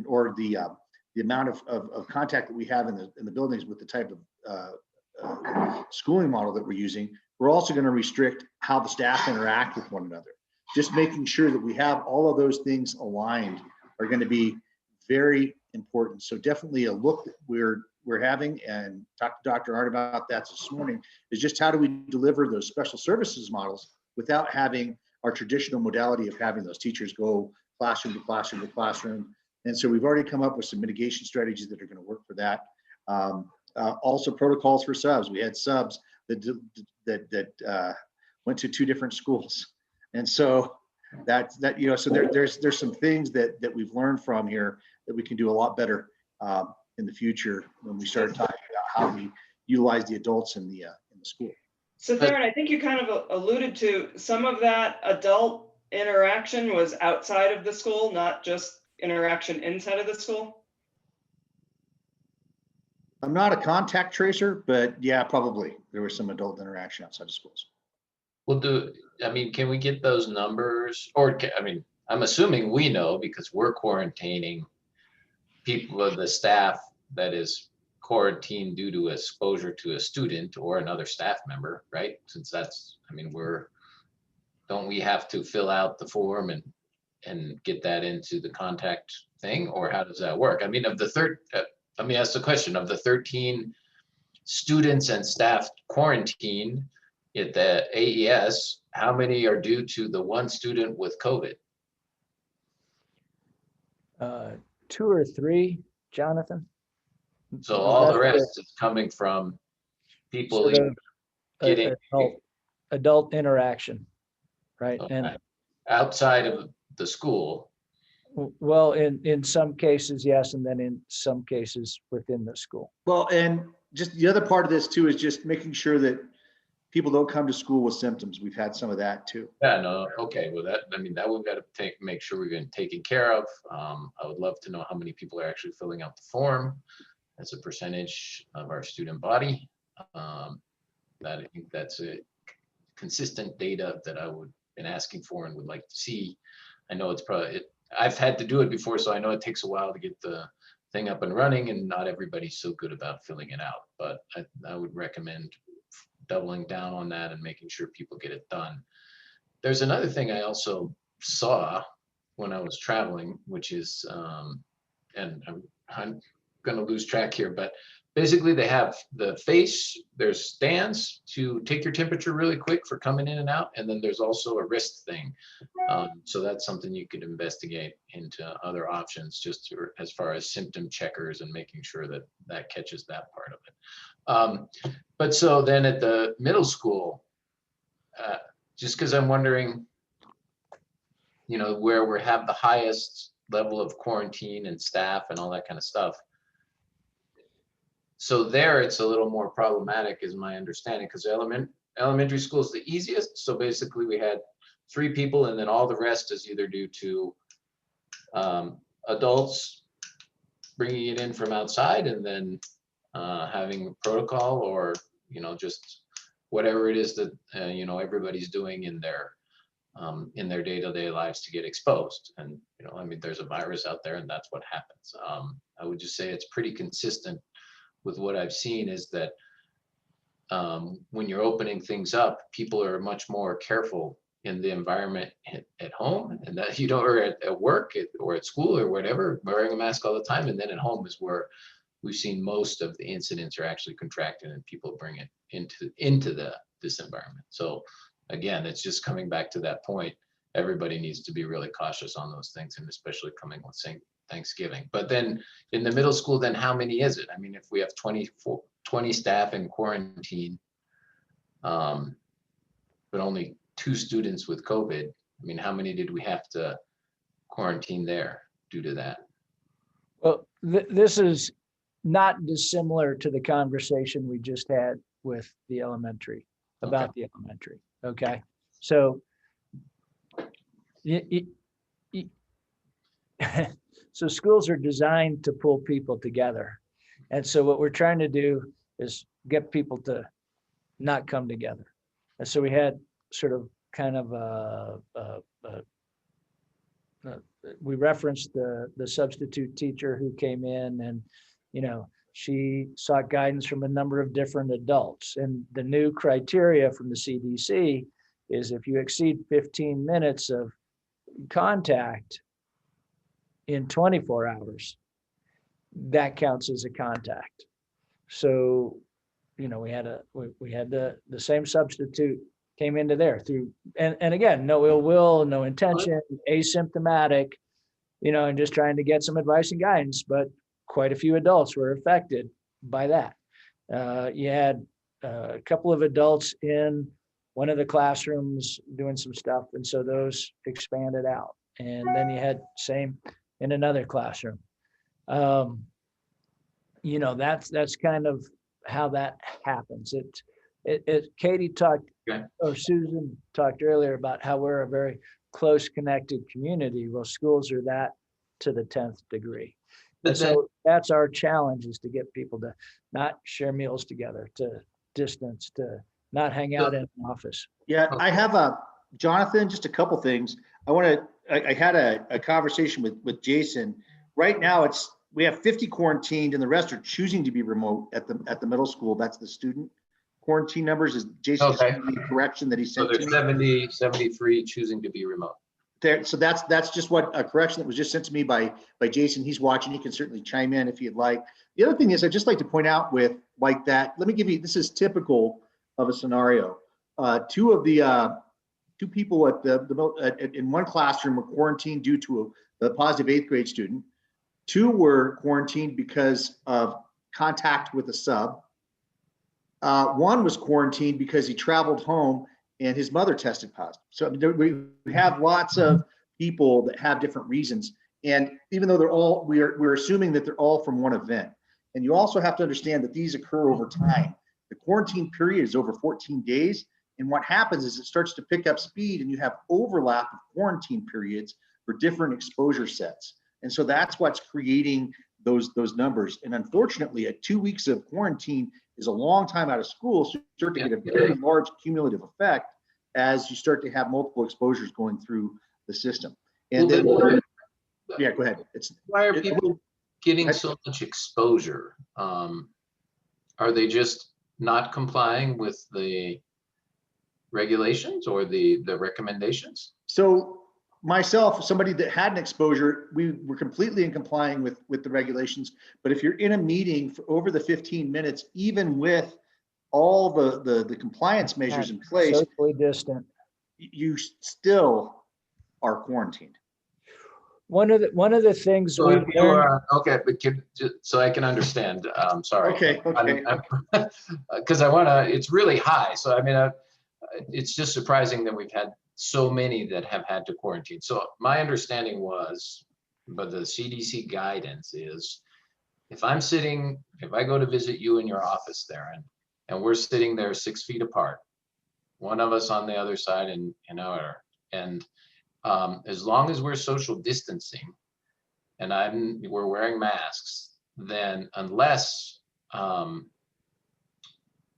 or the amount of contact that we have in the buildings with the type of schooling model that we're using, we're also going to restrict how the staff interact with one another. Just making sure that we have all of those things aligned are going to be very important. So definitely a look that we're having, and talked to Dr. Art about that this morning, is just how do we deliver those special services models without having our traditional modality of having those teachers go classroom to classroom to classroom. And so we've already come up with some mitigation strategies that are going to work for that. Also protocols for subs. We had subs that went to 2 different schools. And so so there's some things that we've learned from here that we can do a lot better in the future when we start talking about how we utilize the adults in the school. So Theron, I think you kind of alluded to some of that adult interaction was outside of the school, not just interaction inside of the school. I'm not a contact tracer, but yeah, probably there was some adult interaction outside of schools. Well, can we get those numbers? Or, I'm assuming we know because we're quarantining people of the staff that is quarantined due to exposure to a student or another staff member, right? Since that's, don't we have to fill out the form and get that into the contact thing, or how does that work? Let me ask the question, of the 13 students and staff quarantined at the AES, how many are due to the one student with COVID? 2 or 3, Jonathan. So all the rest is coming from people Sort of getting adult interaction, right? Okay. And outside of the school. well, in some cases, yes, and then in some cases within the school. Well, and just the other part of this too is just making sure that people don't come to school with symptoms. We've had some of that too. Yeah, no, okay. Well, that we've got to make sure we're getting taken care of. I would love to know how many people are actually filling out the form as a percentage of our student body. That I think that's a consistent data that I would been asking for and would like to see. I know it's probably, I've had to do it before, so I know it takes a while to get the thing up and running, and not everybody's so good about filling it out. But I would recommend doubling down on that and making sure people get it done. There's another thing I also saw when I was traveling, which is, and I'm going to lose track here, but basically they have the face, there's stands to take your temperature really quick for coming in and out. And then there's also a wrist thing. So that's something you could investigate into other options, just as far as symptom checkers and making sure that that catches that part of it. But so then at the middle school, just because I'm wondering, where we have the highest level of quarantine and staff and all that kind of stuff. So there it's a little more problematic is my understanding, because elementary school is the easiest. So basically we had 3 people, and then all the rest is either due to adults bringing it in from outside and then having protocol, or, just whatever it is that, everybody's doing in their day-to-day lives to get exposed. And, there's a virus out there and that's what happens. I would just say it's pretty consistent with what I've seen, is that when you're opening things up, people are much more careful in the environment at home, and that or at work or at school or whatever, wearing a mask all the time. And then at home is where we've seen most of the incidents are actually contracted and people bring it into this environment. So again, it's just coming back to that point. Everybody needs to be really cautious on those things, and especially coming with Thanksgiving. But then in the middle school, then how many is it? If we have 20 staff in quarantine, but only 2 students with COVID, how many did we have to quarantine there due to that? Well, this is not dissimilar to the conversation we just had with the elementary, about the elementary. Okay. So so schools are designed to pull people together. And so what we're trying to do is get people to not come together. And so we had sort of kind of we referenced the substitute teacher who came in, and she sought guidance from a number of different adults. And the new criteria from the CDC is if you exceed 15 minutes of contact in 24 hours, that counts as a contact. So, you know, we had the same substitute came into there through, and again, no ill will, no intention, asymptomatic, you know, and just trying to get some advice and guidance, but quite a few adults were affected by that. You had a couple of adults in one of the classrooms doing some stuff, and so those expanded out. And then you had same in another classroom. You know, that's kind of how that happens. Katie talked, or Susan talked earlier about how we're a very close connected community. Well, schools are that to the 10th degree. And so that's our challenge, is to get people to not share meals together, to distance, to not hang out in an office. Yeah, I have Jonathan, just a couple things. I had a conversation with Jason. Right now we have 50 quarantined and the rest are choosing to be remote at the middle school. That's the student quarantine numbers. Is Jason just giving me a correction that he sent to me? So there's 73 choosing to be remote. So that's just what a correction that was just sent to me by Jason. He's watching. He can certainly chime in if he'd like. The other thing is, I'd just like to point out with like that, let me give you, this is typical of a scenario. Two people in one classroom were quarantined due to a positive 8th grade student. 2 were quarantined because of contact with a sub. 1 was quarantined because he traveled home and his mother tested positive. So we have lots of people that have different reasons. And even though we're assuming that they're all from one event. And you also have to understand that these occur over time. The quarantine period is over 14 days. And what happens is it starts to pick up speed and you have overlap of quarantine periods for different exposure sets. And so that's what's creating those numbers. And unfortunately, 2 weeks of quarantine is a long time out of school. So you start to get a very large cumulative effect as you start to have multiple exposures going through the system. And yeah, go ahead. Why are people getting so much exposure? Are they just not complying with the regulations or the recommendations? So myself, somebody that had an exposure, we were completely in complying with the regulations. But if you're in a meeting for over the 15 minutes, even with all the compliance measures in place, socially distant, you still are quarantined. One of the things So we've learned, okay, but so I can understand. Sorry. Okay. Because it's really high. So I mean, it's just surprising that we've had so many that have had to quarantine. So my understanding was, but the CDC guidance is, if I go to visit you in your office there, and we're sitting there 6 feet apart, one of us on the other side, and as long as we're social distancing, and we're wearing masks, then unless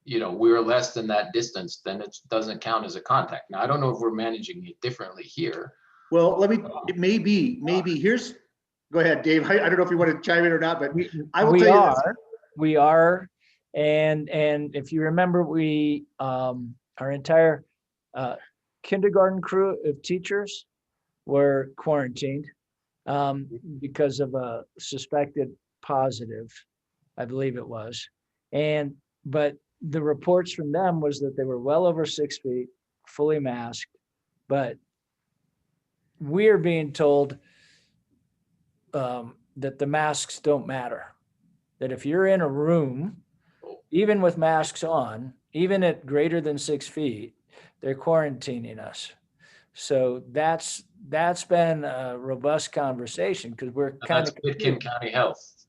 we're less than that distance, then it doesn't count as a contact. Now, I don't know if we're managing it differently here. Well, it may be, go ahead, Dave. I don't know if you want to chime in or not, but I will tell you this. We are. And if you remember, our entire kindergarten crew of teachers were quarantined because of a suspected positive, I believe it was. But the reports from them was that they were well over 6 feet, fully masked. But we're being told that the masks don't matter. That if you're in a room, even with masks on, even at greater than 6 feet, they're quarantining us. So that's been a robust conversation, because we're kind of Pitkin County Health.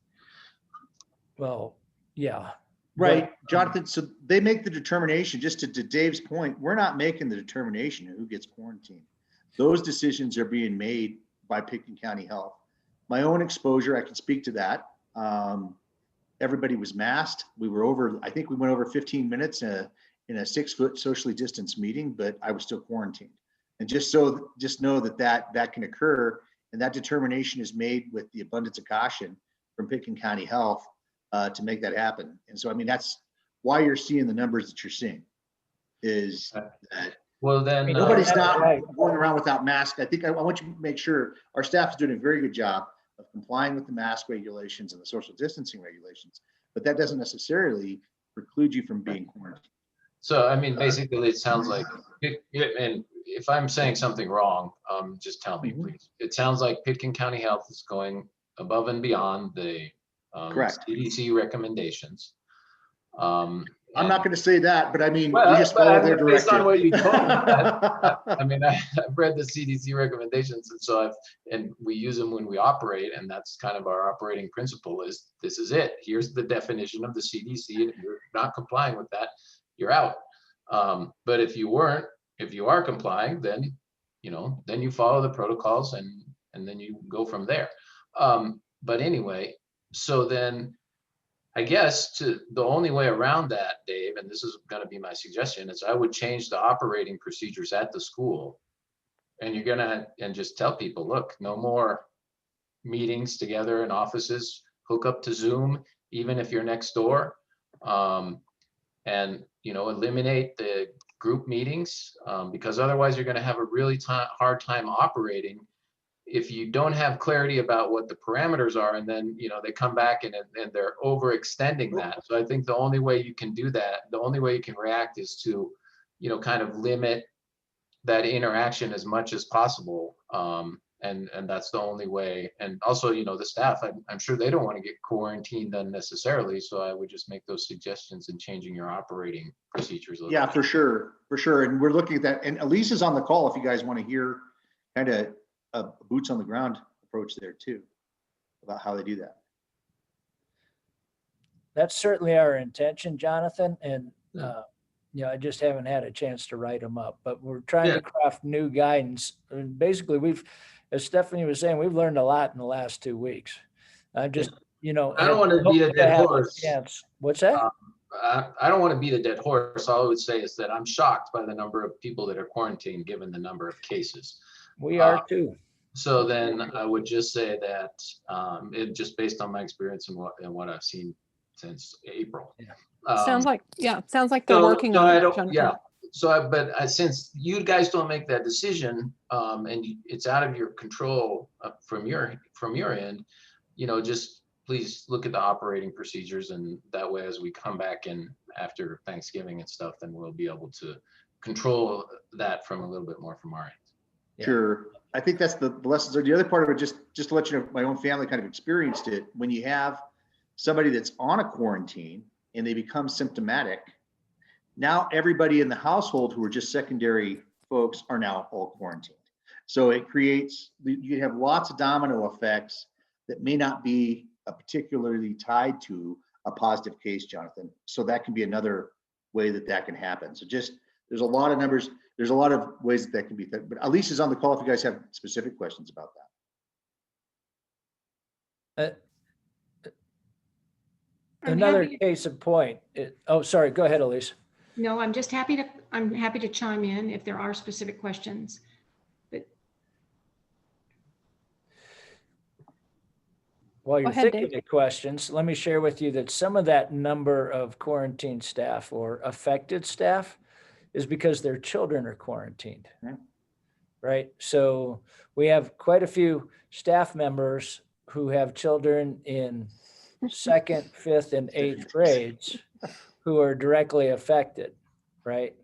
Well, yeah. Right, Jonathan. So they make the determination. Just to Dave's point, we're not making the determination of who gets quarantined. Those decisions are being made by Pitkin County Health. My own exposure, I can speak to that. Everybody was masked. I think we went over 15 minutes in a 6-foot socially distanced meeting, but I was still quarantined. And just know that can occur, and that determination is made with the abundance of caution from Pitkin County Health to make that happen. And so, I mean, that's why you're seeing the numbers that you're seeing is that Well, then. nobody's that's not right. going around without masks. I think I want you to make sure our staff is doing a very good job of complying with the mask regulations and the social distancing regulations, but that doesn't necessarily preclude you from being quarantined. So, I mean, basically, it sounds like, and if I'm saying something wrong, just tell me, please. It sounds like Pitkin County Health is going above and beyond the Correct. CDC recommendations. I'm not going to say that, but I mean, Well, we just but follow their based on directive. what you told me, I mean, I've read the CDC recommendations, and so and we use them when we operate, and that's kind of our operating principle is this is it. Here's the definition of the CDC, and if you're not complying with that, you're out. But if you are complying, then, then you follow the protocols and then you go from there. But anyway, so then I guess the only way around that, Dave, and this is going to be my suggestion, is I would change the operating procedures at the school. And and just tell people, look, no more meetings together in offices, hook up to Zoom, even if you're next door. And, eliminate the group meetings, because otherwise you're going to have a really hard time operating if you don't have clarity about what the parameters are, and then, they come back and they're overextending that. So I think the only way you can do that, the only way you can react is to, kind of limit that interaction as much as possible. And that's the only way. And also, the staff, I'm sure they don't want to get quarantined unnecessarily. So I would just make those suggestions in changing your operating procedures. Yeah, for sure. And we're looking at that. And Elise is on the call if you guys want to hear kind of a boots on the ground approach there too, about how they do that. That's certainly our intention, Jonathan. And, I just haven't had a chance to write them up, but we're trying to craft new guidance. And basically, as Stephanie was saying, we've learned a lot in the last 2 weeks. I'm just, I don't want to beat a dead horse. What's that? I don't want to beat a dead horse. All I would say is that I'm shocked by the number of people that are quarantined, given the number of cases. We are too. So then I would just say that it just based on my experience and what I've seen since April. Sounds like they're working on it, Jonathan. Yeah. So, since you guys don't make that decision, and it's out of your control from your end, just please look at the operating procedures, and that way, as we come back in after Thanksgiving and stuff, then we'll be able to control that from a little bit more from our end. Yeah. Sure. I think that's the lessons. The other part of it, just to let you know, my own family kind of experienced it. When you have somebody that's on a quarantine and they become symptomatic, now everybody in the household who are just secondary folks are now all quarantined. So it creates, you have lots of domino effects that may not be particularly tied to a positive case, Jonathan. So that can be another way that can happen. So there's a lot of numbers. There's a lot of ways that can be, but Elise is on the call if you guys have specific questions about that. Another case in point. Sorry, go ahead, Elise. No, I'm happy to chime in if there are specific questions. But while you're Go ahead, thinking Dave. of questions, let me share with you that some of that number of quarantined staff or affected staff is because their children are quarantined, right? So we have quite a few staff members who have children in 2nd, 5th, and 8th grades who are directly affected, right?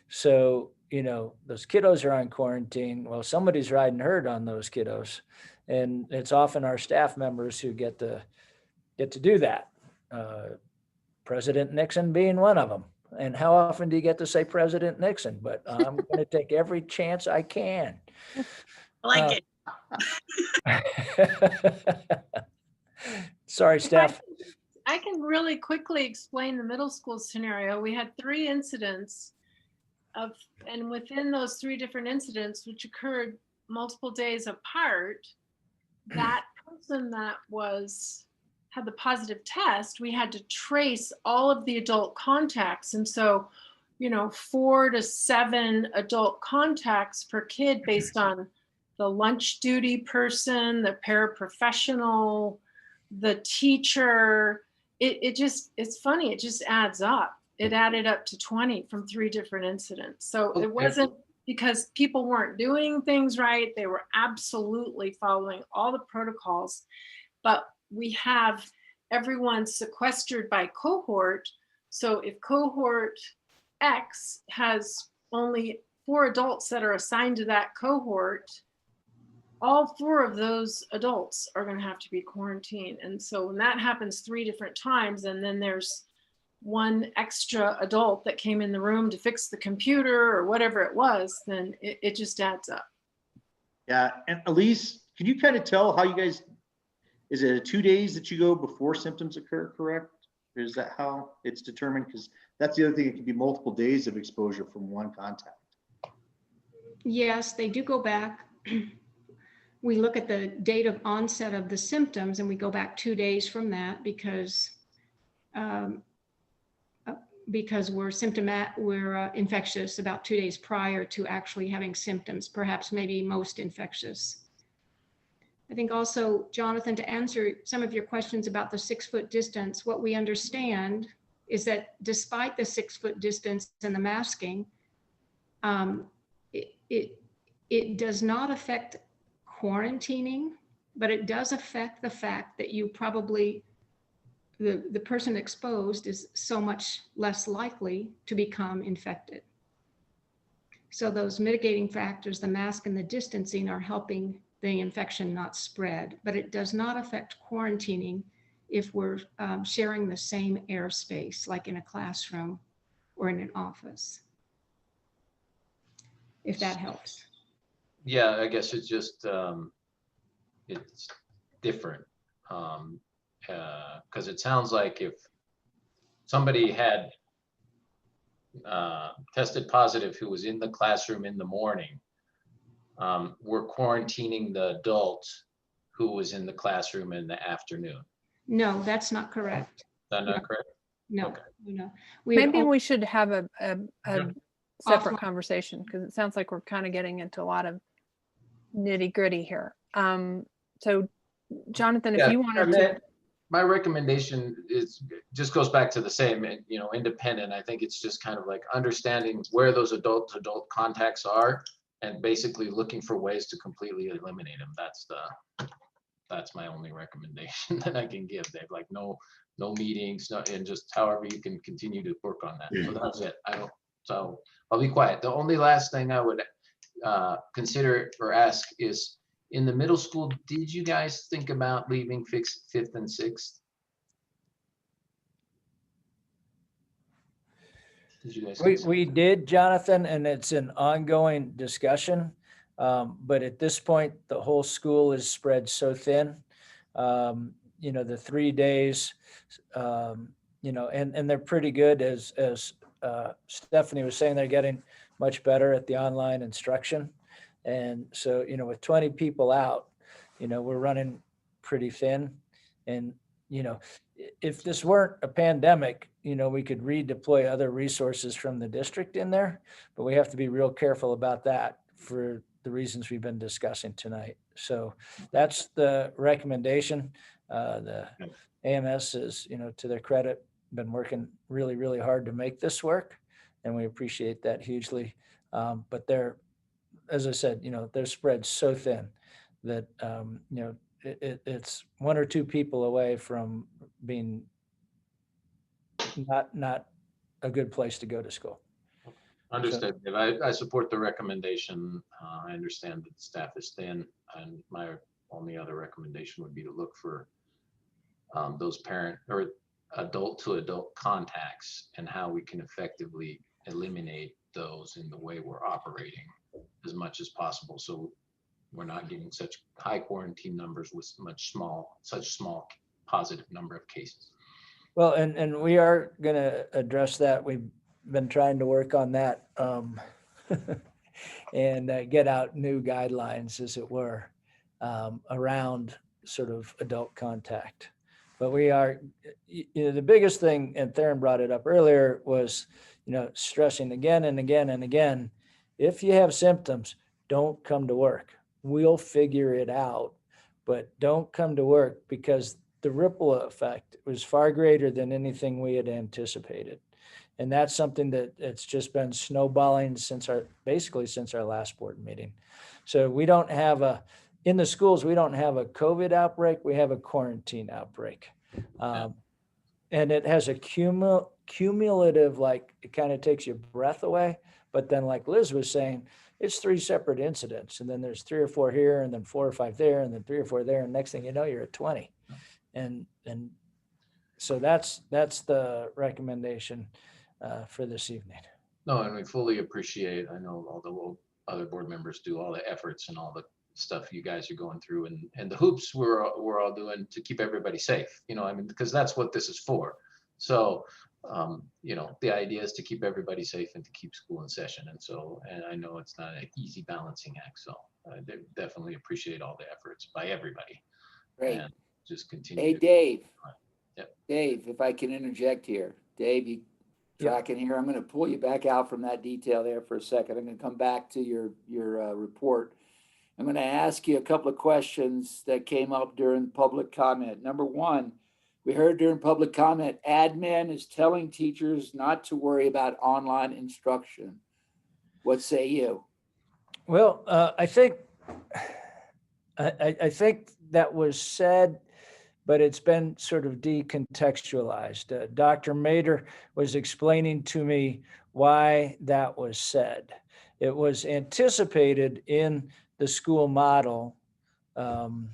So, those kiddos are on quarantine. Well, somebody's riding herd on those kiddos. And it's often our staff members who get to do that. President Nixon being one of them. And how often do you get to say President Nixon? But I'm going to take every chance I can. I like it. Sorry, Steph. I can really quickly explain the middle school scenario. We had 3 incidents and within those 3 different incidents, which occurred multiple days apart, that person that had the positive test, we had to trace all of the adult contacts. And so, 4 to 7 adult contacts per kid based on the lunch duty person, the paraprofessional, the teacher. it's funny, it just adds up. It added up to 20 from 3 different incidents. So Okay. it wasn't because people weren't doing things right. They were absolutely following all the protocols, but we have everyone sequestered by cohort. So if cohort X has only 4 adults that are assigned to that cohort, all 4 of those adults are going to have to be quarantined. And so when that happens 3 different times, and then there's 1 extra adult that came in the room to fix the computer or whatever it was, then it just adds up. Yeah, and Elise, can you kind of tell how you guys, is it 2 days that you go before symptoms occur, correct? Or is that how it's determined? Because that's the other thing, it can be multiple days of exposure from one contact. Yes, they do go back. We look at the date of onset of the symptoms and we go back 2 days from that because we're infectious about 2 days prior to actually having symptoms, perhaps maybe most infectious. I think also, Jonathan, to answer some of your questions about the 6-foot distance, what we understand is that despite the 6-foot distance and the masking, it does not affect quarantining, but it does affect the fact that you probably, the person exposed is so much less likely to become infected. So those mitigating factors, the mask and the distancing, are helping the infection not spread, but it does not affect quarantining if we're sharing the same airspace, like in a classroom or in an office, if that helps. Yeah, I guess it's just, it's different. Because it sounds like if somebody had tested positive who was in the classroom in the morning, we're quarantining the adult who was in the classroom in the afternoon. No, that's not correct. Is that not correct? No, Okay. no. Maybe we should have a separate Offline. conversation, because it sounds like we're kind of getting into a lot of nitty gritty here. So Jonathan, if you wanted to. My recommendation is, just goes back to the same, independent. I think it's just kind of like understanding where those adult-to-adult contacts are and basically looking for ways to completely eliminate them. That's my only recommendation that I can give. They've like no meetings, and just however you can continue to work on that. So that's it. So I'll be quiet. The only last thing I would consider or ask is, in the middle school, did you guys think about leaving 5th and 6th? Did you guys? We did, Jonathan, and it's an ongoing discussion. But at this point, the whole school is spread so thin. The 3 days, and they're pretty good, as Stephanie was saying, they're getting much better at the online instruction. And so, with 20 people out, we're running pretty thin. And, if this weren't a pandemic, we could redeploy other resources from the district in there, but we have to be real careful about that for the reasons we've been discussing tonight. So that's the recommendation. The AMS is, to their credit, been working really, really hard to make this work, and we appreciate that hugely. But they're, as I said, they're spread so thin that, it's 1 or 2 people away from being not a good place to go to school. Understood. I support the recommendation. I understand that the staff is thin, and my only other recommendation would be to look for those parent or adult-to-adult contacts and how we can effectively eliminate those in the way we're operating as much as possible, so we're not getting such high quarantine numbers with such small positive number of cases. Well, and we are going to address that. We've been trying to work on that and get out new guidelines, as it were, around sort of adult contact. But we are, the biggest thing, and Theron brought it up earlier, was, stressing again and again and again, if you have symptoms, don't come to work. We'll figure it out, but don't come to work, because the ripple effect was far greater than anything we had anticipated. And that's something that it's just been snowballing basically since our last board meeting. So we don't have in the schools, we don't have a COVID outbreak, we have a quarantine outbreak. And it has a cumulative, like, it kind of takes your breath away. But then, like Liz was saying, it's 3 separate incidents, and then there's 3 or 4 here, and then 4 or 5 there, and then 3 or 4 there, and next thing you know, you're at 20. And so that's the recommendation for this evening. No, and we fully appreciate, I know all the other board members do all the efforts and all the stuff you guys are going through, and the hoops we're all doing to keep everybody safe, you know, I mean, because that's what this is for. So, you know, the idea is to keep everybody safe and to keep school in session. And I know it's not an easy balancing act. So I definitely appreciate all the efforts by everybody. Great. And just continue. Hey, to Dave. Yep. Dave, if I can interject here. Dave, you tracking here? I'm going to pull you back out from that detail there for a second. I'm going to come back to your report. I'm going to ask you a couple of questions that came up during public comment. Number one, we heard during public comment, admin is telling teachers not to worry about online instruction. What say you? Well, I think that was said, but it's been sort of decontextualized. Dr. Mader was explaining to me why that was said. It was anticipated in the school model, and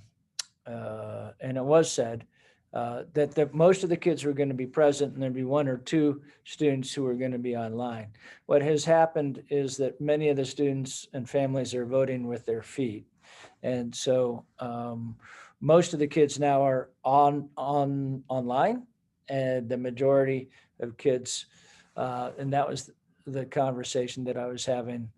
it was said that most of the kids were going to be present and there'd be 1 or 2 students who were going to be online. What has happened is that many of the students and families are voting with their feet. And so most of the kids now are online, and the majority of kids, and that was the conversation that I was having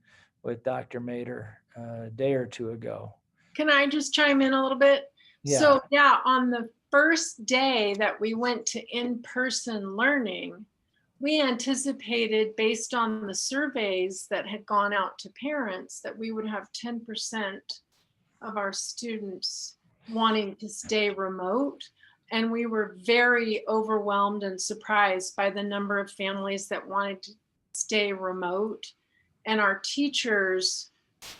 with Dr. Mader a day or 2 ago. Can I just chime in a little bit? Yeah. So yeah, on the first day that we went to in-person learning, we anticipated, based on the surveys that had gone out to parents, that we would have 10% of our students wanting to stay remote. And we were very overwhelmed and surprised by the number of families that wanted to stay remote. And our teachers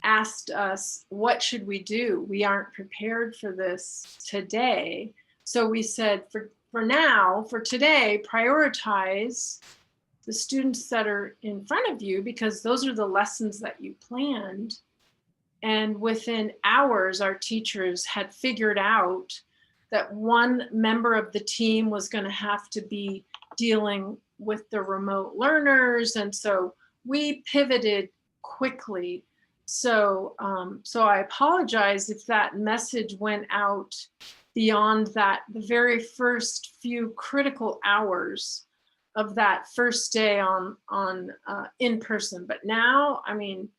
asked us, what should we do? We aren't prepared for this today. So we said, for now, for today, prioritize the students that are in front of you, because those are the lessons that you planned. And within hours, our teachers had figured out that one member of the team was going to have to be dealing with the remote learners. And so we pivoted quickly. So I apologize if that message went out beyond that, the very first few critical hours of that first day on in person. But now, I mean,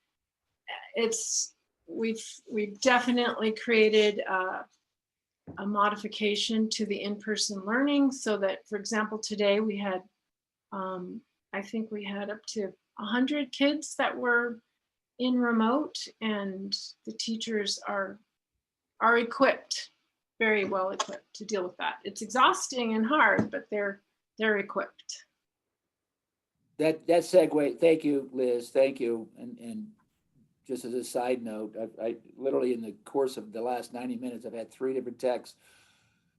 we've definitely created a modification to the in-person learning, so that, for example, today we had, I think we had up to 100 kids that were in remote, and the teachers are equipped, very well equipped to deal with that. It's exhausting and hard, but they're equipped. That segue, thank you, Liz, thank you. And just as a side note, I literally, in the course of the last 90 minutes, I've had 3 different texts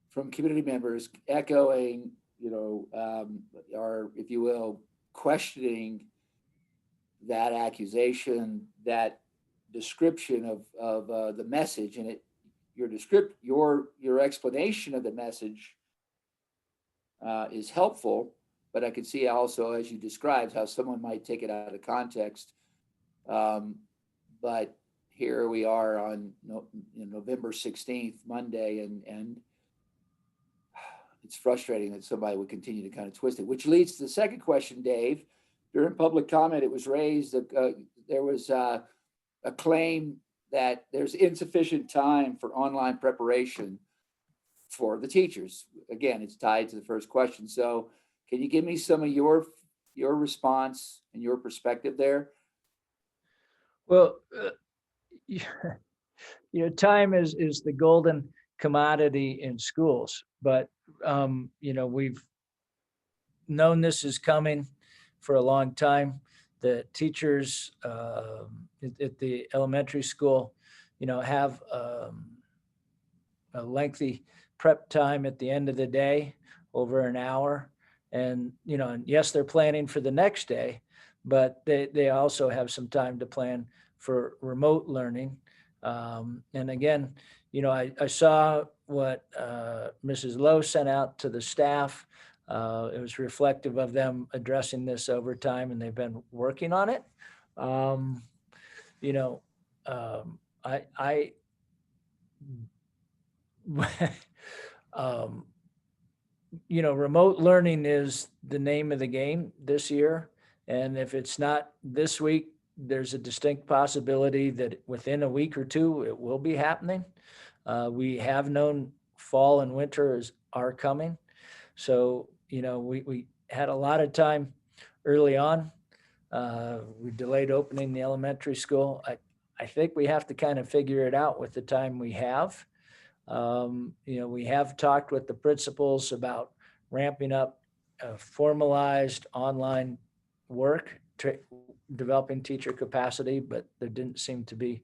from community members echoing, or if you will, questioning that accusation, that description of the message, and your explanation of the message is helpful, but I can see also, as you described, how someone might take it out of context. But here we are on November 16th, Monday, and it's frustrating that somebody would continue to kind of twist it, which leads to the second question, Dave. During public comment, it was raised that there was a claim that there's insufficient time for online preparation for the teachers. Again, it's tied to the first question. So can you give me some of your response and your perspective there? Well, time is the golden commodity in schools. But, you know, we've known this is coming for a long time. The teachers at the elementary school, you know, have a lengthy prep time at the end of the day, over an hour. And, you know, and yes, they're planning for the next day, but they also have some time to plan for remote learning. And again, you know, I saw what Mrs. Lowe sent out to the staff. It was reflective of them addressing this over time, and they've been working on it. You know, I you know, remote learning is the name of the game this year. And if it's not this week, there's a distinct possibility that within a week or two, it will be happening. We have known fall and winter are coming. So, you know, we had a lot of time early on. We delayed opening the elementary school. I think we have to kind of figure it out with the time we have. You know, we have talked with the principals about ramping up formalized online work, developing teacher capacity, but there didn't seem to be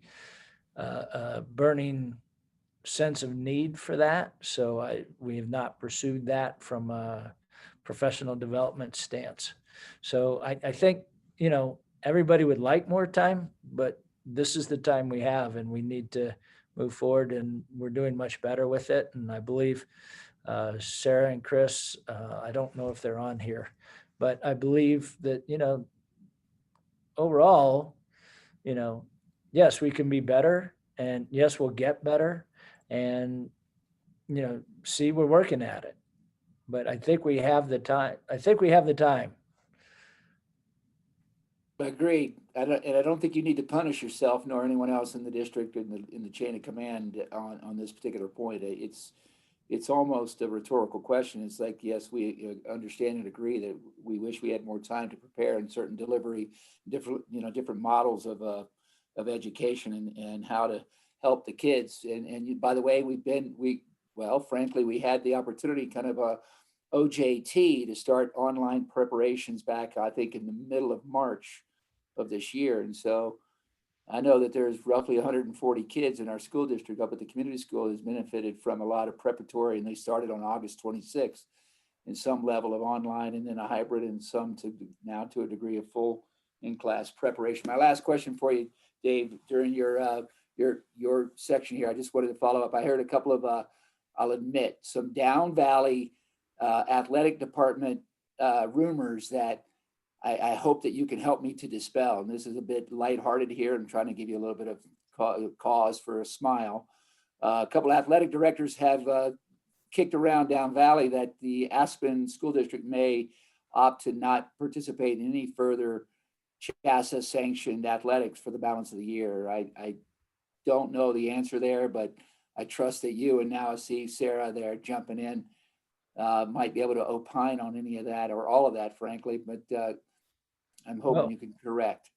a burning sense of need for that. So we have not pursued that from a professional development stance. So I think, you know, everybody would like more time, but this is the time we have, and we need to move forward, and we're doing much better with it. And I believe Sarah and Chris, I don't know if they're on here, but I believe that, you know, overall, you know, yes, we can be better, and yes, we'll get better, and, you know, see, we're working at it. But I think we have the time. Agreed. I don't think you need to punish yourself nor anyone else in the district in the chain of command on this particular point. It's almost a rhetorical question. It's like, yes, we understand and agree that we wish we had more time to prepare in certain delivery, different models of education and how to help the kids. And by the way, frankly, we had the opportunity kind of a OJT to start online preparations back, I think, in the middle of March of this year. And so I know that there's roughly 140 kids in our school district up at the community school has benefited from a lot of preparatory, and they started on August 26th in some level of online, and then a hybrid, and some to a degree of full in-class preparation. My last question for you, Dave, during your section here, I just wanted to follow up. I heard a couple of, I'll admit, some down valley athletic department rumors that I hope that you can help me to dispel. And this is a bit lighthearted here. I'm trying to give you a little bit of cause for a smile. A couple of athletic directors have kicked around down valley that the Aspen School District may opt to not participate in any further CHASA sanctioned athletics for the balance of the year. I don't know the answer there, but I trust that you, and now I see Sarah there jumping in, might be able to opine on any of that or all of that, frankly, but I'm hoping you can correct.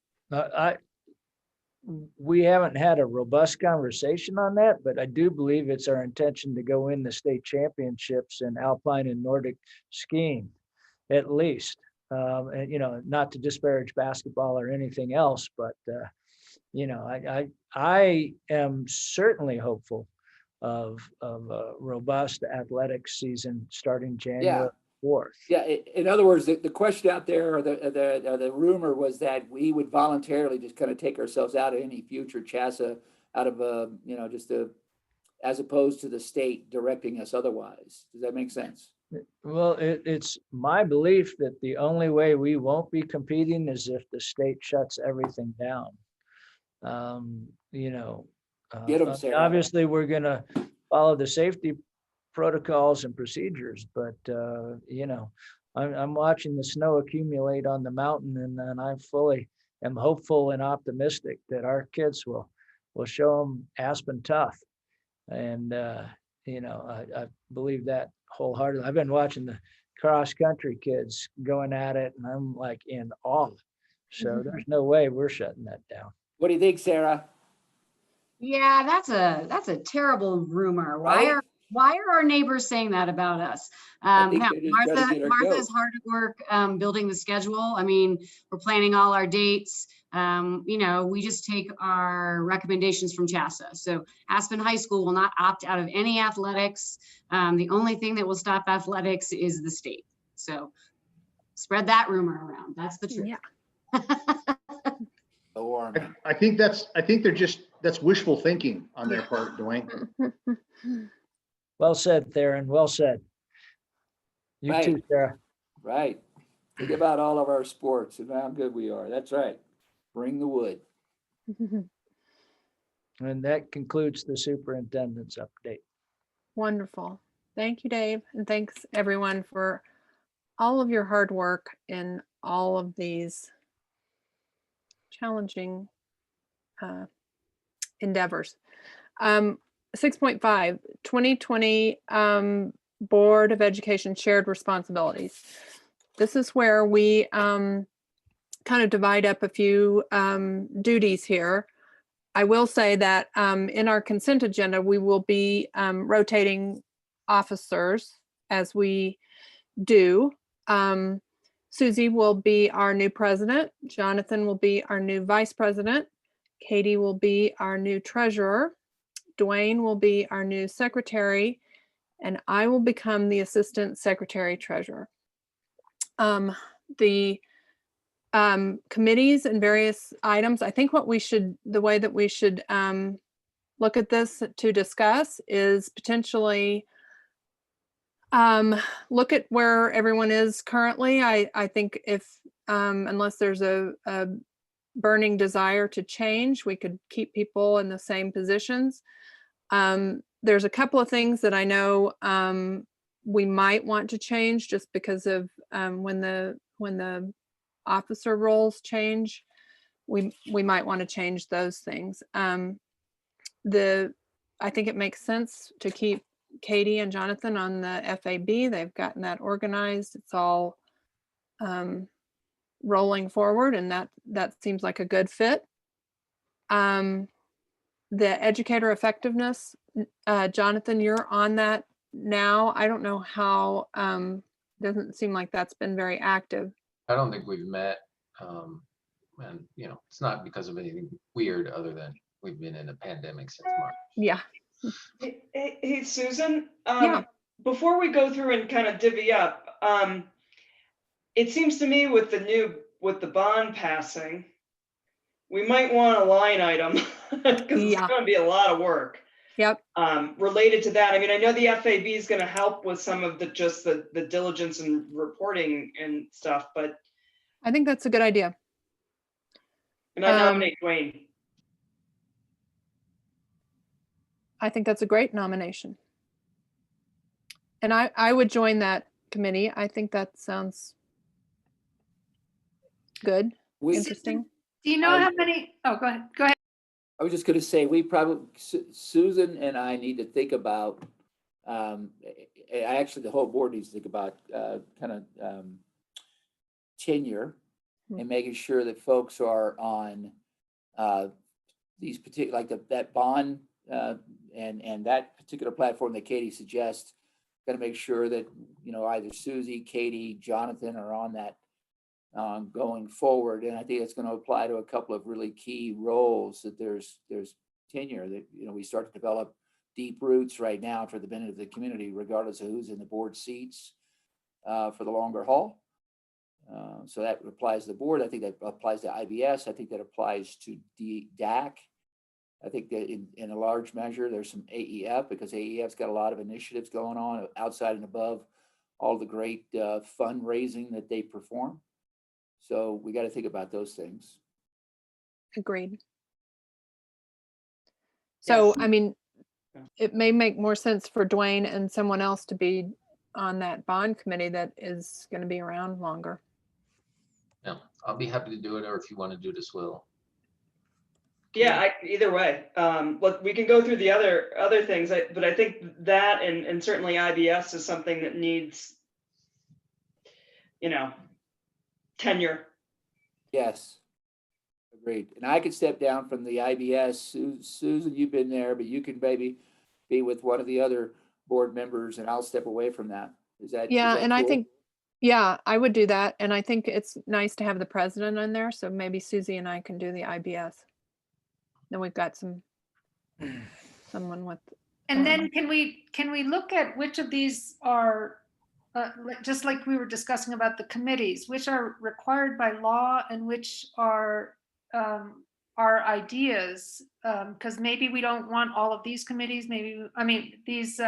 We haven't had a robust conversation on that, but I do believe it's our intention to go in the state championships in alpine and Nordic skiing, at least. And, you know, not to disparage basketball or anything else, but, you know, I am certainly hopeful of a robust athletics season starting January 4th. Yeah. In other words, the question out there, or the rumor was that we would voluntarily just kind of take ourselves out of any future CHASA out of as opposed to the state directing us otherwise. Does that make sense? Well, it's my belief that the only way we won't be competing is if the state shuts everything down. You know, Get 'em, Sarah. obviously we're going to follow the safety protocols and procedures, but you know, I'm watching the snow accumulate on the mountain, and I fully am hopeful and optimistic that our kids will show them Aspen tough. And you know, I believe that wholeheartedly. I've been watching the cross country kids going at it, and I'm like in awe. So there's no way we're shutting that down. What do you think, Sarah? Yeah, that's a terrible rumor. Why Right? Why are our neighbors saying that about us? think Now, they're just trying to get our Martha's goat. hard at work building the schedule. I mean, we're planning all our dates. You know, we just take our recommendations from CHASA. So Aspen High School will not opt out of any athletics. The only thing that will stop athletics is the state. So spread that rumor around. That's the truth. Yeah. Alarming. I think that's wishful thinking on their part, Dwayne. Well said, Theron. Well said. You Right. too, Sarah. Right. Think about all of our sports and how good we are. That's right. Bring the wood. And that concludes the superintendent's update. Wonderful. Thank you, Dave. And thanks everyone for all of your hard work in all of these challenging endeavors. 6.5, 2020 Board of Education Shared Responsibilities. This is where we kind of divide up a few duties here. I will say that in our consent agenda, we will be rotating officers as we do. Susie will be our new president. Jonathan will be our new vice president. Katie will be our new treasurer. Dwayne will be our new secretary, and I will become the assistant secretary treasurer. The committees and various items, I think the way that we should look at this to discuss is potentially look at where everyone is currently. I think if, unless there's a burning desire to change, we could keep people in the same positions. There's a couple of things that I know we might want to change just because of when the officer roles change, we might want to change those things. I think it makes sense to keep Katie and Jonathan on the FAB. They've gotten that organized. It's all rolling forward, and that seems like a good fit. The educator effectiveness, Jonathan, you're on that now. I don't know how, doesn't seem like that's been very active. I don't think we've met, and it's not because of anything weird other than we've been in a pandemic since March. Yeah. Hey, Susan, Yeah. before we go through and kind of divvy up, it seems to me with the bond passing, we might want a line item because it's going to be a lot of work. Yep. Related to that. I mean, I know the FAB is going to help with some of the diligence and reporting and stuff, but I think that's a good idea. And I nominate Dwayne. I think that's a great nomination. And I would join that committee. I think that sounds good, interesting. Do you know how many? Oh, go ahead. Go ahead. I was just going to say, we probably, Susan and I need to think about, actually the whole board needs to think about tenure and making sure that folks are on these particular, like that bond and that particular platform that Katie suggests. Got to make sure that, either Susie, Katie, Jonathan are on that going forward. And I think it's going to apply to a couple of really key roles, that there's tenure, that, we start to develop deep roots right now for the benefit of the community, regardless of who's in the board seats for the longer haul. So that applies to the board. I think that applies to IBS. I think that applies to DAC. I think that in a large measure, there's some AEF, because AEF's got a lot of initiatives going on outside and above all the great fundraising that they perform. So we got to think about those things. Agreed. So, I mean, it may make more sense for Dwayne and someone else to be on that bond committee that is going to be around longer. Yeah, I'll be happy to do it, or if you want to do it as well. Yeah, either way. Look, we can go through the other things, but I think that and certainly IBS is something that needs, tenure. Yes, agreed. And I could step down from the IBS. Susan, you've been there, but you can maybe be with one of the other board members, and I'll step away from that. Is that? Yeah, is that and I cool? think, yeah, I would do that. And I think it's nice to have the president in there. So maybe Susie and I can do the IBS. Then we've got someone with. And then can we look at which of these are, just like we were discussing about the committees, which are required by law and which are ideas? Because maybe we don't want all of these committees, maybe, I mean, these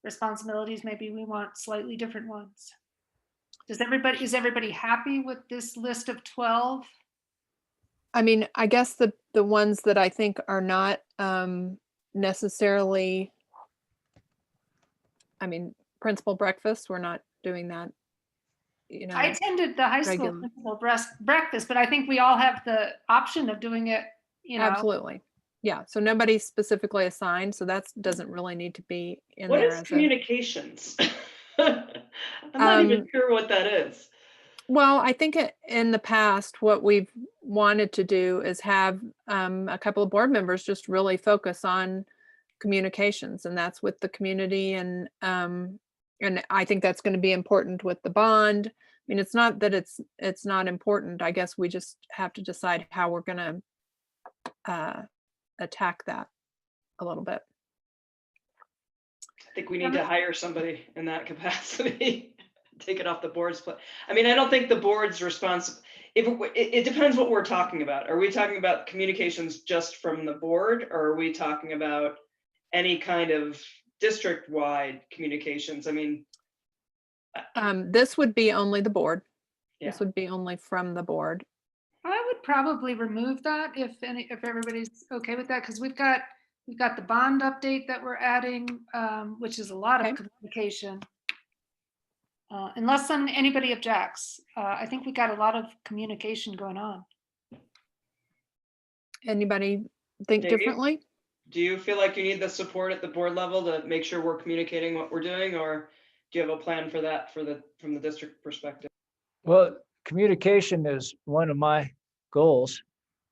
responsibilities, maybe we want slightly different ones. Is everybody happy with this list of 12? I mean, I guess the ones that I think are not necessarily, I mean, principal breakfast, we're not doing that. You know, I attended the high school regular. principal breakfast, but I think we all have the option of doing it, you know. Absolutely. Yeah. So nobody's specifically assigned. So that doesn't really need to be in What there is as communications? I'm not even sure what that is. Well, I think in the past, what we've wanted to do is have a couple of board members just really focus on communications, and that's with the community. And I think that's going to be important with the bond. I mean, it's not that it's not important. I guess we just have to decide how we're going to attack that a little bit. I think we need to hire somebody in that capacity. Take it off the board's plate. I mean, I don't think the board's responsible. It depends what we're talking about. Are we talking about communications just from the board, or are we talking about any kind of district-wide communications? I mean, this would be only the board. Yeah. This would be only from the board. I would probably remove that if everybody's okay with that, because we've got the bond update that we're adding, which is a lot of communication. Unless anybody objects, I think we got a lot of communication going on. Anybody think Maybe. differently? Do you feel like you need the support at the board level to make sure we're communicating what we're doing, or do you have a plan for that from the district perspective? Well, communication is one of my goals.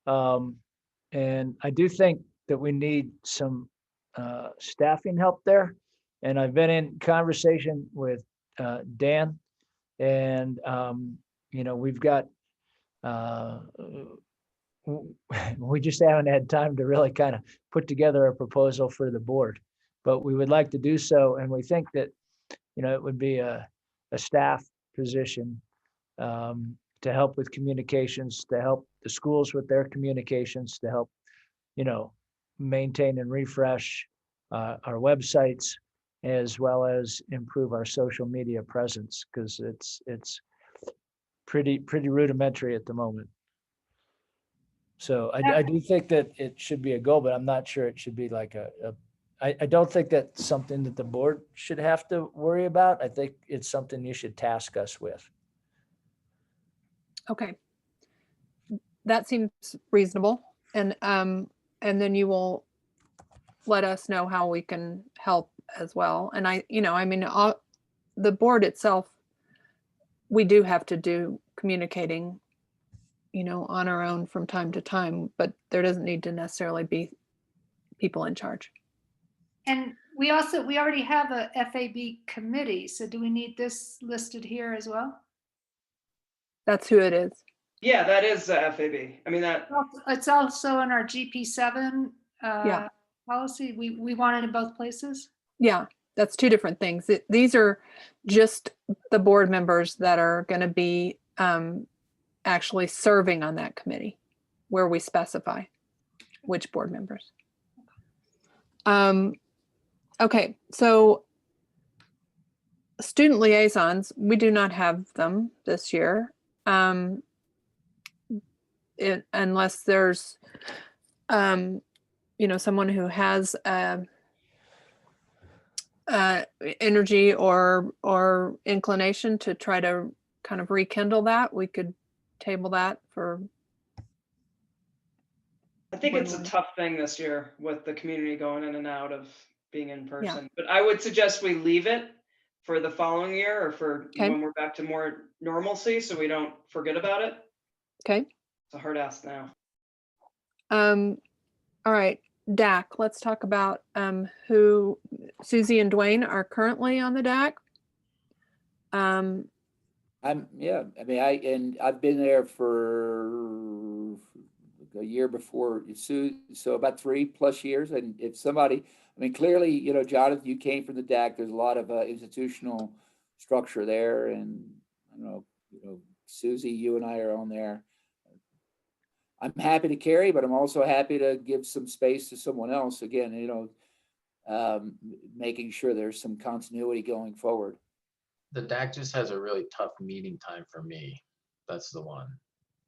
And I do think that we need some staffing help there. And I've been in conversation with Dan, and you know, we've got we just haven't had time to really kind of put together a proposal for the board, but we would like to do so. And we think that, you know, it would be a staff position to help with communications, to help the schools with their communications, to help, you know, maintain and refresh our websites, as well as improve our social media presence, because it's pretty rudimentary at the moment. So I do think that it should be a goal, but I'm not sure it should be like I don't think that's something that the board should have to worry about. I think it's something you should task us with. Okay. That seems reasonable. And then you will let us know how we can help as well. And I mean, the board itself, we do have to do communicating, you know, on our own from time to time, but there doesn't need to necessarily be people in charge. And we already have a FAB committee. So do we need this listed here as well? That's who it is. Yeah, that is the FAB. I mean, that it's also in our GP7 Yeah. policy. We want it in both places. Yeah, that's two different things. These are just the board members that are going to be actually serving on that committee, where we specify which board members. Okay, so student liaisons, we do not have them this year. Unless there's, you know, someone who has energy or inclination to try to kind of rekindle that, we could table that for. I think it's a tough thing this year with the community going in and out of being in person, but I would suggest we leave it for the following year, or for when we're back to more normalcy, so we don't forget about it. Okay. It's a hard ask now. All right, DAC, let's talk about who Susie and Dwayne are currently on the DAC. Yeah, I mean, I've been there for a year before Sue, so about 3+ years. And if somebody, I mean, clearly, you know, Jonathan, you came from the DAC, there's a lot of institutional structure there. And I don't know, you know, Susie, you and I are on there. I'm happy to carry, but I'm also happy to give some space to someone else. Again, you know, making sure there's some continuity going forward. The DAC just has a really tough meeting time for me. That's the one.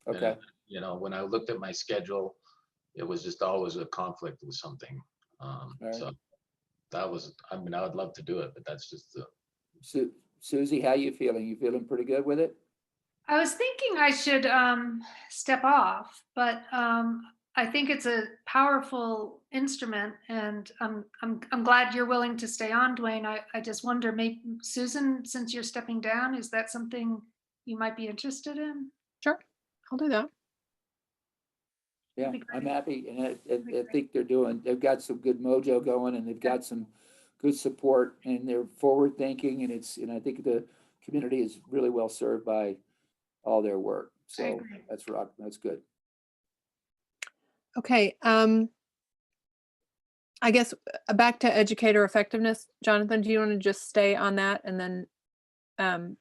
Okay. And, you know, when I looked at my schedule, it was just always a conflict with something. Right. So that was, I mean, I would love to do it, but that's just the. Susie, how you feeling? You feeling pretty good with it? I was thinking I should step off, but I think it's a powerful instrument, and I'm glad you're willing to stay on, Dwayne. I just wonder, maybe Susan, since you're stepping down, is that something you might be interested in? Sure, I'll do that. Yeah, I'm happy, and I think they've got some good mojo going, and they've got some good support, and they're forward thinking, and I think the community is really well served by all their work. So that's good. Okay, I guess back to educator effectiveness. Jonathan, do you want to just stay on that, and then Fine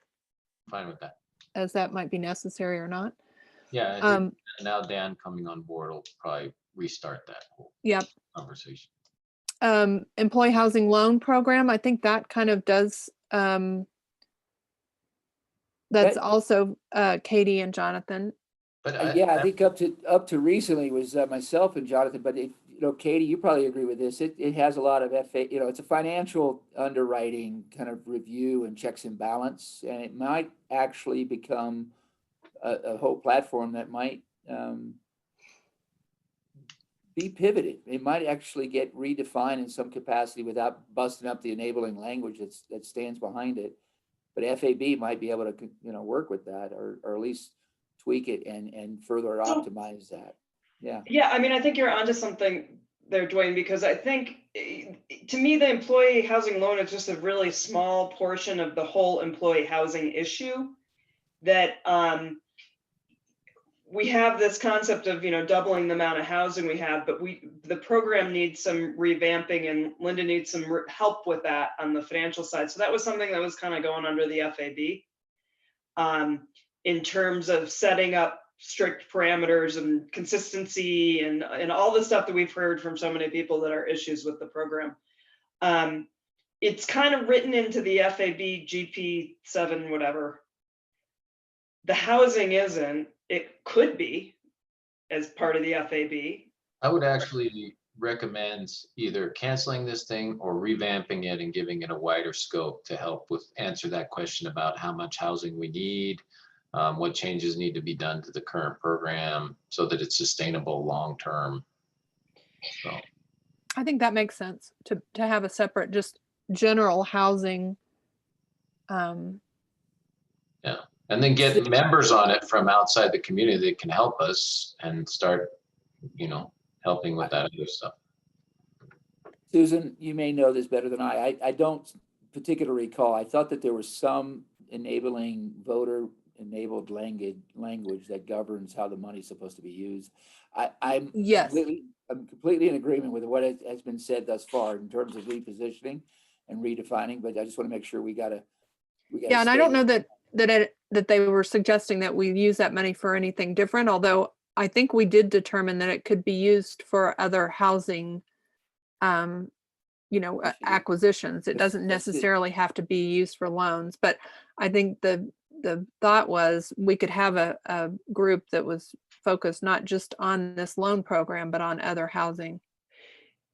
with that. as that might be necessary or not? Yeah, I think now Dan coming on board will probably restart that whole conversation. Employee housing loan program, I think that kind of does, that's also Katie and Jonathan. But yeah, I think up to recently was myself and Jonathan, but you know, Katie, you probably agree with this. It has a lot of you know, it's a financial underwriting kind of review and checks and balance, and it might actually become a whole platform that might be pivoted. It might actually get redefined in some capacity without busting up the enabling language that stands behind it. But FAB might be able to, you know, work with that, or at least tweak it and further optimize that. Yeah. Yeah, I mean, I think you're onto something there, Dwayne, because I think to me, the employee housing loan is just a really small portion of the whole employee housing issue. That we have this concept of, you know, doubling the amount of housing we have, but the program needs some revamping, and Linda needs some help with that on the financial side. So that was something that was kind of going under the FAB in terms of setting up strict parameters and consistency and all the stuff that we've heard from so many people that are issues with the program. It's kind of written into the FAB GP7, whatever. The housing isn't. It could be as part of the FAB. I would actually recommend either canceling this thing or revamping it and giving it a wider scope to help with answer that question about how much housing we need, what changes need to be done to the current program so that it's sustainable long-term. So I think that makes sense to have a separate, just general housing. Yeah. And then get members on it from outside the community that can help us and start, you know, helping with that other stuff. Susan, you may know this better than I don't particularly recall. I thought that there was some enabling voter-enabled language that governs how the money's supposed to be used. I'm completely in agreement with what has been said thus far in terms of repositioning and redefining, but I just want to make sure we gotta yeah, and I don't know that they were suggesting that we use that money for anything different, although I think we did determine that it could be used for other housing, you know, acquisitions. It doesn't necessarily have to be used for loans, but I think the thought was we could have a group that was focused not just on this loan program, but on other housing.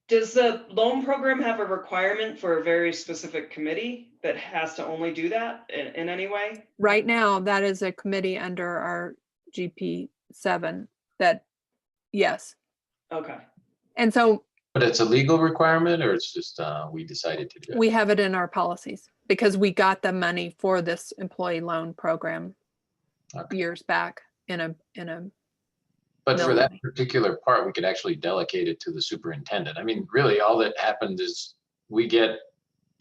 Does the loan program have a requirement for a very specific committee that has to only do that in any way? Right now, that is a committee under our GP7 that, yes. Okay. And so. But it's a legal requirement, or it's just we decided to do it? We have it in our policies because we got the money for this employee loan program years back in a. But for that particular part, we could actually delegate it to the superintendent. I mean, really, all that happened is we get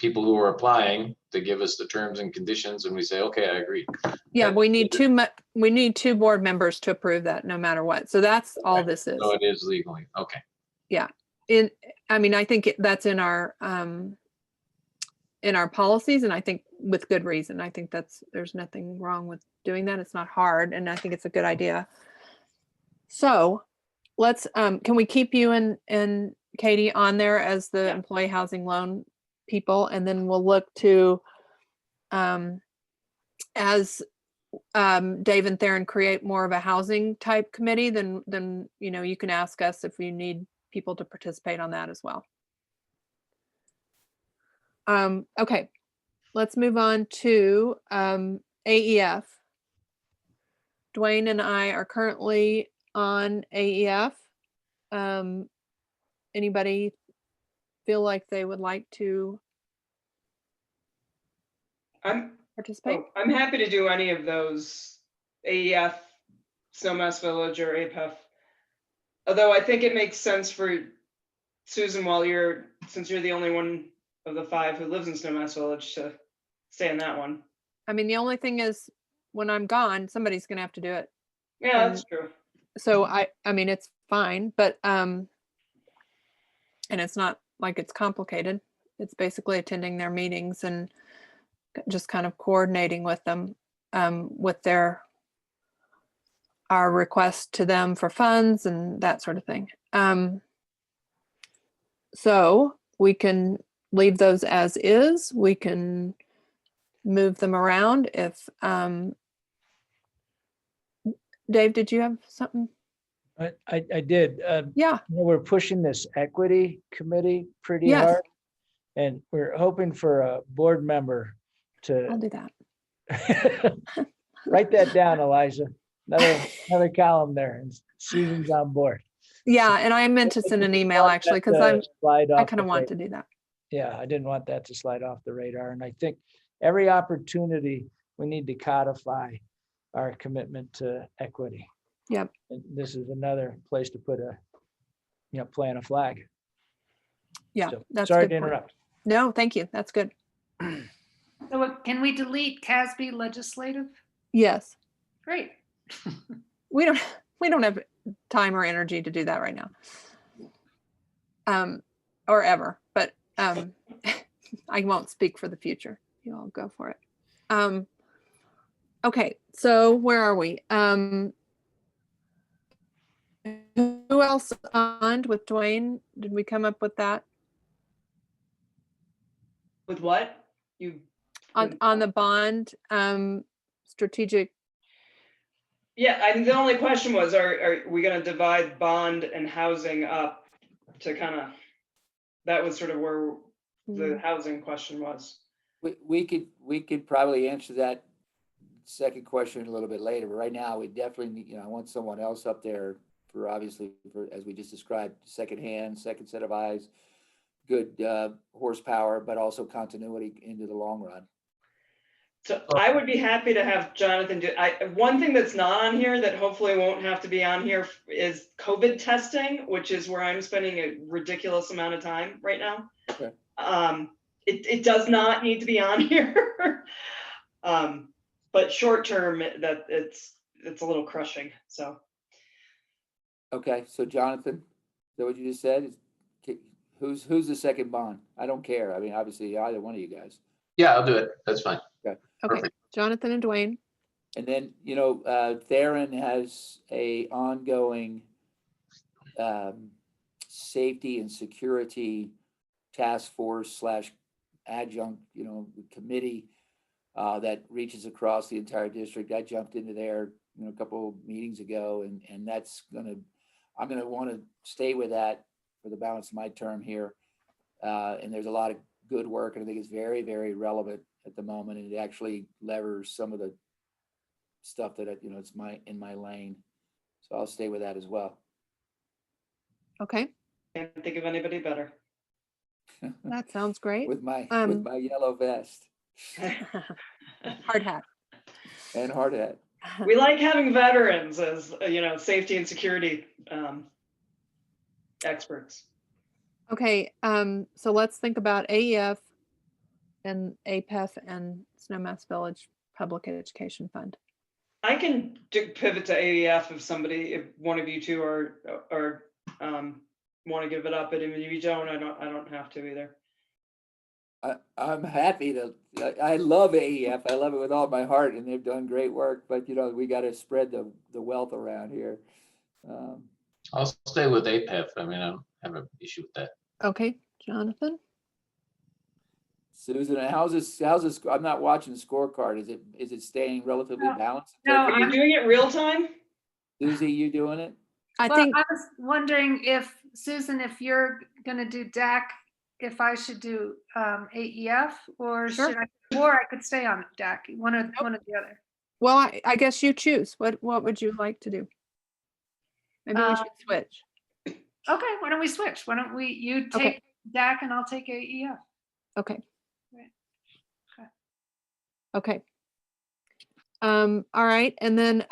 people who are applying to give us the terms and conditions, and we say, okay, I agree. Yeah, we need two board members to approve that no matter what. So that's all this is. So it is legally, okay. Yeah. I mean, I think that's in our policies, and I think with good reason. I think there's nothing wrong with doing that. It's not hard, and I think it's a good idea. So let's, can we keep you and Katie on there as the employee housing loan people? And then we'll look to, as Dave and Theron create more of a housing type committee, then you can ask us if you need people to participate on that as well. Okay, let's move on to AEF. Dwayne and I are currently on AEF. Anybody feel like they would like to participate? I'm happy to do any of those, AEF, Snowmass Village, or APEF. Although I think it makes sense for Susan, since you're the only one of the 5 who lives in Snowmass Village, to stay in that one. I mean, the only thing is when I'm gone, somebody's gonna have to do it. Yeah, that's true. So I mean, it's fine, but and it's not like it's complicated. It's basically attending their meetings and just kind of coordinating with them with our request to them for funds and that sort of thing. So we can leave those as is. We can move them around if Dave, did you have something? I did. Yeah. We're pushing this equity committee pretty Yes. hard. And we're hoping for a board member I'll to do that. write that down, Elijah. Another column there, and Susan's on board. Yeah, and I meant to send an email actually, because I kind of want to do that. Yeah, I didn't want that to slide off the radar. And I think every opportunity we need to codify our commitment to equity. Yep. And this is another place to put plant a flag. Yeah, So, that's sorry a to good point. interrupt. No, thank you. That's good. So can we delete CASB legislative? Yes. Great. We don't have time or energy to do that right now. Or ever, but I won't speak for the future. You all go for it. Okay, so where are we? Who else on with Dwayne? Did we come up with that? With what? On the bond strategic. Yeah, I mean, the only question was, are we going to divide bond and housing up to kind of, that was sort of where the housing question was. We could probably answer that second question a little bit later, but right now we definitely need, I want someone else up there for as we just described, second set of eyes, good horsepower, but also continuity into the long run. So I would be happy to have Jonathan do. One thing that's not on here that hopefully won't have to be on here is COVID testing, which is where I'm spending a ridiculous amount of time right now. Okay. It does not need to be on here, but short term, that it's a little crushing. So. Okay, so Jonathan, is that what you just said? Who's the second bond? I don't care. I mean, obviously either one of you guys. Yeah, I'll do it. That's fine. Okay. Okay, Perfect. Jonathan and Dwayne. And then, Theron has a ongoing safety and security task force / adjunct, committee that reaches across the entire district. I jumped into there, a couple of meetings ago, and I'm gonna want to stay with that for the balance of my term here. And there's a lot of good work, and I think it's very, very relevant at the moment, and it actually levers some of the stuff that it's in my lane. So I'll stay with that as well. Okay. Can't think of anybody better. That sounds great. with my yellow vest hard hat and hard hat. We like having veterans as safety and security experts. Okay, so let's think about AEF, and APEF and Snowmass Village Public Education Fund. I can pivot to AEF if one of you two are want to give it up, but if you don't, I don't have to either. I'm happy to, I love AEF. I love it with all my heart, and they've done great work, but we got to spread the wealth around here. I'll stay with APEF. I mean, I don't have an issue with that. Okay, Jonathan? Susan, how's this, I'm not watching the scorecard. Is it staying relatively balanced? No, Are you doing it real time? Susie, you doing it? I Well, think I was wondering if, Susan, if you're gonna do DAC, if I should do AEF, or Sure. I could stay on DAC, one or the other. Well, I guess you choose. What would you like to do? Maybe we should switch. Okay, why don't we switch? Why don't you take DAC and I'll take AEF? Okay. Right. Okay. All right, and then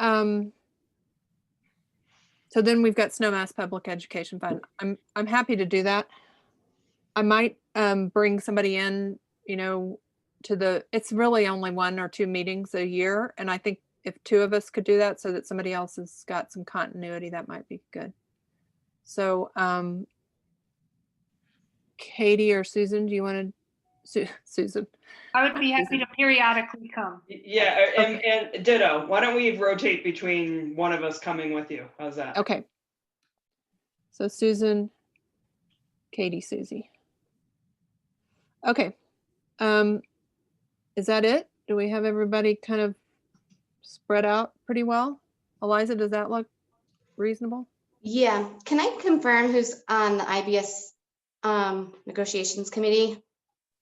so then we've got Snowmass Public Education Fund. I'm happy to do that. I might bring somebody in, it's really only 1 or 2 meetings a year, and I think if 2 of us could do that so that somebody else has got some continuity, that might be good. So Katie or Susan, do you want to? Susan. I would be happy to periodically come. Yeah, and ditto. Why don't we rotate between one of us coming with you? How's that? Okay. So Susan, Katie, Susie. Okay. Is that it? Do we have everybody kind of spread out pretty well? Eliza, does that look reasonable? Yeah, can I confirm who's on the IBS negotiations committee?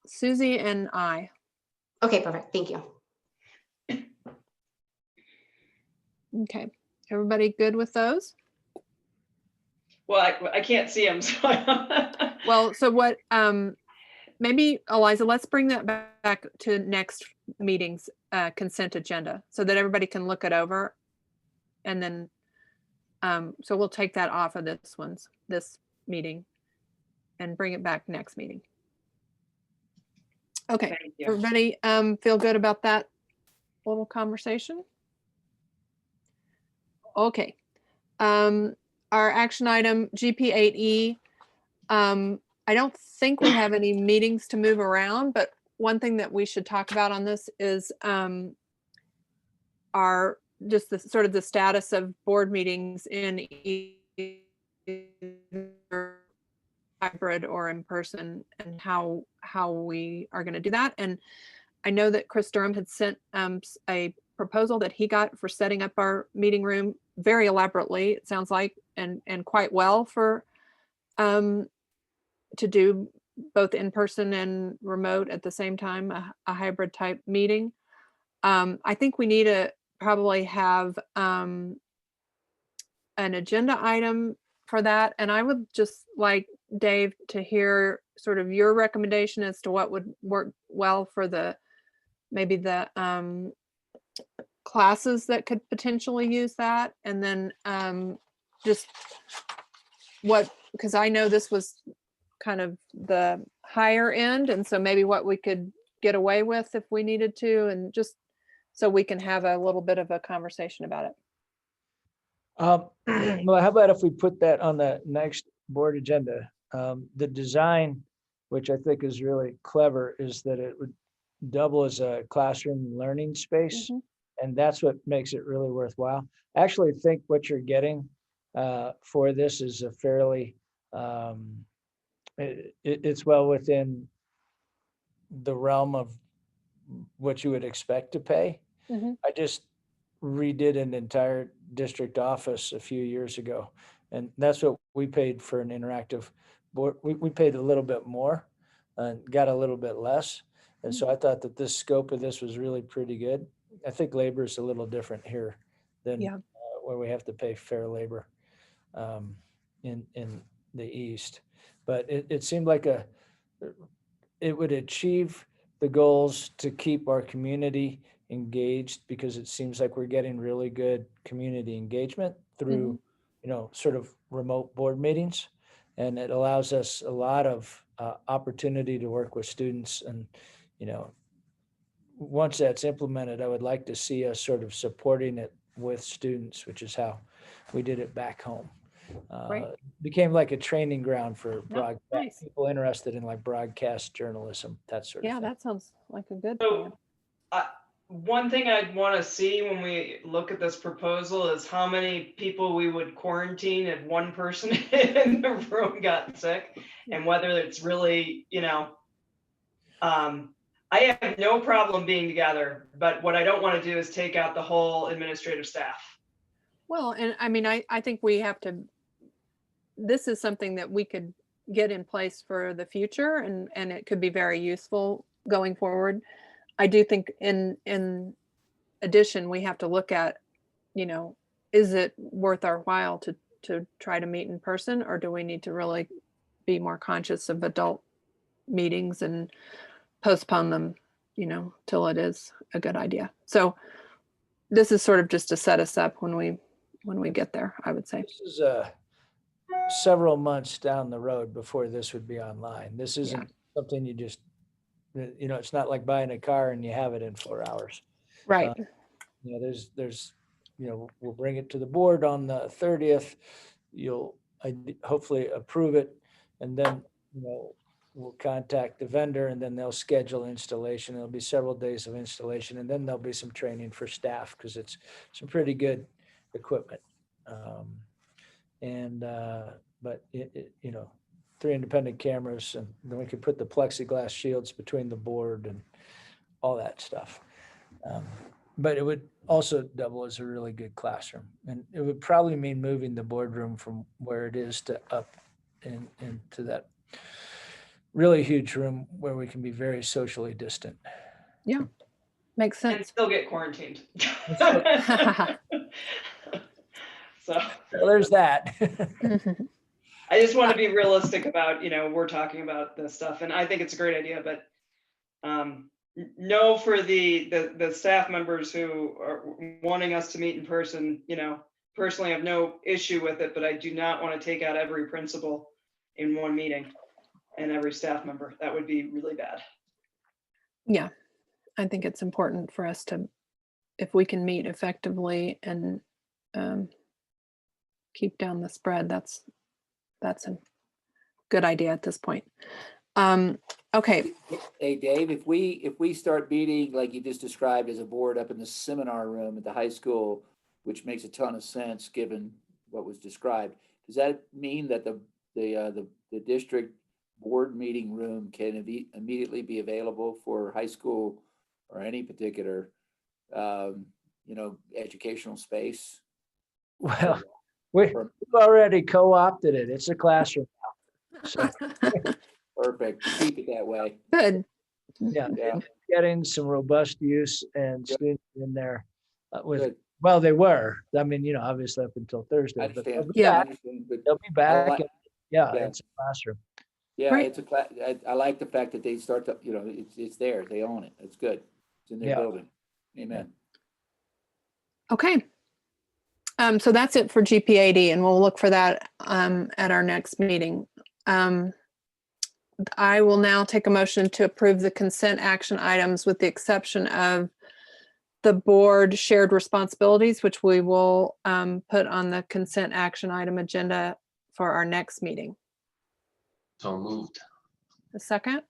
Susie and I. Okay, perfect. Thank you. Okay. Everybody good with those? Well, I can't see them. So Well, so what, maybe Eliza, let's bring that back to next meeting's consent agenda so that everybody can look it over. And then, so we'll take that off of this meeting and bring it back next meeting. Okay, everybody feel good about that little conversation? Okay. Our action item GP8E. I don't think we have any meetings to move around, but one thing that we should talk about on this is our just the sort of the status of board meetings in either hybrid or in person, and how we are going to do that. And I know that Chris Durham had sent a proposal that he got for setting up our meeting room very elaborately, it sounds like, and quite well for to do both in person and remote at the same time, a hybrid type meeting. I think we need to probably have an agenda item for that. And I would just like Dave to hear sort of your recommendation as to what would work well for maybe the classes that could potentially use that. And then just because I know this was kind of the higher end, and so maybe what we could get away with if we needed to, and just so we can have a little bit of a conversation about it. Well, how about if we put that on the next board agenda? The design, which I think is really clever, is that it would double as a classroom learning space. And that's what makes it really worthwhile. I actually think what you're getting for this is a fairly, it's well within the realm of what you would expect to pay. I just redid an entire district office a few years ago, and that's what we paid for an interactive board. We paid a little bit more and got a little bit less. And so I thought that this scope of this was really pretty good. I think labor is a little different here than where we have to pay fair labor in the East. But it seemed like it would achieve the goals to keep our community engaged, because it seems like we're getting really good community engagement through, sort of remote board meetings. And it allows us a lot of opportunity to work with students and, you know, once that's implemented, I would like to see us sort of supporting it with students, which is how we did it back home. Right. Became like a training ground for No, broadcast nice. people interested in like broadcast journalism, that sort of Yeah, thing. that sounds like a good So, plan. one thing I'd want to see when we look at this proposal is how many people we would quarantine if one person in the room got sick, and whether it's really, you know, I have no problem being together, but what I don't want to do is take out the whole administrative staff. Well, and I mean, I think we have to, this is something that we could get in place for the future, and it could be very useful going forward. I do think in addition, we have to look at, you know, is it worth our while to try to meet in person, or do we need to really be more conscious of adult meetings and postpone them, you know, till it is a good idea. So this is sort of just to set us up when we get there, I would say. This is several months down the road before this would be online. This isn't something you just, you know, it's not like buying a car and you have it in 4 hours. Right. You know, there's, you know, we'll bring it to the board on the 30th. You'll hopefully approve it, and then, you know, we'll contact the vendor, and then they'll schedule installation. There'll be several days of installation, and then there'll be some training for staff because it's some pretty good equipment. But you know, 3 independent cameras, and then we could put the plexiglass shields between the board and all that stuff. But it would also double as a really good classroom, and it would probably mean moving the boardroom from where it is to up into that really huge room where we can be very socially distant. Yeah, makes sense. And still get quarantined. So there's that. I just want to be realistic about, you know, we're talking about this stuff, and I think it's a great idea, but no, for the staff members who are wanting us to meet in person, you know, personally I have no issue with it, but I do not want to take out every principal in one meeting and every staff member. That would be really bad. Yeah, I think it's important for us to, if we can meet effectively and keep down the spread, that's a good idea at this point. Okay. Hey, Dave, if we start meeting like you just described as a board up in the seminar room at the high school, which makes a ton of sense given what was described, does that mean that the district board meeting room can immediately be available for high school or any particular, you know, educational space? Well, we've already co-opted it. It's a classroom now. So. Perfect. Keep it that way. Good. Yeah. Getting some robust use and students in there with, Good. well, they were. I mean, you know, obviously up until Thursday, but they'll be back. They'll be back. It's a classroom. Yeah, Right. it's a class. I like the fact that they start to, you know, it's there. They own it. It's good. It's in their building. Amen. Okay. So that's it for GPAD, and we'll look for that at our next meeting. I will now take a motion to approve the consent action items with the exception of the board shared responsibilities, which we will put on the consent action item agenda for our next meeting. So moved. A second?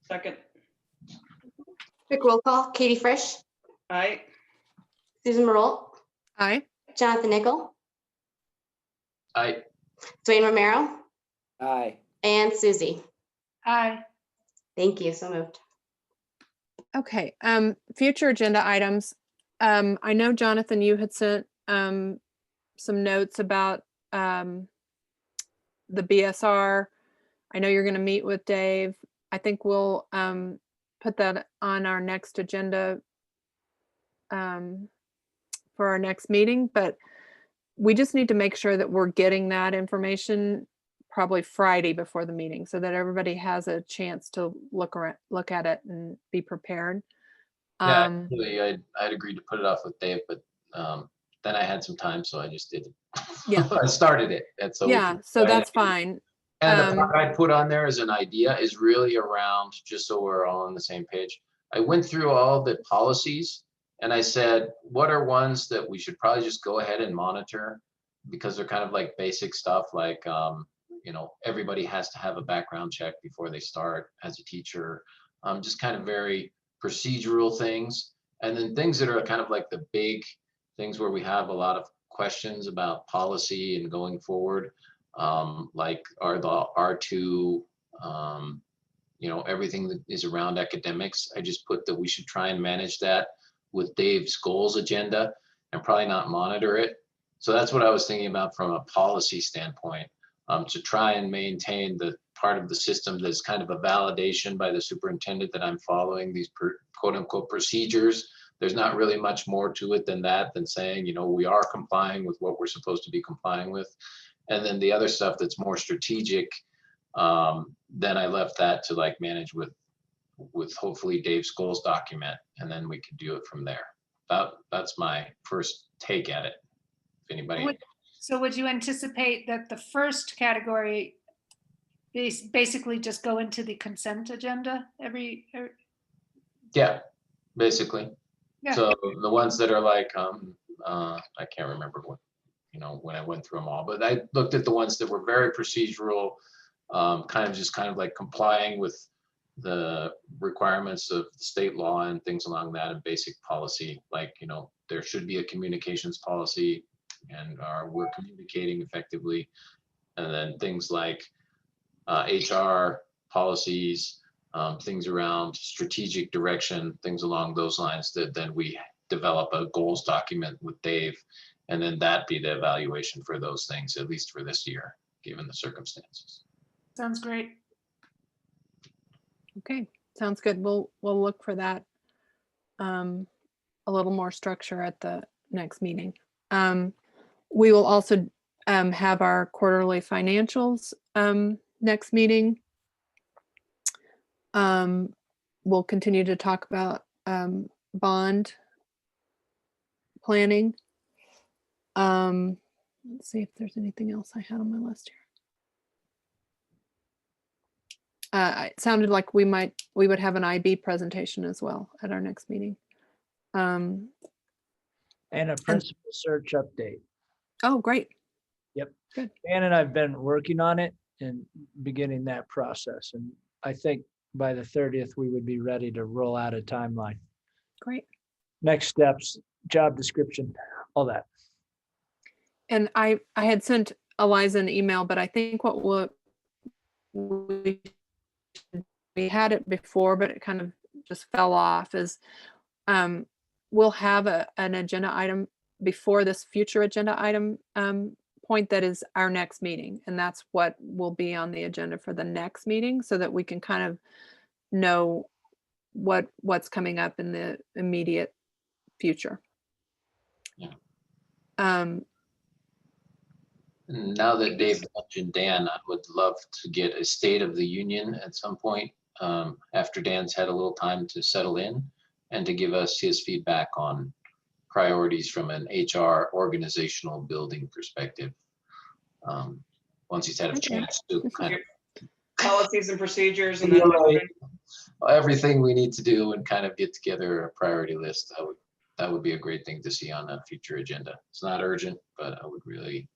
Second. Quick roll call. Katie Frisch, Aye. Susan Marolt, Aye. Jonathan Nickel, Aye. Dwayne Romero, Aye. and Susie. Aye. Thank you. So moved. Okay, future agenda items. I know, Jonathan, you had sent some notes about the BSR. I know you're going to meet with Dave. I think we'll put that on our next agenda for our next meeting, but we just need to make sure that we're getting that information probably Friday before the meeting so that everybody has a chance to look at it and be prepared. Yeah, actually, I'd agreed to put it off with Dave, but then I had some time, so I just did it. Yeah. I started it. And so yeah, so that's fine. And the part I put on there as an idea is really around, just so we're all on the same page. I went through all the policies and I said, what are ones that we should probably just go ahead and monitor? Because they're kind of like basic stuff like, you know, everybody has to have a background check before they start as a teacher. Just kind of very procedural things. And then things that are kind of like the big things where we have a lot of questions about policy and going forward. Like are the R2, you know, everything that is around academics. I just put that we should try and manage that with Dave's goals agenda and probably not monitor it. So that's what I was thinking about from a policy standpoint, to try and maintain the part of the system that's kind of a validation by the superintendent that I'm following these quote unquote procedures. There's not really much more to it than that, than saying, you know, we are complying with what we're supposed to be complying with. And then the other stuff that's more strategic, then I left that to like manage with hopefully Dave's goals document, and then we could do it from there. That's my first take at it. If anybody. So would you anticipate that the first category basically just go into the consent agenda every? Yeah, basically. Yeah. So the ones that are like, I can't remember what, you know, when I went through them all, but I looked at the ones that were very procedural, kind of like complying with the requirements of the state law and things along that, and basic policy, like, you know, there should be a communications policy and we're communicating effectively. And then things like HR policies, things around strategic direction, things along those lines, that then we develop a goals document with Dave, and then that be the evaluation for those things, at least for this year, given the circumstances. Sounds great. Okay, sounds good. We'll look for that, a little more structure at the next meeting. We will also have our quarterly financials next meeting. We'll continue to talk about bond planning. Let's see if there's anything else I had on my list here. It sounded like we would have an IB presentation as well at our next meeting. And a principal search update. Oh, great. Yep. Good. Dan and I've been working on it and beginning that process. And I think by the 30th, we would be ready to roll out a timeline. Great. Next steps, job description, all that. And I had sent Eliza an email, but I think we had it before, but it kind of just fell off, is we'll have an agenda item before this future agenda item point that is our next meeting. And that's what will be on the agenda for the next meeting, so that we can kind of know what's coming up in the immediate future. Yeah. Now that Dave mentioned Dan, I would love to get a State of the Union at some point, after Dan's had a little time to settle in, and to give us his feedback on priorities from an HR organizational building perspective. Once he's had a chance to kind of policies and procedures and then everything we need to do and kind of get together a priority list. That would be a great thing to see on a future agenda. It's not urgent, but I would really,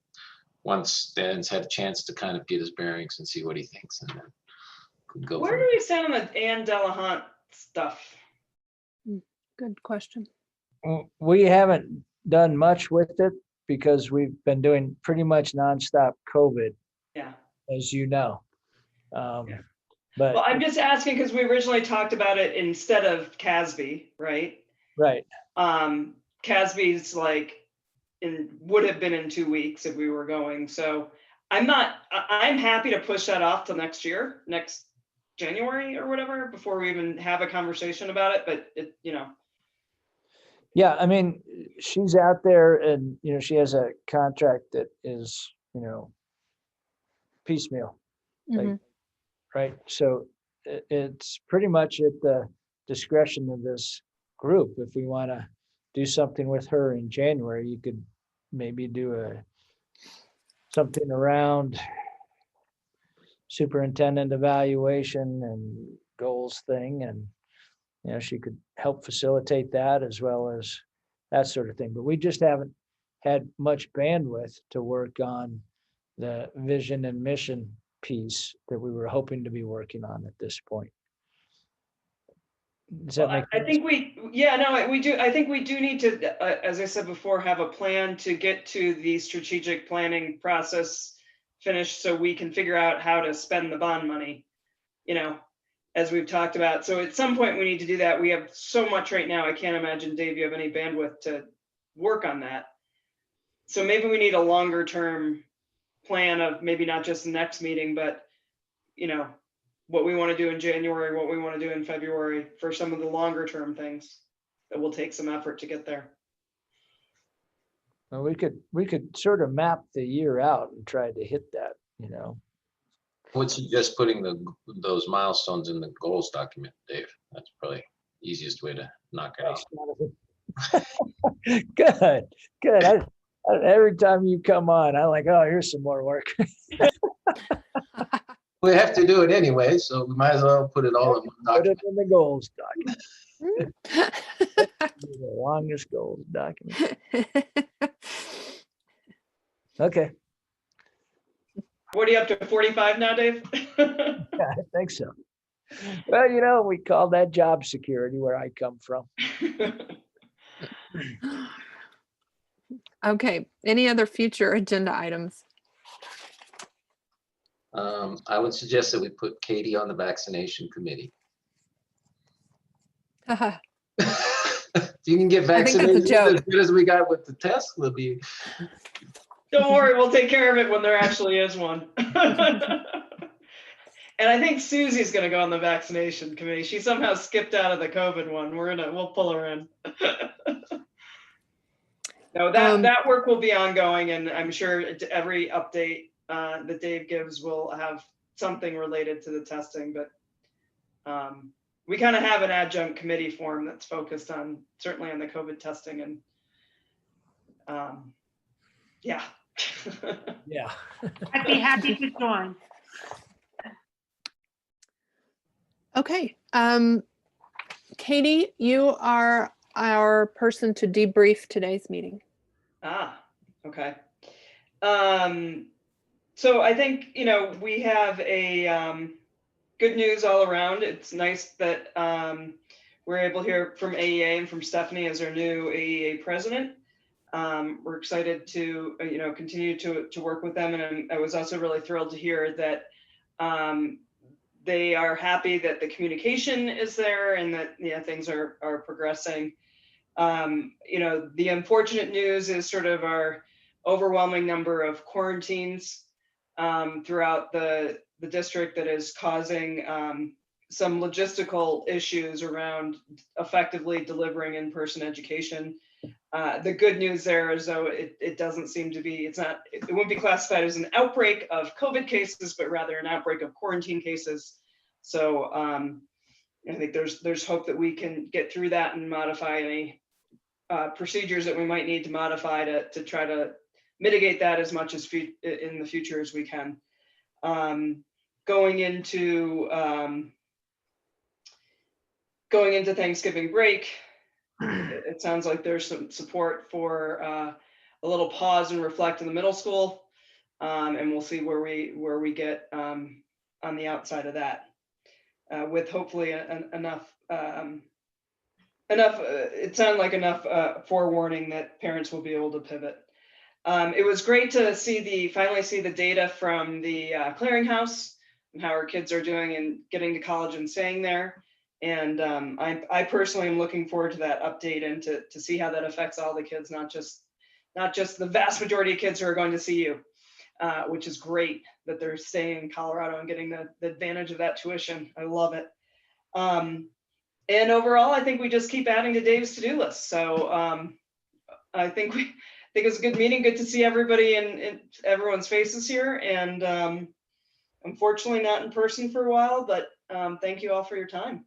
once Dan's had a chance to kind of get his bearings and see what he thinks, and then could go. Where do we stand on the Ann Delahunt stuff? Good question. We haven't done much with it because we've been doing pretty much nonstop COVID. Yeah. As you know. Yeah. But well, I'm just asking because we originally talked about it instead of CASB, right? Right. CASB's like would have been in 2 weeks if we were going. So I'm happy to push that off till next year, next January or whatever, before we even have a conversation about it. But it, you know. Yeah, I mean, she's out there and, you know, she has a contract that is, you know, piecemeal. Like, right. So it's pretty much at the discretion of this group. If we want to do something with her in January, you could maybe do something around superintendent evaluation and goals thing. And, you know, she could help facilitate that as well as that sort of thing. But we just haven't had much bandwidth to work on the vision and mission piece that we were hoping to be working on at this point. Does that make I sense? think we do. I think we do need to, as I said before, have a plan to get to the strategic planning process finished so we can figure out how to spend the bond money, you know, as we've talked about. So at some point we need to do that. We have so much right now. I can't imagine, Dave, you have any bandwidth to work on that. So maybe we need a longer term plan of maybe not just the next meeting, but, you know, what we want to do in January, what we want to do in February for some of the longer term things that will take some effort to get there. Well, we could sort of map the year out and try to hit that, you know. I would suggest putting those milestones in the goals document, Dave. That's probably easiest way to knock it out. Good. Every time you come on, I'm like, oh, here's some more work. We have to do it anyway, so we might as well put it all in one document. Put it in the goals document. The longest goals document. Okay. What are you up to, 45 now, Dave? Yeah, I think so. Well, you know, we call that job security where I come from. Okay, any other future agenda items? I would suggest that we put Katie on the vaccination committee. If you can get I think it's a vaccinated joke. as good as we got with the test, we'll be. Don't worry, we'll take care of it when there actually is one. And I think Susie's gonna go on the vaccination committee. She somehow skipped out of the COVID one. We'll pull her in. No, that work will be ongoing, and I'm sure every update that Dave gives will have something related to the testing, but we kind of have an adjunct committee form that's focused on, certainly on the COVID testing, and yeah. Yeah. I'd be happy to join. Okay, Katie, you are our person to debrief today's meeting. Okay. So I think, you know, we have a good news all around. It's nice that we're able to hear from AEA and from Stephanie as our new AEA president. We're excited to, you know, continue to work with them. And I was also really thrilled to hear that they are happy that the communication is there and that, you know, things are progressing. You know, the unfortunate news is sort of our overwhelming number of quarantines throughout the district that is causing some logistical issues around effectively delivering in-person education. The good news there is, though, it doesn't seem to be, it wouldn't be classified as an outbreak of COVID cases, but rather an outbreak of quarantine cases. So I think there's hope that we can get through that and modify any procedures that we might need to modify to try to mitigate that as much as in the future as we can. Going into Thanksgiving break, it sounds like there's some support for a little pause and reflect in the middle school, and we'll see where we get on the outside of that, with hopefully enough. It sounded like enough forewarning that parents will be able to pivot. It was great to finally see the data from the clearinghouse and how our kids are doing and getting to college and staying there. And I personally am looking forward to that update and to see how that affects all the kids, not just the vast majority of kids who are going to CU, which is great that they're staying in Colorado and getting the advantage of that tuition. I love it. And overall, I think we just keep adding to Dave's to-do list. So I think it was a good meeting. Good to see everybody and everyone's faces here. And unfortunately not in person for a while, but thank you all for your time.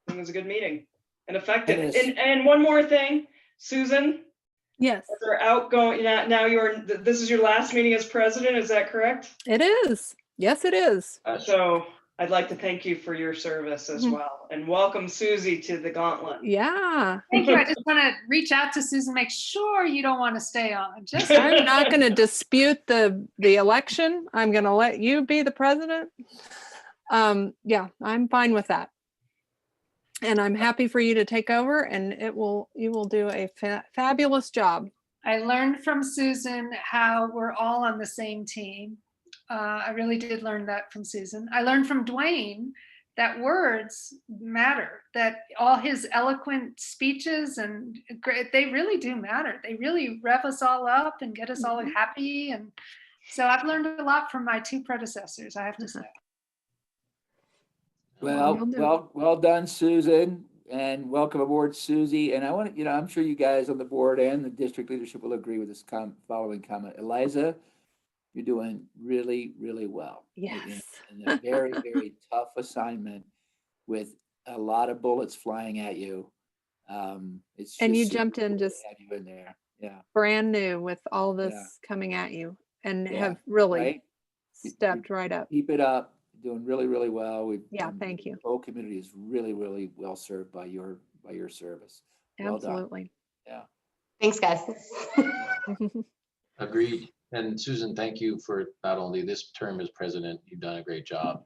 I think it was a good meeting and effective. And one more thing, Susan. Yes. They're outgoing now. This is your last meeting as president. Is that correct? It is. Yes, it is. So I'd like to thank you for your service as well, and welcome Susie to the gauntlet. Yeah. Thank you. I just want to reach out to Susan, make sure you don't want to stay on. Just I'm not going to dispute the election. I'm going to let you be the president. Yeah, I'm fine with that. And I'm happy for you to take over, and you will do a fabulous job. I learned from Susan how we're all on the same team. I really did learn that from Susan. I learned from Dwayne that words matter, that all his eloquent speeches and they really do matter. They really rev us all up and get us all happy. And so I've learned a lot from my two predecessors, I have to say. Well done, Susan, and welcome aboard, Susie. And I want to, I'm sure you guys on the board and the district leadership will agree with this following comment. Eliza, you're doing really, really well. Yes. In a very, very tough assignment with a lot of bullets flying at you. It's and you super jumped in cool to just have you in there. Yeah. brand new with all this coming at you, and Yeah, have really right? stepped right up. Keep it up. Doing really, really well. Thank you. The whole community is really, really well served by your service. Well done. Absolutely. Yeah. Thanks, guys. Agreed. And Susan, thank you for not only this term as president, you've done a great job,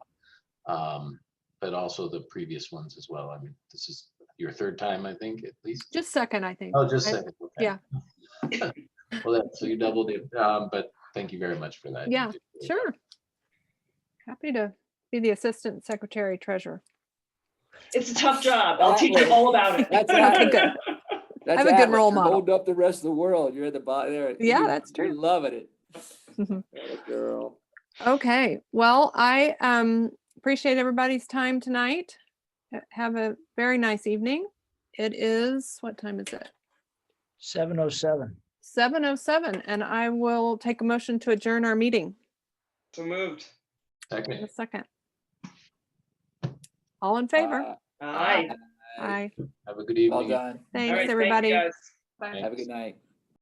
but also the previous ones as well. I mean, this is your third time, I think, at least. Just second, I think. Oh, just second. Okay. Yeah. Well, so you doubled it, but thank you very much for that. Yeah, sure. Happy to be the assistant secretary treasurer. It's a tough job. I'll teach you all about it. That's Okay, good. That's I have a good role You're model. holding up the rest of the world. You're at the bottom there. Yeah, that's true. You're loving it. Girl. Okay. Well, I appreciate everybody's time tonight. Have a very nice evening. It is, what time is it? 7:07. 7:07, and I will take a motion to adjourn our meeting. So moved. In Second. a second. All in favor? Aye. Aye. Have a good evening. Well done. Thanks, All right, everybody. thank you, guys. Bye. Have a good night.